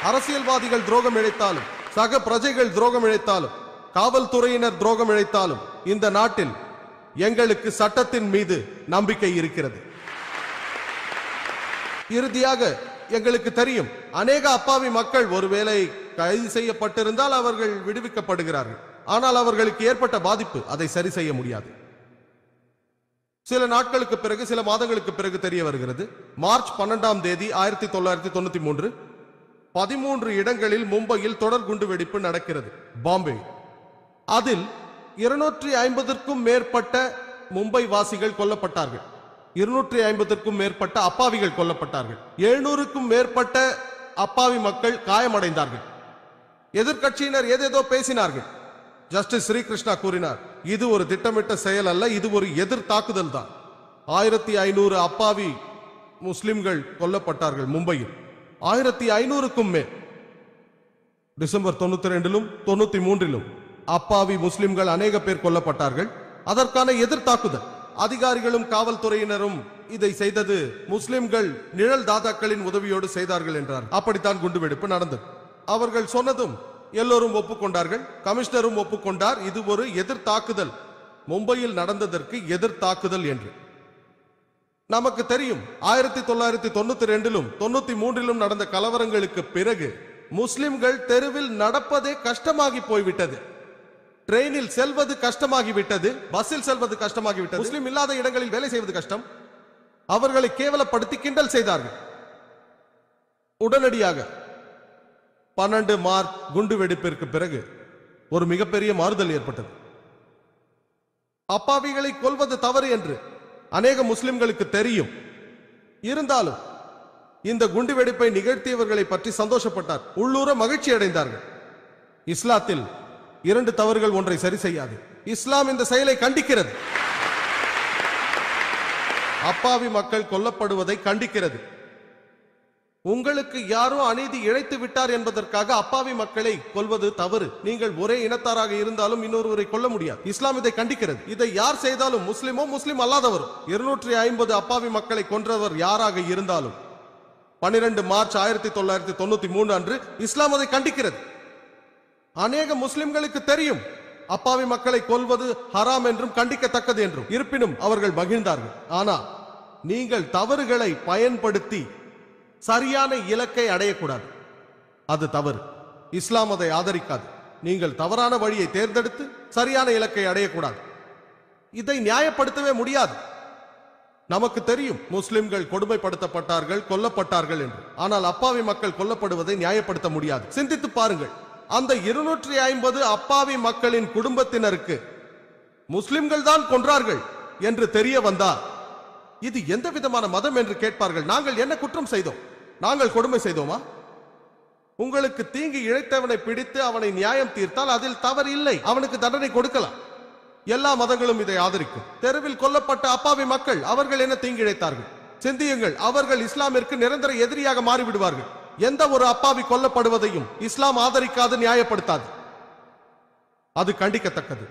அரசியல்வாதிகள் துரோகம் இழைத்தாலும், சக பிரஜைகள் துரோகம் இழைத்தாலும், காவல்துறையினர் துரோகம் இழைத்தாலும், இந்த நாட்டில் எங்களுக்கு சட்டத்தின் மீது நம்பிக்கை இருக்கிறது. இறுதியாக எங்களுக்கு தெரியும், அநேக அப்பாவி மக்கள் ஒருவேளை கைது செய்யப்பட்டிருந்தால் அவர்கள் விடுவிக்கப்படுகிறார்கள். ஆனால் அவர்களுக்கு ஏற்பட்ட பாதிப்பு, அதை சரி செய்ய முடியாது. சில நாட்களுக்கு பிறகு, சில மாதங்களுக்கு பிறகு தெரிய வருகிறது. மார்ச் 12ஆம் தேதி 1993 13 இடங்களில் மும்பையில் தொடர் குண்டு வெடிப்பு நடக்கிறது, பாம்பே. அதில் 250க்கும் மேற்பட்ட மும்பை வாசிகள் கொல்லப்பட்டார்கள். 250க்கும் மேற்பட்ட அப்பாவிகள் கொல்லப்பட்டார்கள். 700க்கும் மேற்பட்ட அப்பாவி மக்கள் காயமடைந்தார்கள். எதிர்க்கட்சியினர் ஏதேதோ பேசினார்கள். ஜஸ்டிஸ் ஸ்ரீகிருஷ்ணா கூறினார், இது ஒரு திட்டமிட்ட செயல் அல்ல, இது ஒரு எதிர் தாக்குதல் தான். 1500 அப்பாவி முஸ்லிம்கள் கொல்லப்பட்டார்கள் மும்பையில். 1500க்கும் மேல். டிசம்பர் 92லும் 93லும் அப்பாவி முஸ்லிம்கள் அநேக பேர் கொல்லப்பட்டார்கள். அதற்கான எதிர் தாக்குதல். அதிகாரிகளும் காவல்துறையினரும் இதை செய்தது முஸ்லிம்கள் நிழல் தாதாக்களின் உதவியோடு செய்தார்கள் என்றார். அப்படித்தான் குண்டுவெடிப்பு நடந்தது. அவர்கள் சொன்னதும் எல்லோரும் ஒப்புக்கொண்டார்கள். கமிஷனரும் ஒப்புக்கொண்டார், இது ஒரு எதிர் தாக்குதல், மும்பையில் நடந்ததற்கு எதிர் தாக்குதல் என்று. நமக்கு தெரியும், 1992லும் 93லும் நடந்த கலவரங்களுக்கு பிறகு முஸ்லிம்கள் தெருவில் நடப்பதே கஷ்டமாகி போய்விட்டது. ட்ரெயினில் செல்வது கஷ்டமாகிவிட்டது, பஸ்ஸில் செல்வது கஷ்டமாகிவிட்டது. முஸ்லிம் இல்லாத இடங்களில் வேலை செய்வது கஷ்டம். அவர்களை கேவலப்படுத்தி கிண்டல் செய்தார்கள். உடனடியாக 12 மார்ச் குண்டு வெடிப்பிற்கு பிறகு ஒரு மிகப்பெரிய மாறுதல் ஏற்பட்டது. அப்பாவிகளை கொல்வது தவறு என்று அநேக முஸ்லிம்களுக்கு தெரியும். இருந்தாலும் இந்த குண்டு வெடிப்பை நிகழ்த்தியவர்களை பற்றி சந்தோஷப்பட்டார், உள்ளூர மகிழ்ச்சி அடைந்தார்கள். இஸ்லாத்தில் 2 தவறுகள் ஒன்றை சரி செய்யாது. இஸ்லாம் இந்த செயலை கண்டிக்கிறது. அப்பாவி மக்கள் கொல்லப்படுவதை கண்டிக்கிறது. உங்களுக்கு யாரோ அநீதி இழைத்து விட்டார் என்பதற்காக அப்பாவி மக்களை கொல்வது தவறு. நீங்கள் ஒரே இனத்தாராக இருந்தாலும் இன்னொருவரை கொல்ல முடியாது. இஸ்லாம் இதை கண்டிக்கிறது. இதை யார் செய்தாலும், முஸ்லிமோ முஸ்லிம் அல்லாதவரும், 250 அப்பாவி மக்களை கொன்றவர் யாராக இருந்தாலும் 12 மார்ச் 1993 அன்று இஸ்லாம் அதை கண்டிக்கிறது. அநேக முஸ்லிம்களுக்கு தெரியும் அப்பாவி மக்களை கொல்வது ஹராம் என்றும் கண்டிக்கத்தக்கது என்றும். இருப்பினும் அவர்கள் மகிழ்ந்தார்கள். ஆனால் நீங்கள் தவறுகளை பயன்படுத்தி சரியான இலக்கை அடையக்கூடாது, அது தவறு. இஸ்லாம் அதை ஆதரிக்காது. நீங்கள் தவறான வழியை தேர்ந்தெடுத்து சரியான இலக்கை அடையக்கூடாது. இதை நியாயப்படுத்தவே முடியாது. நமக்கு தெரியும் முஸ்லிம்கள் கொடுமைப்படுத்தப்பட்டார்கள், கொல்லப்பட்டார்கள் என்று. ஆனால் அப்பாவி மக்கள் கொல்லப்படுவதை நியாயப்படுத்த முடியாது. சிந்தித்து பாருங்கள், அந்த 250 அப்பாவி மக்களின் குடும்பத்தினருக்கு முஸ்லிம்கள் தான் கொன்றார்கள் என்று தெரிய வந்தால் இது எந்த விதமான மதம் என்று கேட்பார்கள். நாங்கள் என்ன குற்றம் செய்தோம்? நாங்கள் கொடுமை செய்தோமா? உங்களுக்கு தீங்கு இழைத்தவனை பிடித்து அவனை நியாயம் தீர்த்தால் அதில் தவறு இல்லை, அவனுக்கு தண்டனை கொடுக்கலாம். எல்லா மதங்களும் இதை ஆதரிக்கும். தெருவில் கொல்லப்பட்ட அப்பாவி மக்கள், அவர்கள் என்ன தீங்கு இழைத்தார்கள்? சிந்தியுங்கள், அவர்கள் இஸ்லாமிற்கு நிரந்தர எதிரியாக மாறிவிடுவார்கள். எந்த ஒரு அப்பாவி கொல்லப்படுவதையும் இஸ்லாம் ஆதரிக்காது, நியாயப்படுத்தாது. அது கண்டிக்கத்தக்கது.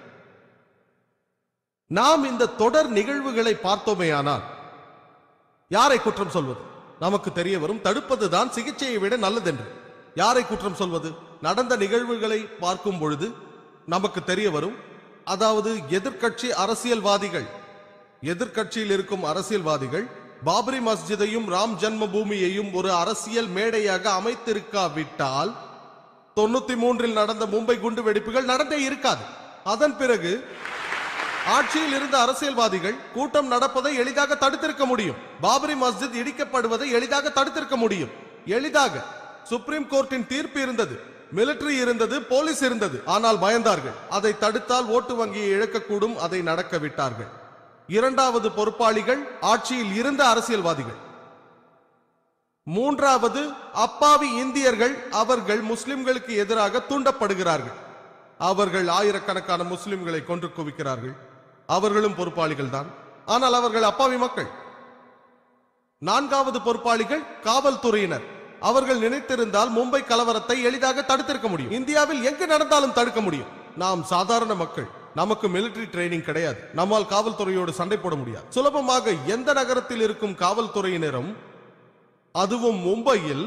நாம் இந்த தொடர் நிகழ்வுகளை பார்த்தோமேயானால் யாரை குற்றம் சொல்வது? நமக்கு தெரிய வரும், தடுப்பதுதான் சிகிச்சையை விட நல்லதென்று. யாரை குற்றம் சொல்வது? நடந்த நிகழ்வுகளை பார்க்கும் பொழுது நமக்கு தெரிய வரும், அதாவது எதிர்க்கட்சி அரசியல்வாதிகள், எதிர்க்கட்சியில் இருக்கும் அரசியல்வாதிகள் பாபரி மஸ்ஜிதையும் ராம் ஜன்ம பூமியையும் ஒரு அரசியல் மேடையாக அமைத்திருக்காவிட்டால் 93 நடந்த மும்பை குண்டு வெடிப்புகள் நடந்தே இருக்காது. அதன் பிறகு ஆட்சியில் இருந்த அரசியல்வாதிகள் கூட்டம் நடப்பதை எளிதாக தடுத்திருக்க முடியும். பாபரி மஸ்ஜித் இடிக்கப்படுவதை எளிதாக தடுத்திருக்க முடியும். எளிதாக. சுப்ரீம் கோர்ட்டின் தீர்ப்பு இருந்தது, மிலிட்டரி இருந்தது, போலீஸ் இருந்தது. ஆனால் பயந்தார்கள். அதை தடுத்தால் ஓட்டு வங்கியை இழக்கக்கூடும். அதை நடக்க விட்டார்கள். இரண்டாவது பொறுப்பாளிகள் ஆட்சியில் இருந்த அரசியல்வாதிகள். மூன்றாவது அப்பாவி இந்தியர்கள். அவர்கள் முஸ்லிம்களுக்கு எதிராக தூண்டப்படுகிறார்கள். அவர்கள் ஆயிரக்கணக்கான முஸ்லிம்களை கொன்று குவிக்கிறார்கள். அவர்களும் பொறுப்பாளிகள் தான். ஆனால் அவர்கள் அப்பாவி மக்கள். நான்காவது பொறுப்பாளிகள் காவல்துறையினர். அவர்கள் நினைத்திருந்தால் மும்பை கலவரத்தை எளிதாக தடுத்திருக்க முடியும். இந்தியாவில் எங்கு நடந்தாலும் தடுக்க முடியும். நாம் சாதாரண மக்கள், நமக்கு மிலிட்டரி ட்ரைனிங் கிடையாது. நம்மால் காவல்துறையோடு சண்டை போட முடியாது. சுலபமாக எந்த நகரத்தில் இருக்கும் காவல்துறையினரும், அதுவும் மும்பையில்,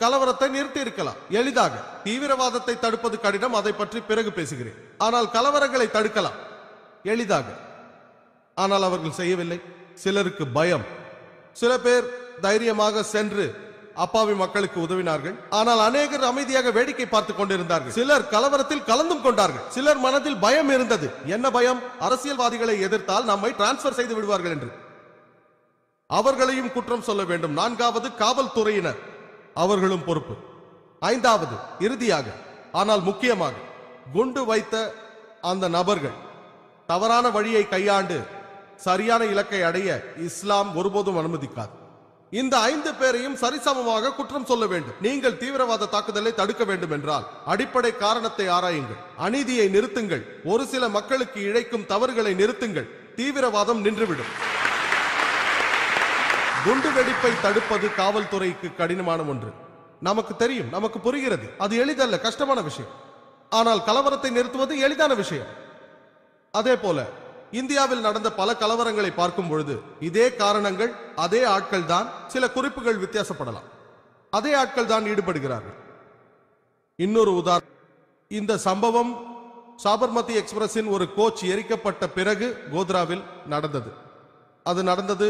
கலவரத்தை நிறுத்தி இருக்கலாம் எளிதாக. தீவிரவாதத்தை தடுப்பது கடினம், அதை பற்றி பிறகு பேசுகிறேன். ஆனால் கலவரங்களை தடுக்கலாம் எளிதாக. ஆனால் அவர்கள் செய்யவில்லை. சிலருக்கு பயம். சில பேர் தைரியமாக சென்று அப்பாவி மக்களுக்கு உதவினார்கள். ஆனால் அநேகர் அமைதியாக வேடிக்கை பார்த்துக் கொண்டிருந்தார்கள். சிலர் கலவரத்தில் கலந்தும் கொண்டார்கள். சிலர் மனதில் பயம் இருந்தது. என்ன பயம்? அரசியல்வாதிகளை எதிர்த்தால் நம்மை டிரான்ஸ்பர் செய்து விடுவார்கள் என்று. அவர்களையும் குற்றம் சொல்ல வேண்டும். நான்காவது காவல்துறையினர், அவர்களும் பொறுப்பு. ஐந்தாவது, இறுதியாக ஆனால் முக்கியமாக, குண்டு வைத்த அந்த நபர்கள் தவறான வழியை கையாண்டு சரியான இலக்கை அடைய இஸ்லாம் ஒருபோதும் அனுமதிக்காது. இந்த 5 பேரையும் சரிசமமாக குற்றம் சொல்ல வேண்டும். நீங்கள் தீவிரவாத தாக்குதலை தடுக்க வேண்டும் என்றால் அடிப்படை காரணத்தை ஆராயுங்கள். அநீதியை நிறுத்துங்கள். ஒரு சில மக்களுக்கு இழைக்கும் தவறுகளை நிறுத்துங்கள். தீவிரவாதம் நின்றுவிடும். குண்டு வெடிப்பை தடுப்பது காவல்துறைக்கு கடினமான ஒன்று. நமக்கு தெரியும், நமக்கு புரிகிறது. அது எளிதல்ல, கஷ்டமான விஷயம். ஆனால் கலவரத்தை நிறுத்துவது எளிதான விஷயம். அதே போல இந்தியாவில் நடந்த பல கலவரங்களை பார்க்கும் பொழுது இதே காரணங்கள், அதே ஆட்கள் தான். சில குறிப்புகள் வித்தியாசப்படலாம். அதே ஆட்கள் தான் ஈடுபடுகிறார்கள். இன்னொரு உதாரணம், இந்த சம்பவம் சாபர்மதி எக்ஸ்பிரஸின் ஒரு கோச் எரிக்கப்பட்ட பிறகு கோத்ராவில் நடந்தது. அது நடந்தது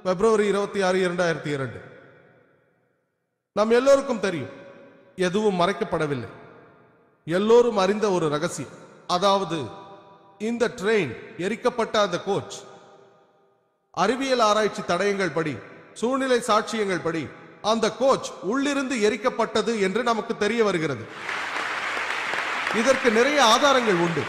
பிப்ரவரி 26, 2002. நம் எல்லோருக்கும் தெரியும், எதுவும் மறைக்கப்படவில்லை. எல்லோரும் அறிந்த ஒரு ரகசியம். அதாவது இந்த ட்ரெயின் எரிக்கப்பட்ட அந்த கோச் அறிவியல் ஆராய்ச்சி தடயங்கள் படி, சூழ்நிலை சாட்சியங்கள் படி அந்த கோச் உள்ளிருந்து எரிக்கப்பட்டது என்று நமக்கு தெரிய வருகிறது. இதற்கு நிறைய ஆதாரங்கள் உண்டு.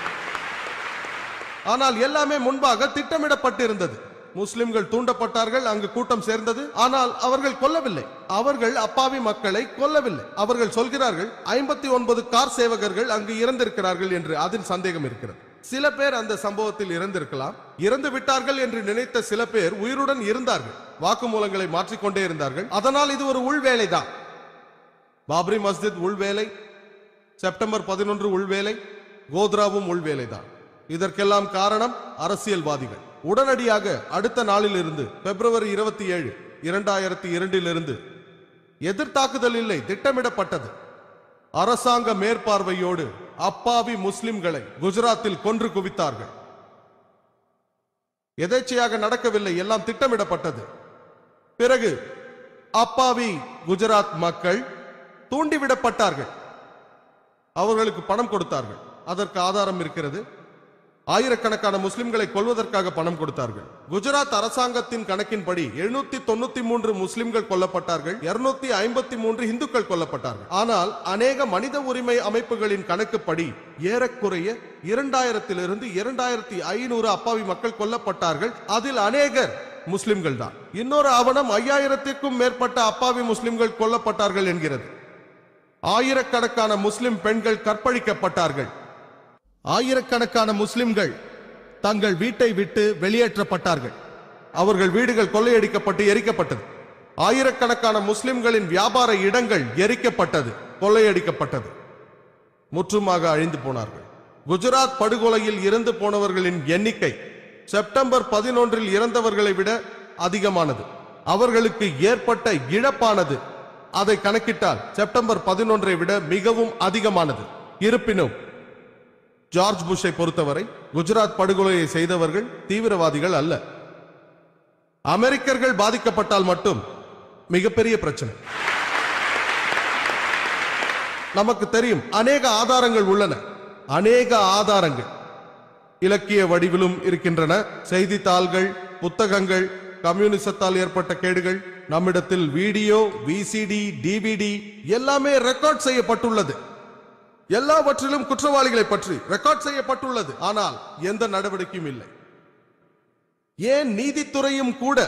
ஆனால் எல்லாமே முன்பாக திட்டமிடப்பட்டிருந்தது. முஸ்லிம்கள் தூண்டப்பட்டார்கள், அங்கு கூட்டம் சேர்ந்தது. ஆனால் அவர்கள் கொல்லவில்லை. அவர்கள் அப்பாவி மக்களை கொல்லவில்லை. அவர்கள் சொல்கிறார்கள் 59 கார் சேவகர்கள் அங்கு இறந்திருக்கிறார்கள் என்று. அதில் சந்தேகம் இருக்கிறது. சில பேர் அந்த சம்பவத்தில் இறந்திருக்கலாம். இறந்து விட்டார்கள் என்று நினைத்த சில பேர் உயிருடன் இருந்தார்கள். வாக்குமூலங்களை மாற்றிக்கொண்டே இருந்தார்கள். அதனால் இது ஒரு உள்வேலைதான். பாபரி மஸ்ஜித் உள்வேலை, செப்டம்பர் 11 உள்வேலை, கோத்ராவும் உள்வேலைதான். இதற்கெல்லாம் காரணம் அரசியல்வாதிகள். உடனடியாக அடுத்த நாளில் இருந்து பிப்ரவரி 27, 2002 எதிர்த்தாக்குதல் இல்லை, திட்டமிடப்பட்டது. அரசாங்க மேற்பார்வையோடு அப்பாவி முஸ்லிம்களை குஜராத்தில் கொன்று குவித்தார்கள். எதேச்சையாக நடக்கவில்லை, எல்லாம் திட்டமிடப்பட்டது. பிறகு அப்பாவி குஜராத் மக்கள் தூண்டிவிடப்பட்டார்கள். அவர்களுக்கு பணம் கொடுத்தார்கள். அதற்கு ஆதாரம் இருக்கிறது. ஆயிரக்கணக்கான முஸ்லிம்களை கொல்வதற்காக பணம் கொடுத்தார்கள். குஜராத் அரசாங்கத்தின் கணக்கின்படி 793 முஸ்லிம்கள் கொல்லப்பட்டார்கள், 253 இந்துக்கள் கொல்லப்பட்டார்கள். ஆனால் அநேக மனித உரிமை அமைப்புகளின் கணக்குப்படி ஏறக்குறைய 2000 2500 அப்பாவி மக்கள் கொல்லப்பட்டார்கள். அதில் அநேகர் முஸ்லிம்கள் தான். இன்னொரு ஆவணம் 5000க்கும் மேற்பட்ட அப்பாவி முஸ்லிம்கள் கொல்லப்பட்டார்கள் என்கிறது. ஆயிரக்கணக்கான முஸ்லிம் பெண்கள் கற்பழிக்கப்பட்டார்கள். ஆயிரக்கணக்கான முஸ்லிம்கள் தங்கள் வீட்டை விட்டு வெளியேற்றப்பட்டார்கள். அவர்கள் வீடுகள் கொள்ளையடிக்கப்பட்டு எரிக்கப்பட்டது. ஆயிரக்கணக்கான முஸ்லிம்களின் வியாபார இடங்கள் எரிக்கப்பட்டது, கொள்ளையடிக்கப்பட்டது. முற்றுமாக அழிந்து போனார்கள். குஜராத் படுகொலையில் இறந்து போனவர்களின் எண்ணிக்கை செப்டம்பர் 11 இறந்தவர்களை விட அதிகமானது. அவர்களுக்கு ஏற்பட்ட இழப்பானது அதை கணக்கிட்டால் செப்டம்பர் 11 விட மிகவும் அதிகமானது. இருப்பினும் ஜார்ஜ் புஷை பொறுத்தவரை குஜராத் படுகொலையை செய்தவர்கள் தீவிரவாதிகள் அல்ல. அமெரிக்கர்கள் பாதிக்கப்பட்டால் மட்டும் மிகப்பெரிய பிரச்சனை. நமக்கு தெரியும், அநேக ஆதாரங்கள் உள்ளன. அநேக ஆதாரங்கள் இலக்கிய வடிவிலும் இருக்கின்றன. செய்தித்தாள்கள், புத்தகங்கள், கம்யூனிசத்தால் ஏற்பட்ட கேடுகள். நம்மிடத்தில் வீடியோ, விசிடி, டிவிடி எல்லாமே ரெக்கார்ட் செய்யப்பட்டுள்ளது. எல்லாவற்றிலும் குற்றவாளிகளை பற்றி ரெக்கார்ட் செய்யப்பட்டுள்ளது. ஆனால் எந்த நடவடிக்கையும் இல்லை. ஏன் நீதித்துறையும் கூட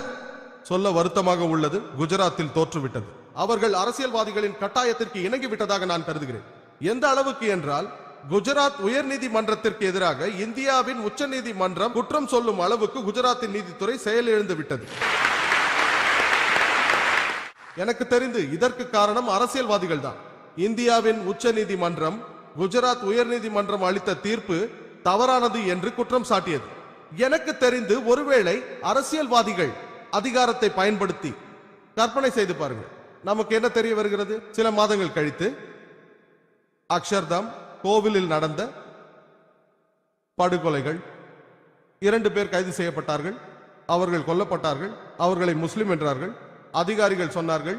சொல்ல வருத்தமாக உள்ளது, குஜராத்தில் தோற்றுவிட்டது. அவர்கள் அரசியல்வாதிகளின் கட்டாயத்திற்கு இணங்கிவிட்டதாக நான் கருதுகிறேன். எந்த அளவுக்கு என்றால், குஜராத் உயர் நீதிமன்றத்திற்கு எதிராக இந்தியாவின் உச்ச நீதிமன்றம் குற்றம் சொல்லும் அளவுக்கு குஜராத்தின் நீதித்துறை செயலிழந்து விட்டது. எனக்கு தெரிந்து இதற்கு காரணம் அரசியல்வாதிகள் தான். இந்தியாவின் உச்ச நீதிமன்றம் குஜராத் உயர் நீதிமன்றம் அளித்த தீர்ப்பு தவறானது என்று குற்றம் சாட்டியது. எனக்கு தெரிந்து ஒருவேளை அரசியல்வாதிகள் அதிகாரத்தை பயன்படுத்தி, கற்பனை செய்து பாருங்கள், நமக்கு என்ன தெரிய வருகிறது? சில மாதங்கள் கழித்து அக்ஷர்தாம் கோவிலில் நடந்த படுகொலைகள், 2 பேர் கைது செய்யப்பட்டார்கள், அவர்கள் கொல்லப்பட்டார்கள், அவர்களை முஸ்லிம் என்றார்கள். அதிகாரிகள் சொன்னார்கள்,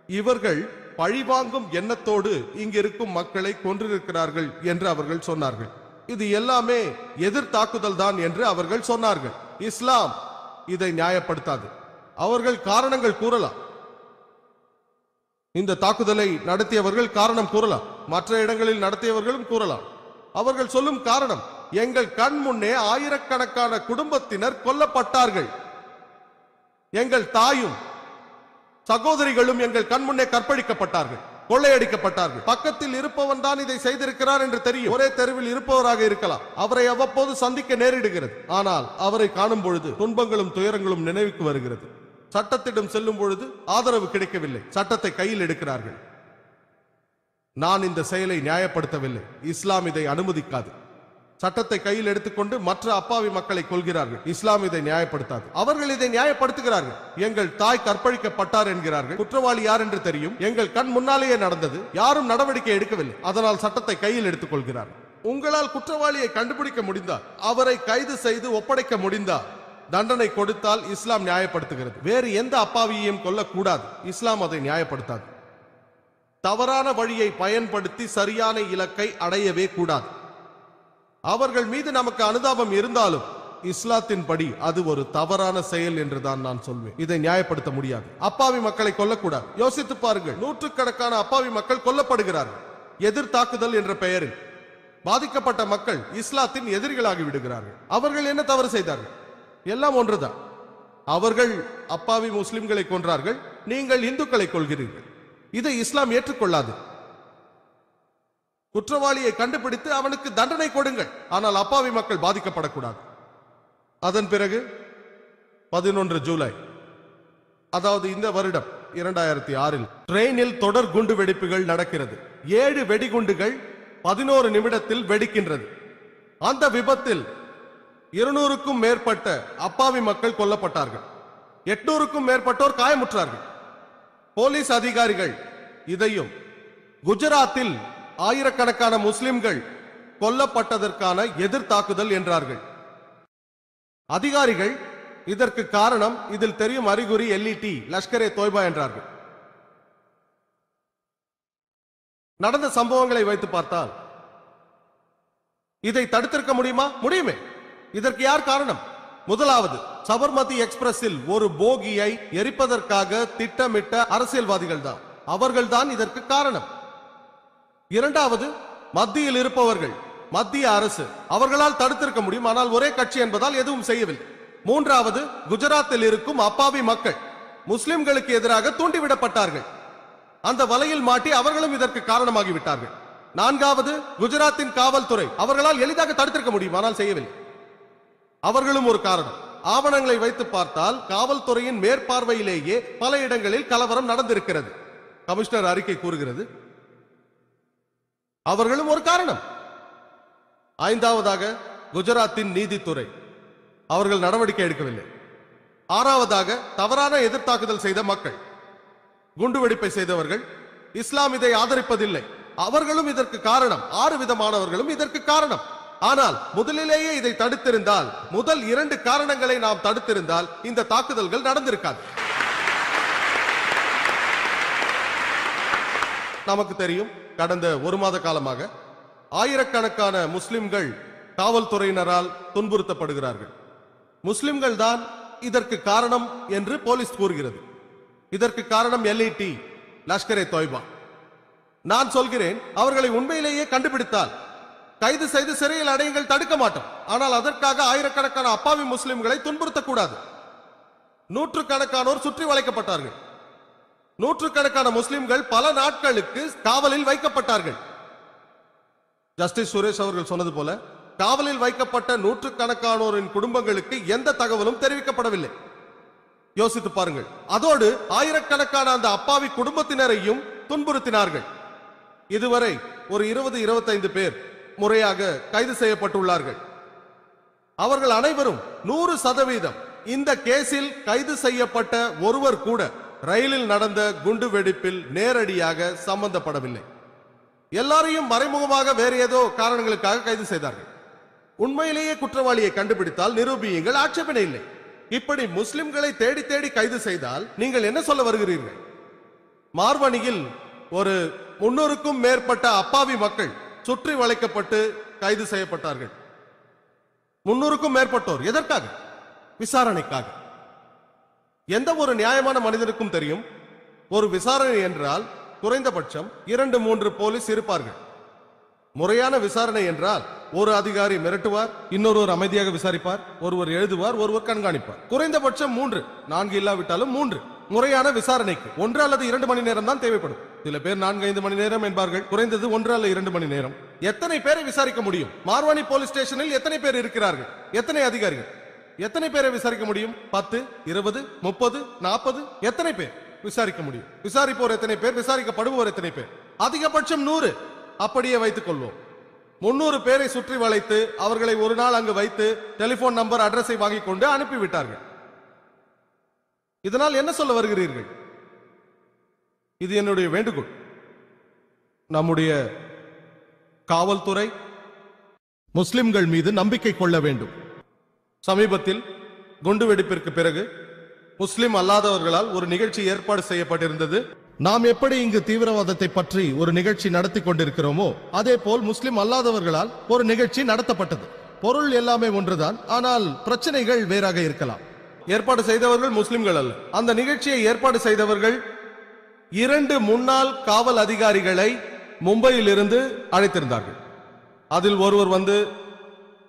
இவர்கள் பழிவாங்கும் எண்ணத்தோடு இங்கிருக்கும் மக்களை கொன்றிருக்கிறார்கள் என்று அவர்கள் சொன்னார்கள். இது எல்லாமே எதிர் தாக்குதல் தான் என்று அவர்கள் சொன்னார்கள். இஸ்லாம் இதை நியாயப்படுத்தாது. அவர்கள் காரணங்கள் கூறலாம். இந்த தாக்குதலை நடத்தியவர்கள் காரணம் கூறலாம், மற்ற இடங்களில் நடத்தியவர்களும் கூறலாம். அவர்கள் சொல்லும் காரணம், எங்கள் கண் முன்னே ஆயிரக்கணக்கான குடும்பத்தினர் கொல்லப்பட்டார்கள், எங்கள் தாயும் சகோதரிகளும் எங்கள் கண் முன்னே கற்பழிக்கப்பட்டார்கள், கொள்ளையடிக்கப்பட்டார்கள். பக்கத்தில் இருப்பவன் தான் இதை செய்திருக்கிறார் என்று தெரியும். ஒரே தெருவில் இருப்பவராக இருக்கலாம், அவரை அவ்வப்போது சந்திக்க நேரிடுகிறது. ஆனால் அவரை காணும் பொழுது துன்பங்களும் துயரங்களும் நினைவுக்கு வருகிறது. சட்டத்திடம் செல்லும் பொழுது ஆதரவு கிடைக்கவில்லை, சட்டத்தை கையில் எடுக்கிறார்கள். நான் இந்த செயலை நியாயப்படுத்தவில்லை. இஸ்லாம் இதை அனுமதிக்காது. சட்டத்தை கையில் எடுத்துக்கொண்டு மற்ற அப்பாவி மக்களை கொள்கிறார்கள். இஸ்லாம் இதை நியாயப்படுத்தாது. அவர்கள் இதை நியாயப்படுத்துகிறார்கள். எங்கள் தாய் கற்பழிக்கப்பட்டார் என்கிறார்கள். குற்றவாளி யார் என்று தெரியும், எங்கள் கண் முன்னாலேயே நடந்தது, யாரும் நடவடிக்கை எடுக்கவில்லை, அதனால் சட்டத்தை கையில் எடுத்துக் கொள்கிறார்கள். உங்களால் குற்றவாளியை கண்டுபிடிக்க முடிந்தால், அவரை கைது செய்து ஒப்படைக்க முடிந்தால், தண்டனை கொடுத்தால் இஸ்லாம் நியாயப்படுத்துகிறது. வேறு எந்த அப்பாவியையும் கொல்லக்கூடாது. இஸ்லாம் அதை நியாயப்படுத்தாது. தவறான வழியை பயன்படுத்தி சரியான இலக்கை அடையவே கூடாது. அவர்கள் மீது நமக்கு அனுதாபம் இருந்தாலும் இஸ்லாத்தின் படி அது ஒரு தவறான செயல் என்றுதான் நான் சொல்வேன். இதை நியாயப்படுத்த முடியாது. அப்பாவி மக்களை கொல்லக்கூடாது. யோசித்து பாருங்கள், நூற்றுக்கணக்கான அப்பாவி மக்கள் கொல்லப்படுகிறார்கள் எதிர் தாக்குதல் என்ற பெயரில். பாதிக்கப்பட்ட மக்கள் இஸ்லாத்தின் எதிரிகளாகி விடுகிறார்கள். அவர்கள் என்ன தவறு செய்தார்கள்? எல்லாம் ஒன்றுதான். அவர்கள் அப்பாவி முஸ்லிம்களை கொன்றார்கள், நீங்கள் இந்துக்களை கொள்கிறீர்கள். இதை இஸ்லாம் ஏற்றுக்கொள்ளாது. குற்றவாளியை கண்டுபிடித்து அவனுக்கு தண்டனை கொடுங்கள், ஆனால் அப்பாவி மக்கள் பாதிக்கப்படக்கூடாது. அதன் பிறகு 11 ஜூலை, அதாவது இந்த வருடம் 2006 ட்ரெயினில் தொடர் குண்டு வெடிப்புகள் நடக்கிறது. 7 வெடிகுண்டுகள் 11 நிமிடத்தில் வெடிக்கின்றது. அந்த விபத்தில் 200க்கும் மேற்பட்ட அப்பாவி மக்கள் கொல்லப்பட்டார்கள், 800க்கும் மேற்பட்டோர் காயமுற்றார்கள். போலீஸ் அதிகாரிகள் இதையும் குஜராத்தில் ஆயிரக்கணக்கான முஸ்லிம்கள் கொல்லப்பட்டதற்கான எதிர் தாக்குதல் என்றார்கள். அதிகாரிகள் இதற்கு காரணம், இதில் தெரியும் அறிகுறி LET, லஷ்கரே தொய்பா என்றார்கள். நடந்த சம்பவங்களை வைத்து பார்த்தால் இதை தடுத்திருக்க முடியுமா? முடியுமே. இதற்கு யார் காரணம்? முதலாவது, சபர்மதி எக்ஸ்பிரஸில் ஒரு போகியை எரிப்பதற்காக திட்டமிட்ட அரசியல்வாதிகள் தான். அவர்கள்தான் இதற்கு காரணம். இரண்டாவது, மத்தியில் இருப்பவர்கள், மத்திய அரசு, அவர்களால் தடுத்திருக்க முடியும். ஆனால் ஒரே கட்சி என்பதால் எதுவும் செய்யவில்லை. மூன்றாவது, குஜராத்தில் இருக்கும் அப்பாவி மக்கள் முஸ்லிம்களுக்கு எதிராக தூண்டிவிடப்பட்டார்கள். அந்த வலையில் மாட்டி அவர்களும் இதற்கு காரணமாகிவிட்டார்கள். நான்காவது, குஜராத்தின் காவல்துறை, அவர்களால் எளிதாக தடுத்திருக்க முடியும், ஆனால் செய்யவில்லை. அவர்களும் ஒரு காரணம். ஆவணங்களை வைத்து பார்த்தால் காவல்துறையின் மேற்பார்வையிலேயே பல இடங்களில் கலவரம் நடந்திருக்கிறது. கமிஷனர் அறிக்கை கூறுகிறது. அவர்களும் ஒரு காரணம். ஐந்தாவதாக, குஜராத்தின் நீதித்துறை, அவர்கள் நடவடிக்கை எடுக்கவில்லை. ஆறாவதாக, தவறான எதிர்த்தாக்குதல் செய்த மக்கள், குண்டுவெடிப்பை செய்தவர்கள், இஸ்லாம் இதை ஆதரிப்பதில்லை, அவர்களும் இதற்கு காரணம். 6 விதமானவர்களும் இதற்கு காரணம். ஆனால் முதலிலேயே இதை தடுத்திருந்தால், முதல் 2 காரணங்களை நாம் தடுத்திருந்தால் இந்த தாக்குதல்கள் நடந்திருக்காது. நமக்கு தெரியும், கடந்த 1 மாத காலமாக ஆயிரக்கணக்கான முஸ்லிம்கள் காவல்துறையினரால் துன்புறுத்தப்படுகிறார்கள். முஸ்லிம்கள் தான் இதற்கு காரணம் என்று போலீஸ் கூறுகிறது. இதற்கு காரணம் LET, லஷ்கரே தொய்பா. நான் சொல்கிறேன், அவர்களை உண்மையிலேயே கண்டுபிடித்தால் கைது செய்து சிறையில் அடையுங்கள், தடுக்க மாட்டோம். ஆனால் அதற்காக ஆயிரக்கணக்கான அப்பாவி முஸ்லிம்களை துன்புறுத்தக்கூடாது. நூற்றுக்கணக்கானோர் சுற்றி வளைக்கப்பட்டார்கள். நூற்றுக்கணக்கான முஸ்லிம்கள் பல நாட்களுக்கு காவலில் வைக்கப்பட்டார்கள். ஜஸ்டிஸ் சுரேஷ் அவர்கள் சொன்னது போல, காவலில் வைக்கப்பட்ட நூற்றுக்கணக்கானோரின் குடும்பங்களுக்கு எந்த தகவலும் தெரிவிக்கப்படவில்லை. யோசித்து பாருங்கள். அதோடு ஆயிரக்கணக்கான அந்த அப்பாவி குடும்பத்தினரையும் துன்புறுத்தினார்கள். இதுவரை ஒரு 20-25 பேர் முறையாக கைது செய்யப்பட்டுள்ளார்கள். அவர்கள் அனைவரும் 100% இந்த கேஸில் கைது செய்யப்பட்ட ஒருவர் கூட ரயிலில் நடந்த குண்டு வெடிப்பில் நேரடியாக சம்பந்தப்படவில்லை. எல்லாரையும் மறைமுகமாக வேறு ஏதோ காரணங்களுக்காக கைது செய்தார்கள். உண்மையிலேயே குற்றவாளியை கண்டுபிடித்தால் நிரூபியுங்கள், ஆட்சேபனை இல்லை. இப்படி முஸ்லிம்களை தேடி தேடி கைது செய்தால் நீங்கள் என்ன சொல்ல வருகிறீர்கள்? மார்வனியில் ஒரு 300க்கும் மேற்பட்ட அப்பாவி மக்கள் சுற்றி வளைக்கப்பட்டு கைது செய்யப்பட்டார்கள். 300க்கும் மேற்பட்டோர். எதற்காக? விசாரணைக்காக. எந்த ஒரு நியாயமான மனிதனுக்கும் தெரியும், ஒரு விசாரணை என்றால் குறைந்தபட்சம் 2-3 போலீஸ் இருப்பார்கள். முறையான விசாரணை என்றால் ஒரு அதிகாரி மிரட்டுவார், இன்னொருவர் அமைதியாக விசாரிப்பார், ஒருவர் எழுதுவார், ஒருவர் கண்காணிப்பார். குறைந்தபட்சம் 3, 4 இல்லாவிட்டாலும் 3 முறையான விசாரணைக்கு 1 அல்லது 2 மணி நேரம் தான் தேவைப்படும். சில பேர் 4-5 மணி நேரம் என்பார்கள். குறைந்தது 1 அல்லது 2 மணி நேரம். எத்தனை பேரை விசாரிக்க முடியும்? மார்வானி போலீஸ் ஸ்டேஷனில் எத்தனை பேர் இருக்கிறார்கள்? எத்தனை அதிகாரிகள்? எத்தனை பேரை விசாரிக்க முடியும்? 10, 20, 30, 40? எத்தனை பேர் விசாரிக்க முடியும்? விசாரிப்போர் எத்தனை பேர்? விசாரிக்கப்படுவோர் எத்தனை பேர்? அதிகபட்சம் 100. அப்படியே வைத்துக் கொள்வோம். 300 பேரை சுற்றி வளைத்து அவர்களை ஒரு நாள் அங்கு வைத்து டெலிபோன் நம்பர், அட்ரஸை வாங்கிக் கொண்டு அனுப்பிவிட்டார்கள். இதனால் என்ன சொல்ல வருகிறீர்கள்? இது என்னுடைய வேண்டுகோள். நம்முடைய காவல்துறை முஸ்லிம்கள் மீது நம்பிக்கை கொள்ள வேண்டும். சமீபத்தில் குண்டுவெடிப்பிற்கு பிறகு முஸ்லிம் அல்லாதவர்களால் ஒரு நிகழ்ச்சி ஏற்பாடு செய்யப்பட்டிருந்தது. நாம் எப்படி இங்கு தீவிரவாதத்தை பற்றி ஒரு நிகழ்ச்சி நடத்தி கொண்டிருக்கிறோமோ அதே போல் முஸ்லிம் அல்லாதவர்களால் ஒரு நிகழ்ச்சி நடத்தப்பட்டது. பொருள் எல்லாமே ஒன்றுதான், ஆனால் பிரச்சனைகள் வேறாக இருக்கலாம். ஏற்பாடு செய்தவர்கள் முஸ்லிம்கள் அல்ல. அந்த நிகழ்ச்சியை ஏற்பாடு செய்தவர்கள் 2 முன்னாள் காவல் அதிகாரிகளை மும்பையில் இருந்து அழைத்திருந்தார்கள். அதில் ஒருவர் வந்து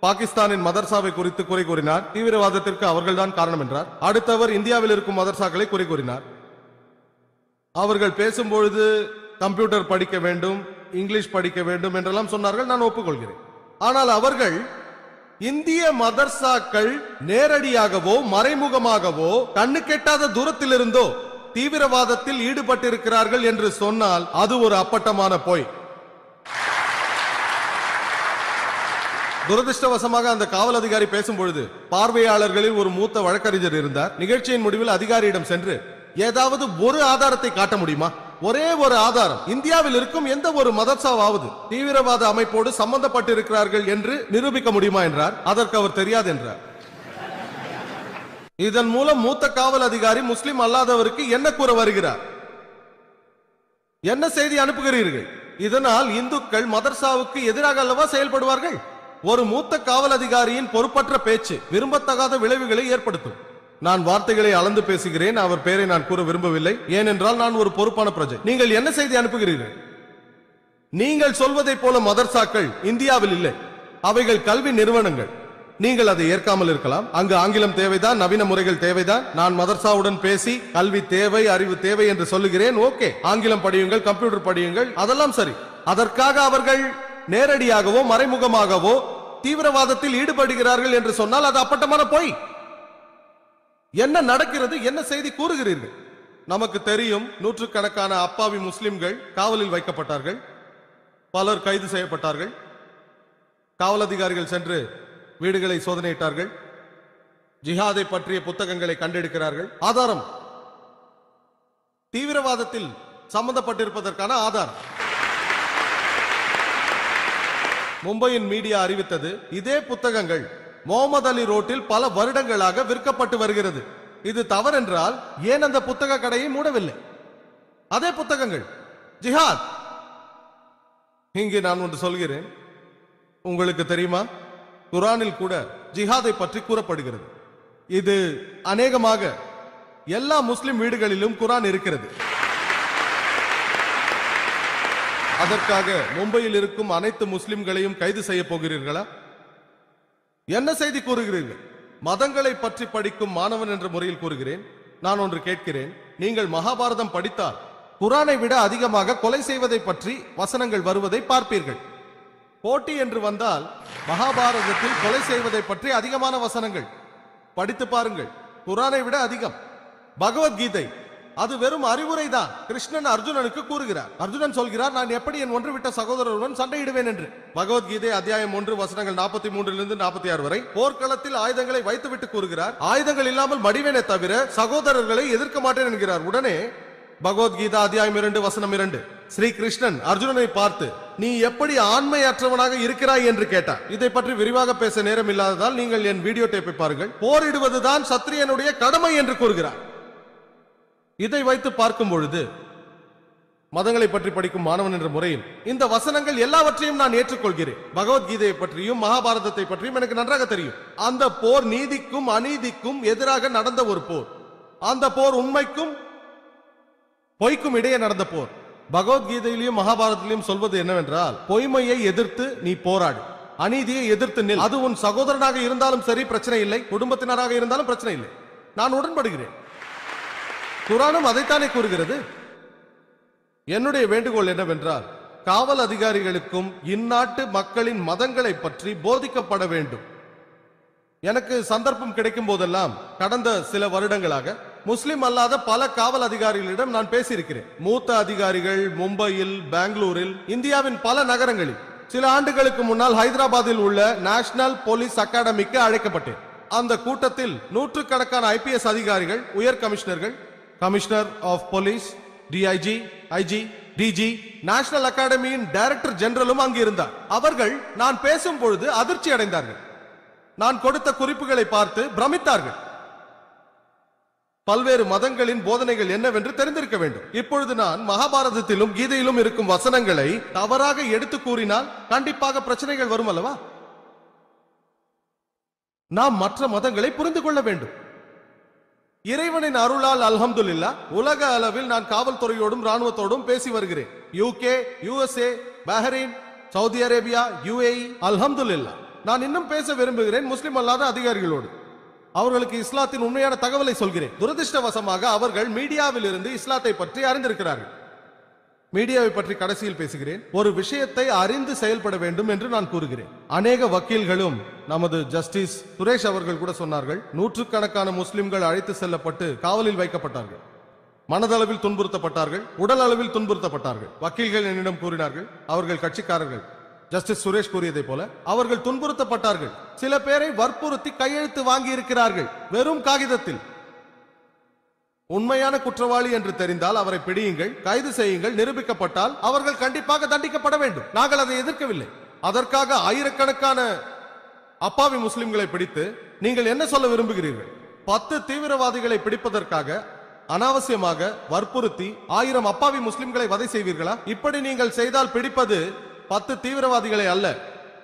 பாகிஸ்தானின் மதர்சாவை குறித்து குறை கூறினார். தீவிரவாதத்திற்கு அவர்கள்தான் காரணம் என்றார். அடுத்தவர் இந்தியாவில் இருக்கும் மதர்சாக்களை குறை கூறினார். அவர்கள் பேசும்பொழுது கம்ப்யூட்டர் படிக்க வேண்டும், இங்கிலீஷ் படிக்க வேண்டும் என்றெல்லாம் சொன்னார்கள். நான் ஒப்புக்கொள்கிறேன். ஆனால் அவர்கள் இந்திய மதர்சாக்கள் நேரடியாகவோ மறைமுகமாகவோ கண்ணு கெட்டாத தூரத்தில் இருந்தோ தீவிரவாதத்தில் ஈடுபட்டிருக்கிறார்கள் என்று சொன்னால் அது ஒரு அப்பட்டமான பொய். துரதிருஷ்டவசமாக அந்த காவல் அதிகாரி பேசும்பொழுது பார்வையாளர்களில் ஒரு மூத்த வழக்கறிஞர் இருந்தார். நிகழ்ச்சியின் முடிவில் அதிகாரியிடம் சென்று, ஏதாவது ஒரு ஆதாரத்தை காட்ட முடியுமா? ஒரே ஒரு ஆதாரம், இந்தியாவில் இருக்கும் எந்த ஒரு மதர்சாவாவது தீவிரவாத அமைப்போடு சம்பந்தப்பட்டிருக்கிறார்கள் என்று நிரூபிக்க முடியுமா என்றார். அதற்கு அவர் தெரியாது என்றார். இதன் மூலம் மூத்த காவல் அதிகாரி முஸ்லிம் அல்லாதவருக்கு என்ன கூற வருகிறார்? என்ன செய்தி அனுப்புகிறீர்கள்? இதனால் இந்துக்கள் மதர்சாவுக்கு எதிராக அல்லவா செயல்படுவார்கள். ஒரு மூத்த காவல் அதிகாரியின் பொறுப்பற்ற பேச்சு விரும்பத்தகாத விளைவுகளை ஏற்படுத்தும். நான் வார்த்தைகளை அளந்து பேசுகிறேன். அவர் பெயரை நான் கூற விரும்பவில்லை, ஏனென்றால் நான் ஒரு பொறுப்பான பிரஜை. நீங்கள் என்ன செய்தி அனுப்புகிறீர்கள்? நீங்கள் சொல்வதை போல மதர்சாக்கள் இந்தியாவில் இல்லை. அவைகள் கல்வி நிறுவனங்கள். நீங்கள் அதை ஏற்காமல் இருக்கலாம். அங்கு ஆங்கிலம் தேவைதான், நவீன முறைகள் தேவைதான். நான் மதர்சாவுடன் பேசி கல்வி தேவை, அறிவு தேவை என்று சொல்லுகிறேன். ஓகே, ஆங்கிலம் படியுங்கள், கம்ப்யூட்டர் படியுங்கள், அதெல்லாம் சரி. அதற்காக அவர்கள் நேரடியாகவோ மறைமுகமாகவோ தீவிரவாதத்தில் ஈடுபடுகிறார்கள் என்று சொன்னால் அது அப்பட்டமான பொய். என்ன நடக்கிறது, என்ன செய்தி கூறுகிறீர்கள்? நமக்கு தெரியும், நூற்றுக்கணக்கான அப்பாவி முஸ்லிம்கள் காவலில் வைக்கப்பட்டார்கள், பலர் கைது செய்யப்பட்டார்கள். காவல் அதிகாரிகள் சென்று வீடுகளை சோதனையிட்டார்கள், ஜிஹாதை பற்றிய புத்தகங்களை கண்டெடுக்கிறார்கள். ஆதாரம் தீவிரவாதத்தில் சம்பந்தப்பட்டிருப்பதற்கான ஆதாரம். மும்பையின் மீடியா அறிவித்தது, இதே புத்தகங்கள் முகமது அலி ரோட்டில் பல வருடங்களாக விற்கப்பட்டு வருகிறது. இது தவறென்றால் ஏன் அந்த புத்தக கடையை மூடவில்லை? அதே புத்தகங்கள், ஜிஹாத். இங்கே நான் ஒன்று சொல்கிறேன், உங்களுக்கு தெரியுமா, குரானில் கூட ஜிஹாதை பற்றி கூறப்படுகிறது. இது அநேகமாக எல்லா முஸ்லிம் வீடுகளிலும் குரான் இருக்கிறது. அதற்காக மும்பையில் இருக்கும் அனைத்து முஸ்லிம்களையும் கைது செய்ய போகிறீர்களா? என்ன செய்தி கூறுகிறீர்கள்? மதங்களை பற்றி படிக்கும் மாணவன் என்ற முறையில் கூறுகிறேன். நான் ஒன்று கேட்கிறேன், நீங்கள் மகாபாரதம் படித்தால் குரானை விட அதிகமாக கொலை செய்வதை பற்றி வசனங்கள் வருவதை பார்ப்பீர்கள். போட்டி என்று வந்தால் மகாபாரதத்தில் கொலை செய்வதை பற்றி அதிகமான வசனங்கள் படித்து பாருங்கள், குரானை விட அதிகம். பகவத்கீதை அது வெறும் அறிவுரை தான். கிருஷ்ணன் அர்ஜுனனுக்கு கூறுகிறார். அர்ஜுனன் சொல்கிறார், நான் எப்படி என் ஒன்று விட்ட சகோதரருடன் சண்டையிடுவேன் என்று. பகவத்கீதை அத்தியாயம் 1 வசனங்கள் 43 46 வரை போர்க்களத்தில் ஆயுதங்களை வைத்துவிட்டு கூறுகிறார், ஆயுதங்கள் இல்லாமல் மடிவேனே தவிர சகோதரர்களை எதிர்க்க மாட்டேன் என்கிறார். உடனே பகவத்கீதா அத்தியாயம் 2 வசனம் 2, ஸ்ரீ கிருஷ்ணன் அர்ஜுனனை பார்த்து, நீ எப்படி ஆண்மையற்றவனாக இருக்கிறாய் என்று கேட்டார். இதை பற்றி விரிவாக பேச நேரம் இல்லாததால் நீங்கள் என் வீடியோ டேப்பை பாருங்கள். போரிடுவதுதான் சத்திரியனுடைய கடமை என்று கூறுகிறார். இதை வைத்து பார்க்கும் பொழுது மதங்களை பற்றி படிக்கும் மாணவன் என்ற முறையில் இந்த வசனங்கள் எல்லாவற்றையும் நான் ஏற்றுக்கொள்கிறேன். பகவத்கீதையை பற்றியும் மகாபாரதத்தை பற்றியும் எனக்கு நன்றாக தெரியும். அந்த போர் நீதிக்கும் அநீதிக்கும் எதிராக நடந்த ஒரு போர். அந்த போர் உண்மைக்கும் பொய்க்கும் இடையே நடந்த போர். பகவத்கீதையிலும் மகாபாரதத்திலும் சொல்வது என்னவென்றால், பொய்மையை எதிர்த்து நீ போராடு, அநீதியை எதிர்த்து நில். அது உன் சகோதரனாக இருந்தாலும் சரி, பிரச்சனை இல்லை, குடும்பத்தினராக இருந்தாலும் பிரச்சனை இல்லை, நான் உடன்படுகிறேன். குரானும் அதைத்தானே கூறுகிறது. என்னுடைய வேண்டுகோள் என்னவென்றால், காவல் அதிகாரிகளுக்கும் இந்நாட்டு மக்களின் மதங்களை பற்றி போதிக்கப்பட வேண்டும். எனக்கு சந்தர்ப்பம் கிடைக்கும் போதெல்லாம் கடந்த சில வருடங்களாக முஸ்லிம் அல்லாத பல காவல் அதிகாரிகளிடம் நான் பேசியிருக்கிறேன். மூத்த அதிகாரிகள் மும்பையில், பெங்களூரில், இந்தியாவின் பல நகரங்களில். சில ஆண்டுகளுக்கு முன்னால் ஹைதராபாத்தில் உள்ள நேஷனல் போலீஸ் அகாடமிக்கு அழைக்கப்பட்டேன். அந்த கூட்டத்தில் நூற்றுக்கணக்கான ஐபிஎஸ் அதிகாரிகள், உயர் கமிஷனர்கள், commissioner of police, DIG, IG, DG, national அகாடமியின் டைரக்டர் ஜெனரலும் அங்கு இருந்தார். அவர்கள் நான் பேசும் பொழுது அதிர்ச்சி அடைந்தார்கள். நான் கொடுத்த குறிப்புகளை பார்த்து பிரமித்தார்கள். பல்வேறு மதங்களின் போதனைகள் என்னவென்று தெரிந்திருக்க வேண்டும். இப்பொழுது நான் மகாபாரதத்திலும் கீதையிலும் இருக்கும் வசனங்களை தவறாக எடுத்து கூறினால் கண்டிப்பாக பிரச்சனைகள் வரும் அல்லவா? நாம் மற்ற மதங்களை புரிந்து கொள்ள வேண்டும். இறைவனின் அருளால் அல்ஹம்துலில்லாஹ் உலக அளவில் நான் காவல்துறையோடும் ராணுவத்தோடும் பேசி வருகிறேன். UK, USA, Bahrain, Saudi Arabia, UAE, அல்ஹம்துலில்லாஹ். நான் இன்னும் பேச விரும்புகிறேன் முஸ்லிம் அல்லாத அதிகாரிகளோடு. அவர்களுக்கு இஸ்லாத்தின் உண்மையான தகவலை சொல்கிறேன். துரதிருஷ்டவசமாக அவர்கள் மீடியாவில் இருந்து இஸ்லாத்தை பற்றி அறிந்திருக்கிறார்கள். மீடியாவை பற்றி கடைசியில் பேசுகிறேன். ஒரு விஷயத்தை அறிந்து செயல்பட வேண்டும் என்று நான் கூறுகிறேன். அநேக வக்கீல்களும், நமது ஜஸ்டிஸ் சுரேஷ் அவர்கள் கூட சொன்னார்கள், நூற்றுக்கணக்கான முஸ்லிம்கள் அழைத்து செல்லப்பட்டு காவலில் வைக்கப்பட்டார்கள், மனதளவில் துன்புறுத்தப்பட்டார்கள், உடல் அளவில் துன்புறுத்தப்பட்டார்கள். வக்கீல்கள் என்னிடம் கூறினார்கள், அவர்கள் கட்சிக்காரர்கள், ஜஸ்டிஸ் சுரேஷ் கூறியதை போல அவர்கள் துன்புறுத்தப்பட்டார்கள். சில பேரை வற்புறுத்தி கையெழுத்து வாங்கி இருக்கிறார்கள் வெறும் காகிதத்தில். உண்மையான குற்றவாளி என்று தெரிந்தால் அவரை பிடியுங்கள், கைது செய்யுங்கள், நிரூபிக்கப்பட்டால் அவர்கள் கண்டிப்பாக தண்டிக்கப்பட வேண்டும். நாங்கள் அதை எதிர்க்கவில்லை. அதற்காக ஆயிரக்கணக்கான அப்பாவி முஸ்லிம்களை பிடித்து நீங்கள் என்ன சொல்ல விரும்புகிறீர்கள்? 10 தீவிரவாதிகளை பிடிப்பதற்காக அனாவசியமாக வற்புறுத்தி 1000 அப்பாவி முஸ்லிம்களை வதை செய்வீர்களா? இப்படி நீங்கள் செய்தால் பிடிப்பது 10 தீவிரவாதிகளை அல்ல,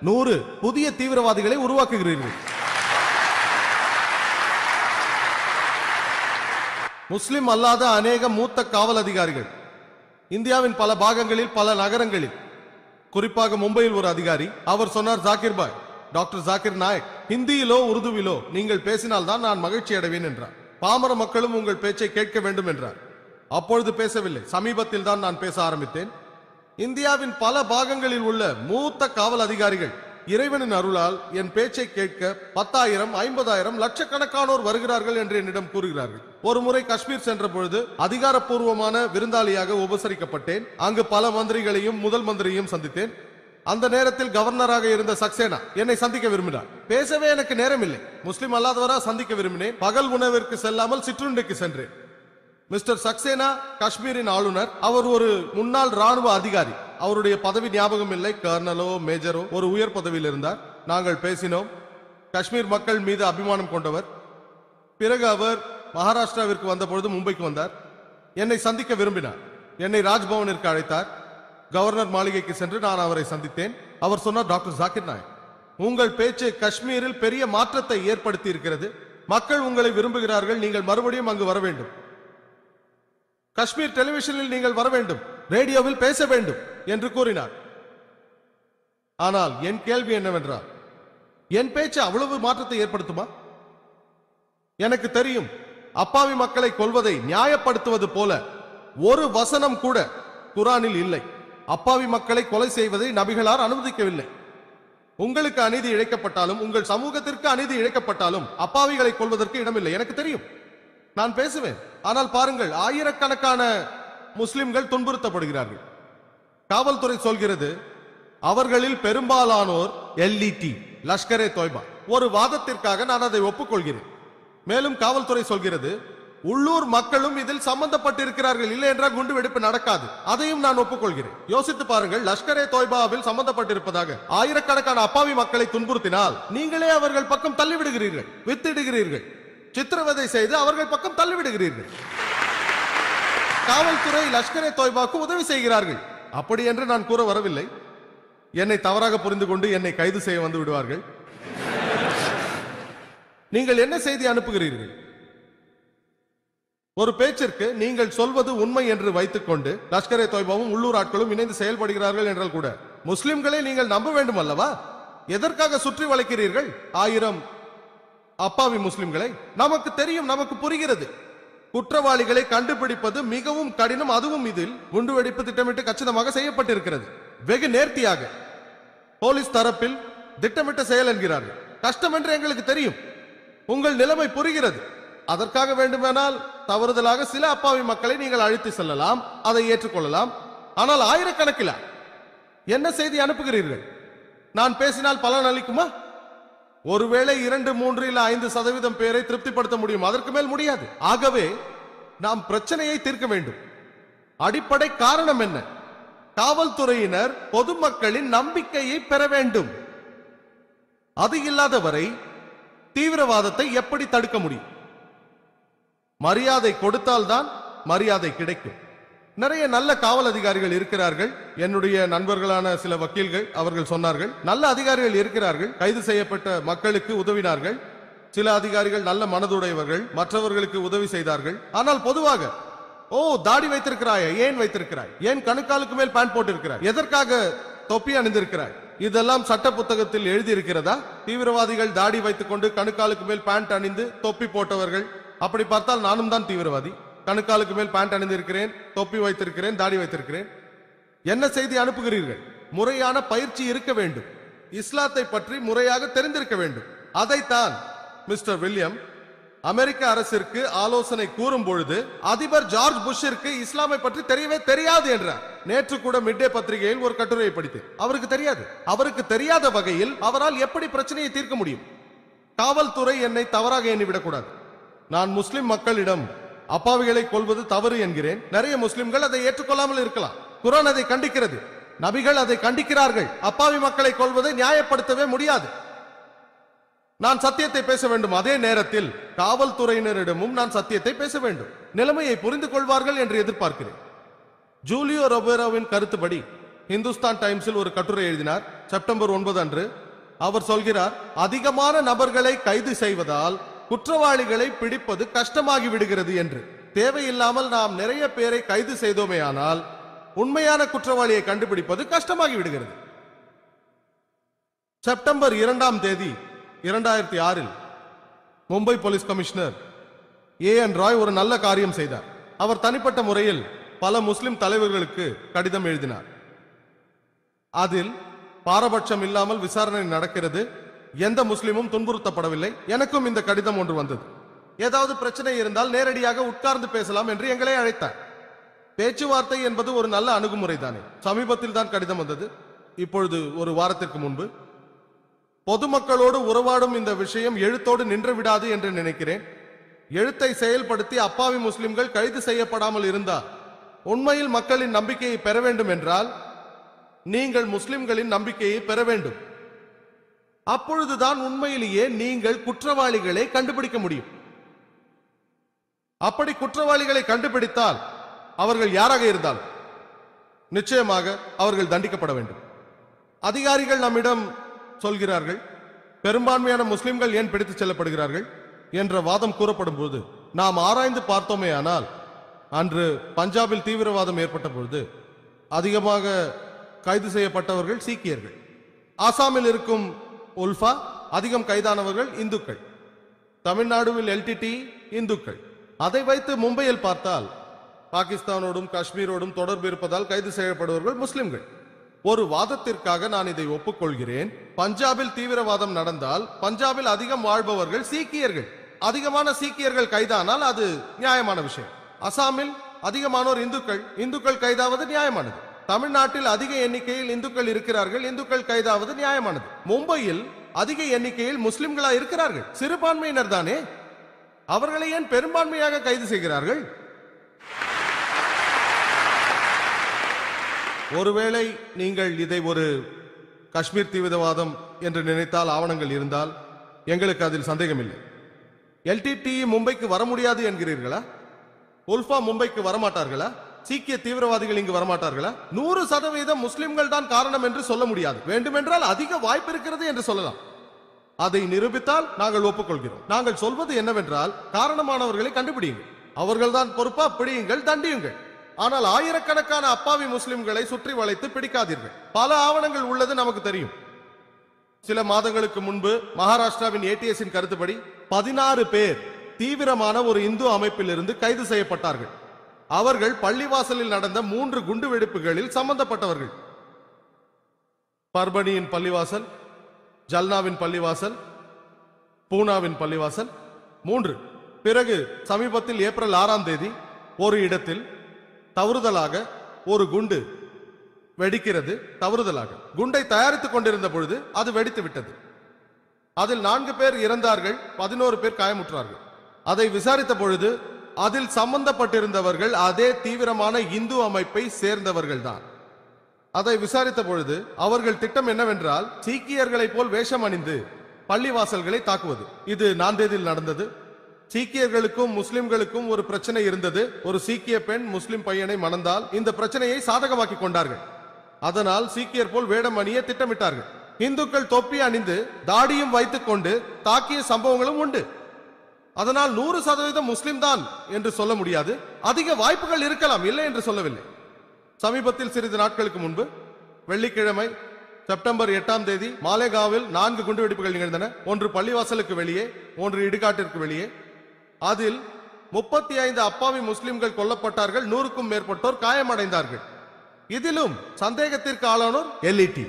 100 புதிய தீவிரவாதிகளை உருவாக்குகிறீர்கள். முஸ்லிம் அல்லாத அநேக மூத்த காவல் அதிகாரிகள் இந்தியாவின் பல பாகங்களில், பல நகரங்களில், குறிப்பாக மும்பையில் ஒரு அதிகாரி, அவர் சொன்னார், ஜாகிர் பாய், டாக்டர் ஜாகிர் நாயக், ஹிந்தியிலோ உருதுவிலோ நீங்கள் பேசினால் தான் நான் மகிழ்ச்சி அடைவேன் என்றார். பாமர மக்களும் உங்கள் பேச்சை கேட்க வேண்டும் என்றார். அப்பொழுது பேசவில்லை, சமீபத்தில் தான் நான் பேச ஆரம்பித்தேன். இந்தியாவின் பல பாகங்களில் உள்ள மூத்த காவல் அதிகாரிகள் இறைவனின் அருளால் என் பேச்சை கேட்க 10,000, 50,000, லட்சக்கணக்கானோர் வருகிறார்கள் என்று என்னிடம் கூறுகிறார்கள். ஒரு முறை காஷ்மீர் சென்ற பொழுது அதிகாரப்பூர்வமான விருந்தாளியாக உபசரிக்கப்பட்டேன். அங்கு பல மந்திரிகளையும் முதல் மந்திரியையும் சந்தித்தேன். அந்த நேரத்தில் கவர்னராக இருந்த சக்சேனா என்னை சந்திக்க விரும்பினார். பேசவே எனக்கு நேரம் இல்லை. முஸ்லிம் அல்லாதவரா சந்திக்க விரும்பினேன். பகல் உணவிற்கு செல்லாமல் சிற்றுண்டிக்கு சென்றேன். மிஸ்டர் சக்சேனா காஷ்மீரின் ஆளுநர். அவர் ஒரு முன்னாள் ராணுவ அதிகாரி. அவருடைய பதவி ஞாபகம் இல்லை, கர்னலோ மேஜரோ, ஒரு உயர் பதவியில் இருந்தார். நாங்கள் பேசினோம். காஷ்மீர் மக்கள் மீது அபிமானம் கொண்டவர். பிறகு அவர் மகாராஷ்டிராவிற்கு வந்தபொழுது மும்பைக்கு வந்தார். என்னை சந்திக்க விரும்பினார். என்னை ராஜ்பவனிற்கு அழைத்தார். கவர்னர் மாளிகைக்கு சென்று நான் அவரை சந்தித்தேன். அவர் சொன்னார், டாக்டர் ஜாகிர் நாயக், உங்கள் பேச்சு காஷ்மீரில் பெரிய மாற்றத்தை ஏற்படுத்தி இருக்கிறது. மக்கள் உங்களை விரும்புகிறார்கள். நீங்கள் மறுபடியும் அங்கு வர வேண்டும். காஷ்மீர் டெலிவிஷனில் நீங்கள் வர வேண்டும், ரேடியோவில் பேச வேண்டும் என்று கூறினார். ஆனால் என் கேள்வி என்னவென்றால், என் பேச்சு அவ்வளவு மாற்றத்தை ஏற்படுத்துமா? எனக்கு தெரியும், அப்பாவி மக்களை கொல்வதை நியாயப்படுத்துவது போல ஒரு வசனம் கூட குரானில் இல்லை. அப்பாவி மக்களை கொலை செய்வதை நபிகளார் அனுமதிக்கவில்லை. உங்களுக்கு அநீதி இழைக்கப்பட்டாலும், உங்கள் சமூகத்திற்கு அநீதி இழைக்கப்பட்டாலும் அப்பாவிகளை கொல்வதற்கு இடமில்லை. எனக்கு தெரியும், நான் பேசுவேன். ஆனால் பாருங்கள், ஆயிரக்கணக்கான முஸ்லிம்கள் துன்புறுத்தப்படுகிறார்கள். காவல்துறை சொல்கிறது அவர்களில் பெரும்பாலானோர் எல்இடி, லஷ்கரே தொய்பா. ஒரு வாதத்திற்காக நான் அதை ஒப்புக்கொள்கிறேன். மேலும் காவல்துறை சொல்கிறது உள்ளூர் மக்களும் இதில் சம்பந்தப்பட்டிருக்கிறார்கள், இல்லை என்றால் குண்டு வெடிப்பு நடக்காது. அதையும் நான் ஒப்புக்கொள்கிறேன். யோசித்து பாருங்கள், லஷ்கரே தொய்பாவில் சம்பந்தப்பட்டிருப்பதாக ஆயிரக்கணக்கான அப்பாவி மக்களை துன்புறுத்தினால் நீங்களே அவர்கள் பக்கம் தள்ளிவிடுகிறீர்கள், வித்திடுகிறீர்கள், சித்திரவதை செய்து அவர்கள் பக்கம் தள்ளிவிடுகிறீர்கள். காவல்துறை லஷ்கரே தொய்பாக்கு உதவி செய்கிறார்கள். அப்படி என்று நான் கூற வரவில்லை. என்னை தவறாக புரிந்து கொண்டு என்னை கைது செய்ய வந்து விடுவார்கள். நீங்கள் என்ன செய்தி அனுப்புகிறீர்கள்? ஒரு பேச்சிற்கு நீங்கள் சொல்வது உண்மை என்று வைத்துக் கொண்டு லஷ்கரே தொய்பாவும் உள்ளூர் ஆட்களும் இணைந்து செயல்படுகிறார்கள் என்றால் கூட முஸ்லிம்களை நீங்கள் நம்ப வேண்டும் அல்லவா? எதற்காக சுற்றி வளைக்கிறீர்கள் 1000 அப்பாவி முஸ்லிம்களை? நமக்கு தெரியும், நமக்கு புரிகிறது. குற்றவாளிகளை கண்டுபிடிப்பது மிகவும் கடினம். அதுவும் இதில் குண்டுவெடிப்பு திட்டமிட்டு கச்சிதமாக செய்யப்பட்டிருக்கிறது. வெகு நேர்த்தியாக போலீஸ் தரப்பில் திட்டமிட்ட செயல் என்கிறார்கள். கஷ்டம் என்று எங்களுக்கு தெரியும். உங்கள் நிலைமை புரிகிறது. அதற்காக வேண்டுமானால் தவறுதலாக சில அப்பாவி மக்களை நீங்கள் அழைத்து செல்லலாம், அதை ஏற்றுக்கொள்ளலாம். ஆனால் ஆயிரக்கணக்கில் என்ன செய்தி அனுப்புகிறீர்கள்? நான் பேசினால் பலன் அளிக்குமா? ஒருவேளை 2, 3 இல்ல 5% பேரை திருப்திப்படுத்த முடியும், அதற்கு மேல் முடியாது. ஆகவே நாம் பிரச்சனையை தீர்க்க வேண்டும். அடிப்படை காரணம் என்ன? காவல்துறையினர் பொதுமக்களின் நம்பிக்கையை பெற வேண்டும். அது இல்லாதவரை தீவிரவாதத்தை எப்படி தடுக்க முடியும்? மரியாதை கொடுத்தால்தான் மரியாதை கிடைக்கும். நிறைய நல்ல காவல் அதிகாரிகள் இருக்கிறார்கள். என்னுடைய நண்பர்களான சில வக்கீல்கள் அவர்கள் சொன்னார்கள், நல்ல அதிகாரிகள் இருக்கிறார்கள், கைது செய்யப்பட்ட மக்களுக்கு உதவினார்கள். சில அதிகாரிகள் நல்ல மனதுடையவர்கள், மற்றவர்களுக்கு உதவி செய்தார்கள். ஆனால் பொதுவாக, ஓ தாடி வைத்திருக்கிறாய், ஏன் வைத்திருக்கிறாய்? ஏன் கணுக்காலுக்கு மேல் பேண்ட் போட்டிருக்கிறாய்? எதற்காக தொப்பி அணிந்திருக்கிறாய்? இதெல்லாம் சட்ட புத்தகத்தில் எழுதியிருக்கிறதா? தீவிரவாதிகள் தாடி வைத்துக் கொண்டு கணுக்காலுக்கு மேல் பேண்ட் அணிந்து தொப்பி போட்டவர்கள். அப்படி பார்த்தால் நானும் தான் தீவிரவாதி. கணுக்காலுக்கு மேல் பேண்ட் அணிந்திருக்கிறேன், தொப்பி வைத்திருக்கிறேன், தாடி வைத்திருக்கிறேன். என்ன செய்தி அனுப்புகிறீர்கள்? முறையான பயிற்சி இருக்க வேண்டும். இஸ்லாத்தை பற்றி முறையாக தெரிந்திருக்க வேண்டும். அதைத்தான் மிஸ்டர் வில்லியம் அமெரிக்க அரசிற்கு ஆலோசனை கூறும் பொழுது அதிபர் ஜார்ஜ் புஷ்ஷிற்கு இஸ்லாமை பற்றி தெரியவே தெரியாது என்றார். நேற்று கூட மிட்டே பத்திரிகையில் ஒரு கட்டுரையை படித்தேன். அவருக்கு தெரியாது. அவருக்கு தெரியாத வகையில் அவரால் எப்படி பிரச்சனையை தீர்க்க முடியும்? காவல்துறை என்னை தவறாக எண்ணிவிடக்கூடாது. நான் முஸ்லிம் மக்களிடம் அப்பாவிகளை கொல்வது தவறு என்கிறேன். நிறைய முஸ்லிம்கள் அதை ஏற்றுக்கொள்ளாமல் இருக்கலாம். குர்ஆன் அதை கண்டிக்கிறது, நபிகள் அதை கண்டிக்கிறார்கள். அப்பாவி மக்களை கொல்வதை நியாயப்படுத்தவே முடியாது. நான் சத்தியத்தை பேச வேண்டும். அதே நேரத்தில் காவல்துறையினரிடமும் நான் சத்தியத்தை பேச வேண்டும். நிலைமையை புரிந்து கொள்வார்கள் என்று எதிர்பார்க்கிறேன். ஜூலியோ ரொபேரோவின் கருத்துப்படி இந்துஸ்தான் டைம்ஸில் ஒரு கட்டுரை எழுதினார் செப்டம்பர் 9 அன்று. அவர் சொல்கிறார், அதிகமான நபர்களை கைது செய்வதால் குற்றவாளிகளை பிடிப்பது கஷ்டமாகி விடுகிறது என்று. தேவையில்லாமல் நாம் நிறைய பேரை கைது செய்தோமே ஆனால் உண்மையான குற்றவாளியை கண்டுபிடிப்பது கஷ்டமாகி விடுகிறது. September 2 2006 Mumbai police commissioner A N Roy ஒரு நல்ல காரியம் செய்தார். அவர் தனிப்பட்ட முறையில் பல முஸ்லிம் தலைவர்களுக்கு கடிதம் எழுதினார். அதில் பாரபட்சம் இல்லாமல் விசாரணை நடக்கிறது, எந்த முஸ்லிமும் துன்புறுத்தப்படவில்லை, எனக்கும் இந்த கடிதம் ஒன்று வந்தது, ஏதாவது பிரச்சனை இருந்தால் நேரடியாக உட்கார்ந்து பேசலாம் என்று எங்களை அழைத்தார். பேச்சுவார்த்தை என்பது ஒரு நல்ல அணுகுமுறை தானே. சமீபத்தில் தான் கடிதம் வந்தது, இப்பொழுது ஒரு வாரத்திற்கு முன்பு. பொதுமக்களோடு உறவாடும் இந்த விஷயம் எழுத்தோடு நின்று விடாது என்று நினைக்கிறேன். எழுத்தை செயல்படுத்தி அப்பாவி முஸ்லிம்கள் கைது செய்யப்படாமல் இருந்தால் உண்மையில் மக்களின் நம்பிக்கையை பெற வேண்டும் என்றால் நீங்கள் முஸ்லிம்களின் நம்பிக்கையை பெற வேண்டும். அப்பொழுதுதான் உண்மையிலேயே நீங்கள் குற்றவாளிகளை கண்டுபிடிக்க முடியும். அப்படி குற்றவாளிகளை கண்டுபிடித்தால் அவர்கள் யாராக இருந்தாலும் நிச்சயமாக அவர்கள் தண்டிக்கப்பட வேண்டும். அதிகாரிகள் நம்மிடம் சொல்கிறார்கள், பெரும்பான்மையான முஸ்லிம்கள் ஏன் பிடித்துச் செல்லப்படுகிறார்கள் என்ற வாதம் கூறப்படும் போது நாம் ஆராய்ந்து பார்த்தோமே ஆனால், அன்று பஞ்சாபில் தீவிரவாதம் ஏற்பட்ட பொழுது அதிகமாக கைது செய்யப்பட்டவர்கள் சீக்கியர்கள். ஆசாமில் இருக்கும் உல்ஃபா அதிகம் கைதானவர்கள் இந்துக்கள். தமிழ்நாடுவில் எல்டிடி இந்துக்கள். அதை வைத்து மும்பையில் பார்த்தால் பாகிஸ்தானோடும் காஷ்மீரோடும் தொடர்பு இருப்பதால் கைது செய்யப்படுபவர்கள் முஸ்லிம்கள். ஒரு வாதத்திற்காக நான் இதை ஒப்புக்கொள்கிறேன். பஞ்சாபில் தீவிரவாதம் நடந்தால் பஞ்சாபில் அதிகம் வாழ்பவர்கள் சீக்கியர்கள். அதிகமான சீக்கியர்கள் கைதானால் அது நியாயமான விஷயம். அசாமில் அதிகமானோர் இந்துக்கள், இந்துக்கள் கைதாவது நியாயமானது. தமிழ்நாட்டில் அதிக எண்ணிக்கையில் இந்துக்கள் இருக்கிறார்கள், இந்துக்கள் கைதாவது நியாயமானது. மும்பையில் அதிக எண்ணிக்கையில் முஸ்லிம்களா இருக்கிறார்கள், சிறுபான்மையினர் தானே, அவர்களை ஏன் பெரும்பான்மையாக கைது செய்கிறார்கள்? ஒருவேளை நீங்கள் இதை ஒரு காஷ்மீர் தீவிரவாதம் என்று நினைத்தால், ஆவணங்கள் இருந்தால் எங்களுக்கு அதில் சந்தேகமில்லை. எல்டிடி மும்பைக்கு வர முடியாது என்கிறீர்களா? உல்ஃபா மும்பைக்கு வரமாட்டார்களா? சீக்கிய தீவிரவாதிகள் இங்கு வரமாட்டார்களா? 100% முஸ்லிம்கள் தான் காரணம் என்று சொல்ல முடியாது. வேண்டுமென்றால் அதிக வாய்ப்பு இருக்கிறது என்று சொல்லலாம். அதை நிரூபித்தால் நாங்கள் ஒப்புக்கொள்கிறோம். நாங்கள் சொல்வது என்னவென்றால், காரணமானவர்களை கண்டுபிடியுங்கள், அவர்கள்தான் பொறுப்பா, பிடியுங்கள், தண்டியுங்கள். ஆனால் ஆயிரக்கணக்கான அப்பாவி முஸ்லிம்களை சுற்றி வளைத்து பிடிக்காதீர்கள். பல ஆவணங்கள் உள்ளது நமக்கு தெரியும். சில மாதங்களுக்கு முன்பு மகாராஷ்டிராவின் ஏடிஎஸின் கருத்துப்படி 16 பேர் தீவிரமான ஒரு இந்து அமைப்பில் இருந்து கைது செய்யப்பட்டார்கள். அவர்கள் பள்ளிவாசலில் நடந்த 3 குண்டுவெடிப்புகளில் சம்பந்தப்பட்டவர்கள். பர்பனியின் பள்ளிவாசல், ஜல்னாவின் பள்ளிவாசல், பூனாவின் பள்ளிவாசல் 3. பிறகு சமீபத்தில் ஏப்ரல் 6 ஒரு இடத்தில் தவறுதலாக ஒரு குண்டு வெடிக்கிறது. தவறுதலாக குண்டை தயாரித்துக் கொண்டிருந்த பொழுது அது வெடித்து விட்டது. அதில் 4 பேர் இறந்தார்கள், 11 பேர் காயமுற்றார்கள். அதை விசாரித்த பொழுது அதில் சம்பந்தப்பட்டிருந்தவர்கள் அதே தீவிரமான இந்து அமைப்பை சேர்ந்தவர்கள் தான். அதை விசாரித்த பொழுது அவர்கள் திட்டம் என்னவென்றால், சீக்கியர்களை போல் வேஷம் அணிந்து பள்ளிவாசல்களை தாக்குவது. இது 4 நடந்தது. சீக்கியர்களுக்கும் முஸ்லிம்களுக்கும் ஒரு பிரச்சனை இருந்தது. ஒரு சீக்கிய பெண் முஸ்லிம் பையனை மணந்தால் இந்த பிரச்சனையை சாதகமாக்கி கொண்டார்கள். அதனால் சீக்கியர் போல் வேடம் அணிய திட்டமிட்டார்கள். இந்துக்கள் தொப்பி அணிந்து தாடியும் வைத்துக் கொண்டு தாக்கிய சம்பவங்களும் உண்டு. அதனால் 100% முஸ்லிம் தான் என்று சொல்ல முடியாது. அதிக வாய்ப்புகள் இருக்கலாம், இல்லை என்று சொல்லவில்லை. சமீபத்தில் சிறிது நாட்களுக்கு முன்பு வெள்ளிக்கிழமை செப்டம்பர் 8 மாலேகாவில் 4 குண்டுவெடிப்புகள் நிகழ்ந்தன. ஒன்று பள்ளிவாசலுக்கு வெளியே, ஒன்று இடுகாட்டிற்கு வெளியே. அதில் 35 அப்பாவி முஸ்லிம்கள் கொல்லப்பட்டார்கள், 100க்கும் மேற்பட்டோர் காயமடைந்தார்கள். இதிலும் சந்தேகத்திற்கு ஆளானோர் எல்இடி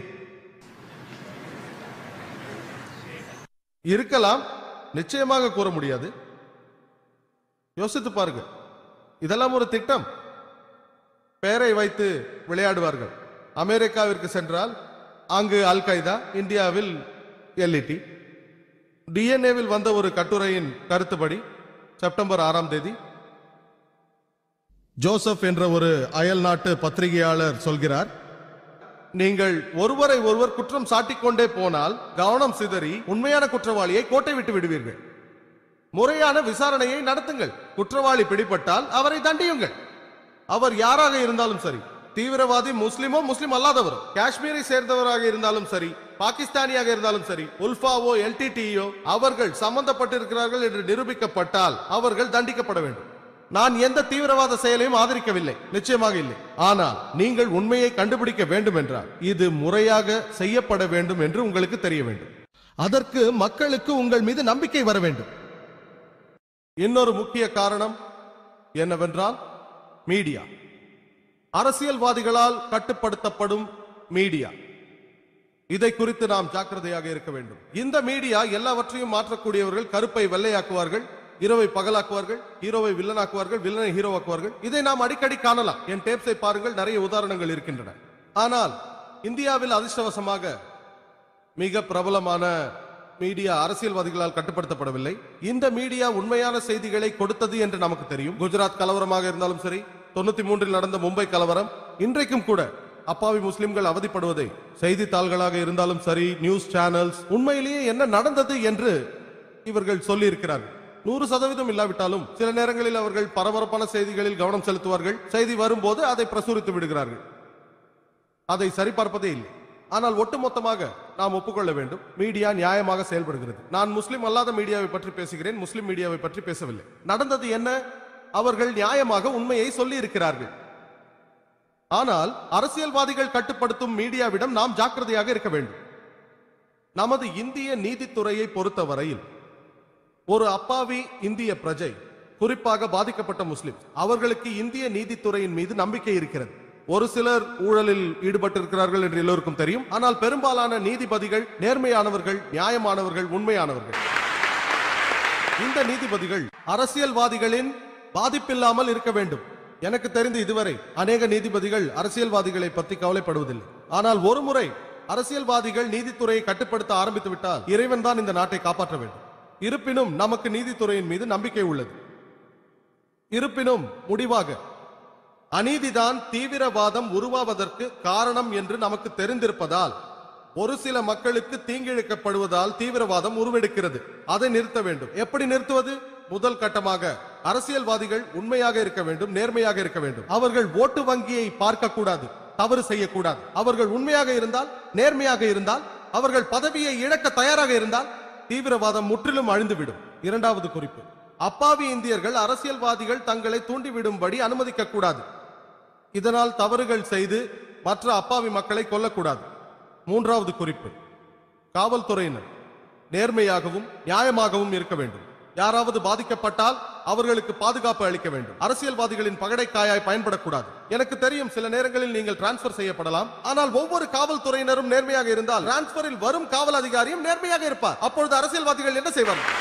இருக்கலாம், நிச்சயமாக கூற முடியாது. யோசித்து பாருங்கள், இதெல்லாம் ஒரு திட்டம். பெயரை வைத்து விளையாடுவார்கள். அமெரிக்காவிற்கு சென்றால் அங்கு அல் கைதா, இந்தியாவில் எல்இடி. டிஎன்ஏவில் வந்த ஒரு கட்டுரையின் கருத்துப்படி செப்டம்பர் 6 ஜோசப் என்ற ஒரு அயல் நாட்டு பத்திரிகையாளர் சொல்கிறார், நீங்கள் ஒருவரை ஒருவர் குற்றம் சாட்டிக் கொண்டே போனால் கவனம் சிதறி உண்மையான குற்றவாளியை கோட்டை விட்டு விடுவீர்கள். முறையான விசாரணையை நடத்துங்கள். குற்றவாளி பிடிபட்டால் அவரை தண்டியுங்கள். அவர் யாராக இருந்தாலும் சரி, தீவிரவாதி முஸ்லிமோ முஸ்லிம் அல்லாதவரோ, காஷ்மீரை சேர்ந்தவராக இருந்தாலும் சரி, பாகிஸ்தானியாக இருந்தாலும் சரி, உல்ஃபாவோ எல்டிடியோ, அவர்கள் சம்பந்தப்பட்டிருக்கிறார்கள் என்று நிரூபிக்கப்பட்டால் அவர்கள் தண்டிக்கப்பட வேண்டும். நான் எந்த தீவிரவாத செயலையும் ஆதரிக்கவில்லை, நிச்சயமாக இல்லை. ஆனால் நீங்கள் உண்மையை கண்டுபிடிக்க வேண்டும் என்றால் இது முறையாக செய்யப்பட வேண்டும் என்று உங்களுக்கு தெரிய வேண்டும். அதற்கு மக்களுக்கு உங்கள் மீது நம்பிக்கை வர வேண்டும். இன்னொரு முக்கிய காரணம் என்னவென்றால் மீடியா. அரசியல்வாதிகளால் கட்டுப்படுத்தப்படும் மீடியா. இதை குறித்து நாம் ஜாக்கிரதையாக இருக்க வேண்டும். இந்த மீடியா எல்லாவற்றையும் மாற்றக்கூடியவர்கள். கருப்பை வெள்ளையாக்குவார்கள், இரவை பகலாக்குவார்கள், ஹீரோவை வில்லனாக்குவார்கள், வில்லனை ஹீரோவாக்குவார்கள். இதை நாம் அடிக்கடி காணலாம். என் டேப்ஸை பாருங்கள், நிறைய உதாரணங்கள் இருக்கின்றன. ஆனால் இந்தியாவில் அதிர்ஷ்டவசமாக மிக பிரபலமான மீடியா அரசியல்வாதிகளால் கட்டுப்படுத்தப்படவில்லை. இந்த மீடியா உண்மையான செய்திகளை கொடுத்தது என்று நமக்கு தெரியும். குஜராத் கலவரமாக இருந்தாலும் சரி, 93 நடந்த மும்பை கலவரம், இன்றைக்கும் கூட அப்பாவி முஸ்லிம்கள் அவதிப்படுவதை செய்தித்தாள்களாக இருந்தாலும் சரி, நியூஸ் சேனல்ஸ் உண்மையிலேயே என்ன நடந்தது என்று இவர்கள் சொல்லி இருக்கிறார்கள். 100% இல்லாவிட்டாலும் சில நேரங்களில் அவர்கள் பரபரப்பான செய்திகளில் கவனம் செலுத்துவார்கள். செய்தி வரும்போது அதை பிரசுரித்து விடுகிறார்கள். அதை சரிபார்ப்பதே இல்லை. ஆனால் ஒட்டுமொத்தமாக நாம் ஒப்புக்கொள்ள வேண்டும், மீடியா நியாயமாக செயல்படுகிறது. நான் முஸ்லிம் அல்லாத மீடியாவை பற்றி பேசுகிறேன், முஸ்லிம் மீடியாவை பற்றி பேசவில்லை. நடந்தது என்ன? அவர்கள் நியாயமாக உண்மையை சொல்லி இருக்கிறார்கள். ஆனால் அரசியல்வாதிகள் கட்டுப்படுத்தும் மீடியாவிடம் நாம் ஜாக்கிரதையாக இருக்க வேண்டும். நமது இந்திய நீதித்துறையை பொறுத்தவரையில் ஒரு அப்பாவி இந்திய பிரஜை, குறிப்பாக பாதிக்கப்பட்ட முஸ்லிம், அவர்களுக்கு இந்திய நீதித்துறையின் மீது நம்பிக்கை இருக்கிறது. ஒரு சிலர் ஊழலில் ஈடுபட்டிருக்கிறார்கள் என்று எல்லோருக்கும் தெரியும். ஆனால் பெரும்பாலான நீதிபதிகள் நேர்மையானவர்கள், நியாயமானவர்கள், உண்மையானவர்கள். இந்த நீதிபதிகள் அரசியல்வாதிகளின் பாதிப்பில்லாமல் இருக்க வேண்டும். எனக்கு தெரிந்து இதுவரை அநேக நீதிபதிகள் அரசியல்வாதிகளை பற்றி கவலைப்படுவதில்லை. ஆனால் ஒரு முறை அரசியல்வாதிகள் நீதித்துறையை கட்டுப்படுத்த ஆரம்பித்து விட்டால் இறைவன் தான் இந்த நாட்டை காப்பாற்ற வேண்டும். இருப்பினும் நமக்கு நீதித்துறையின் மீது நம்பிக்கை உள்ளது. இருப்பினும் முடிவாக அநீதிதான் தீவிரவாதம் உருவாவதற்கு காரணம் என்று நமக்கு தெரிந்திருப்பதால் ஒரு சில மக்களுக்கு தீங்கிழைக்கப்படுவதால் தீவிரவாதம் உருவெடுக்கிறது. அதை நிறுத்த வேண்டும். எப்படி நிறுத்துவது? முதல் கட்டமாக அரசியல்வாதிகள் உண்மையாக இருக்க வேண்டும், நேர்மையாக இருக்க வேண்டும். அவர்கள் ஓட்டு வங்கியை பார்க்க கூடாது, தவறு செய்யக்கூடாது. அவர்கள் உண்மையாக இருந்தால், நேர்மையாக இருந்தால், அவர்கள் பதவியை இழக்க தயாராக இருந்தால் தீவிரவாதம் முற்றிலும் அழிந்துவிடும். இரண்டாவது குறிப்பு, அப்பாவி இந்தியர்கள் அரசியல்வாதிகள் தங்களை தூண்டிவிடும்படி அனுமதிக்க கூடாது. இதனால் தவறுகள் செய்து மற்ற அப்பாவி மக்களை கொல்லக்கூடாது. மூன்றாவது குறிப்பு, காவல்துறையினர் நேர்மையாகவும் நியாயமாகவும் இருக்க வேண்டும். யாராவது பாதிக்கப்பட்டால் அவர்களுக்கு பாதுகாப்பு அளிக்க வேண்டும். அரசியல்வாதிகளின் பகடைக்காயாய் பயன்படக்கூடாது. எனக்கு தெரியும் சில நேரங்களில் நீங்கள் டிரான்ஸ்பர் செய்யப்படலாம். ஆனால் ஒவ்வொரு காவல்துறையினரும் நேர்மையாக இருந்தால் டிரான்ஸ்பரில் வரும் காவல் அதிகாரியும் நேர்மையாக இருப்பார். அப்பொழுது அரசியல்வாதிகள் என்ன செய்வார்கள்?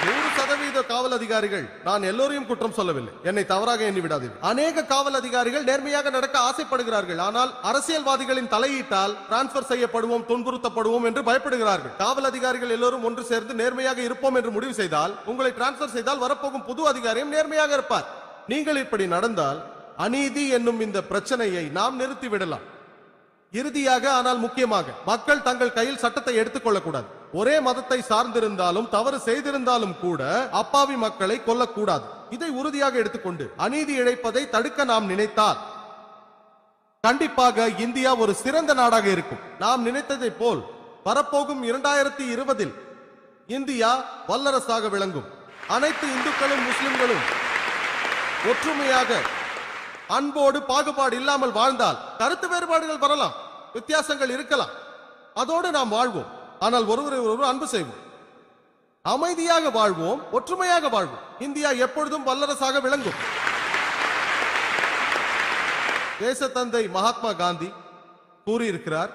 100% காவல் அதிகாரிகள், நான் எல்லோரையும் குற்றம் சொல்லவில்லை, என்னை தவறாக எண்ணி விடாதீர்கள். அநேக காவல் அதிகாரிகள் நேர்மையாக நடக்க ஆசைப்படுகிறார்கள். ஆனால் அரசியல்வாதிகளின் தலையீட்டால் டிரான்ஸ்பர் செய்யப்படுவோம், துன்புறுத்தப்படுவோம் என்று பயப்படுகிறார்கள். காவல் அதிகாரிகள் எல்லோரும் ஒன்று சேர்ந்து நேர்மையாக இருப்போம் என்று முடிவு செய்தால், உங்களை டிரான்ஸ்பர் செய்தால் வரப்போகும் புது அதிகாரியும் நேர்மையாக இருப்பார். நீங்கள் இப்படி நடந்தால் அநீதி என்னும் இந்த பிரச்சனையை நாம் நிறுத்திவிடலாம். இறுதியாக, ஆனால் முக்கியமாக, மக்கள் தங்கள் கையில் சட்டத்தை எடுத்துக் கொள்ளக்கூடாது. ஒரே மதத்தை சார்ந்திருந்தாலும் தவறு செய்திருந்தாலும் கூட அப்பாவி மக்களை கொல்லக்கூடாது. இதை உறுதியாக எடுத்துக்கொண்டு அநீதி இழைப்பதை தடுக்க நாம் நினைத்தால் கண்டிப்பாக இந்தியா ஒரு சிறந்த நாடாக இருக்கும். நாம் நினைத்ததை போல் வரப்போகும் 2020 இந்தியா வல்லரசாக விளங்கும். அனைத்து இந்துக்களும் முஸ்லிம்களும் ஒற்றுமையாக அன்போடு பாகுபாடு இல்லாமல் வாழ்ந்தால், கருத்து வேறுபாடுகள் வரலாம், வித்தியாசங்கள் இருக்கலாம், அதோடு நாம் வாழ்வோம். ஆனால் ஒருவரை ஒருவர் அன்பு செய்வோம், அமைதியாக வாழ்வோம், ஒற்றுமையாக வாழ்வோம். இந்தியா எப்பொழுதும் வல்லரசாக விளங்கும். தேசத்தந்தை மகாத்மா காந்தி கூறியிருக்கிறார்,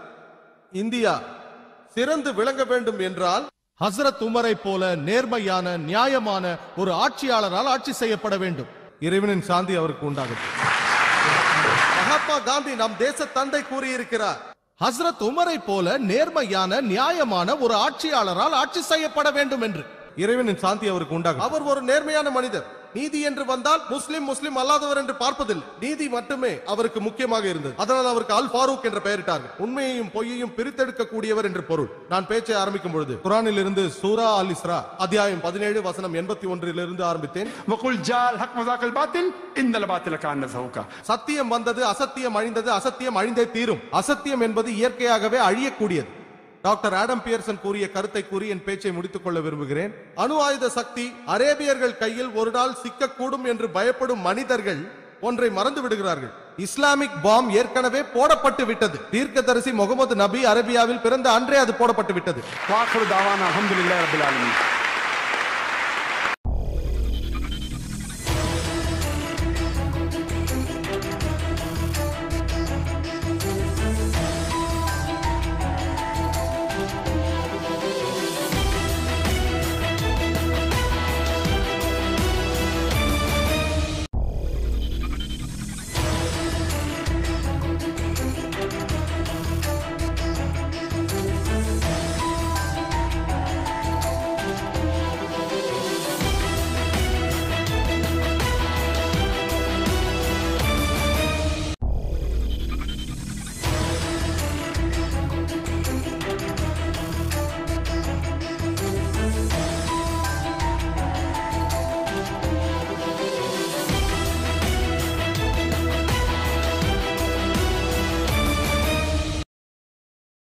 இந்தியா சிறந்து விளங்க வேண்டும் என்றால் ஹசரத் உமரை போல நேர்மையான நியாயமான ஒரு ஆட்சியாளரால் ஆட்சி செய்யப்பட வேண்டும். இறைவனின் சாந்தி அவருக்கு உண்டாகட்டும். மகாத்மா காந்தி நம் தேச தந்தை கூறியிருக்கிறார், ஹசரத் உமரை போல நேர்மையான நியாயமான ஒரு ஆட்சியாளரால் ஆட்சி செய்யப்பட வேண்டும் என்று. இறைவனின் சாந்தி அவருக்கு உண்டாகும். அவர் ஒரு நேர்மையான மனிதர். நீதி என்று வந்தால் முஸ்லிம் அல்லாதவர் என்று பார்ப்பதில்லை. நீதி மட்டுமே அவருக்கு முக்கியமாக இருந்தது. அதனால் அவருக்கு அல் ஃபாரூக் என்ற பெயரிட்டார்கள். உண்மையையும் பொய்யையும் பிரித்தெடுக்க கூடியவர் என்று பொருள். நான் பேச்சை ஆரம்பிக்கும் பொழுது குர்ஆனில் இருந்து சூரா அல் இஸ்ரா அத்தியாயம் 17 வசனம் 81 இருந்து ஆரம்பித்தேன். वकुल जाल हक वज़ाकल बातिल इन्नल बातिल कान ज़हूका. சத்தியம் வந்தது, அசத்தியம் அழிந்தது, அசத்தியம் அழிந்தே தீரும். அசத்தியம் என்பது இயற்கையாகவே அழியக்கூடியது. டாக்டர் ஆடம் பியர்சன் கூறிய கருத்தை கூறி என் பேச்சை முடித்துக் கொள்ள விரும்புகிறேன். அணு ஆயுத சக்தி அரேபியர்கள் கையில் ஒரு நாள் சிக்கக்கூடும் என்று பயப்படும் மனிதர்கள் ஒன்றை மறந்து விடுகிறார்கள். இஸ்லாமிக் பாம் ஏற்கனவே போடப்பட்டு விட்டது. தீர்க்கதரிசி முகமது நபி அரேபியாவில் பிறந்த அன்றே அது போடப்பட்டு விட்டது. वाखिर दावाना अल्हम्दुलिल्लाहि रब्बिल आलमीन.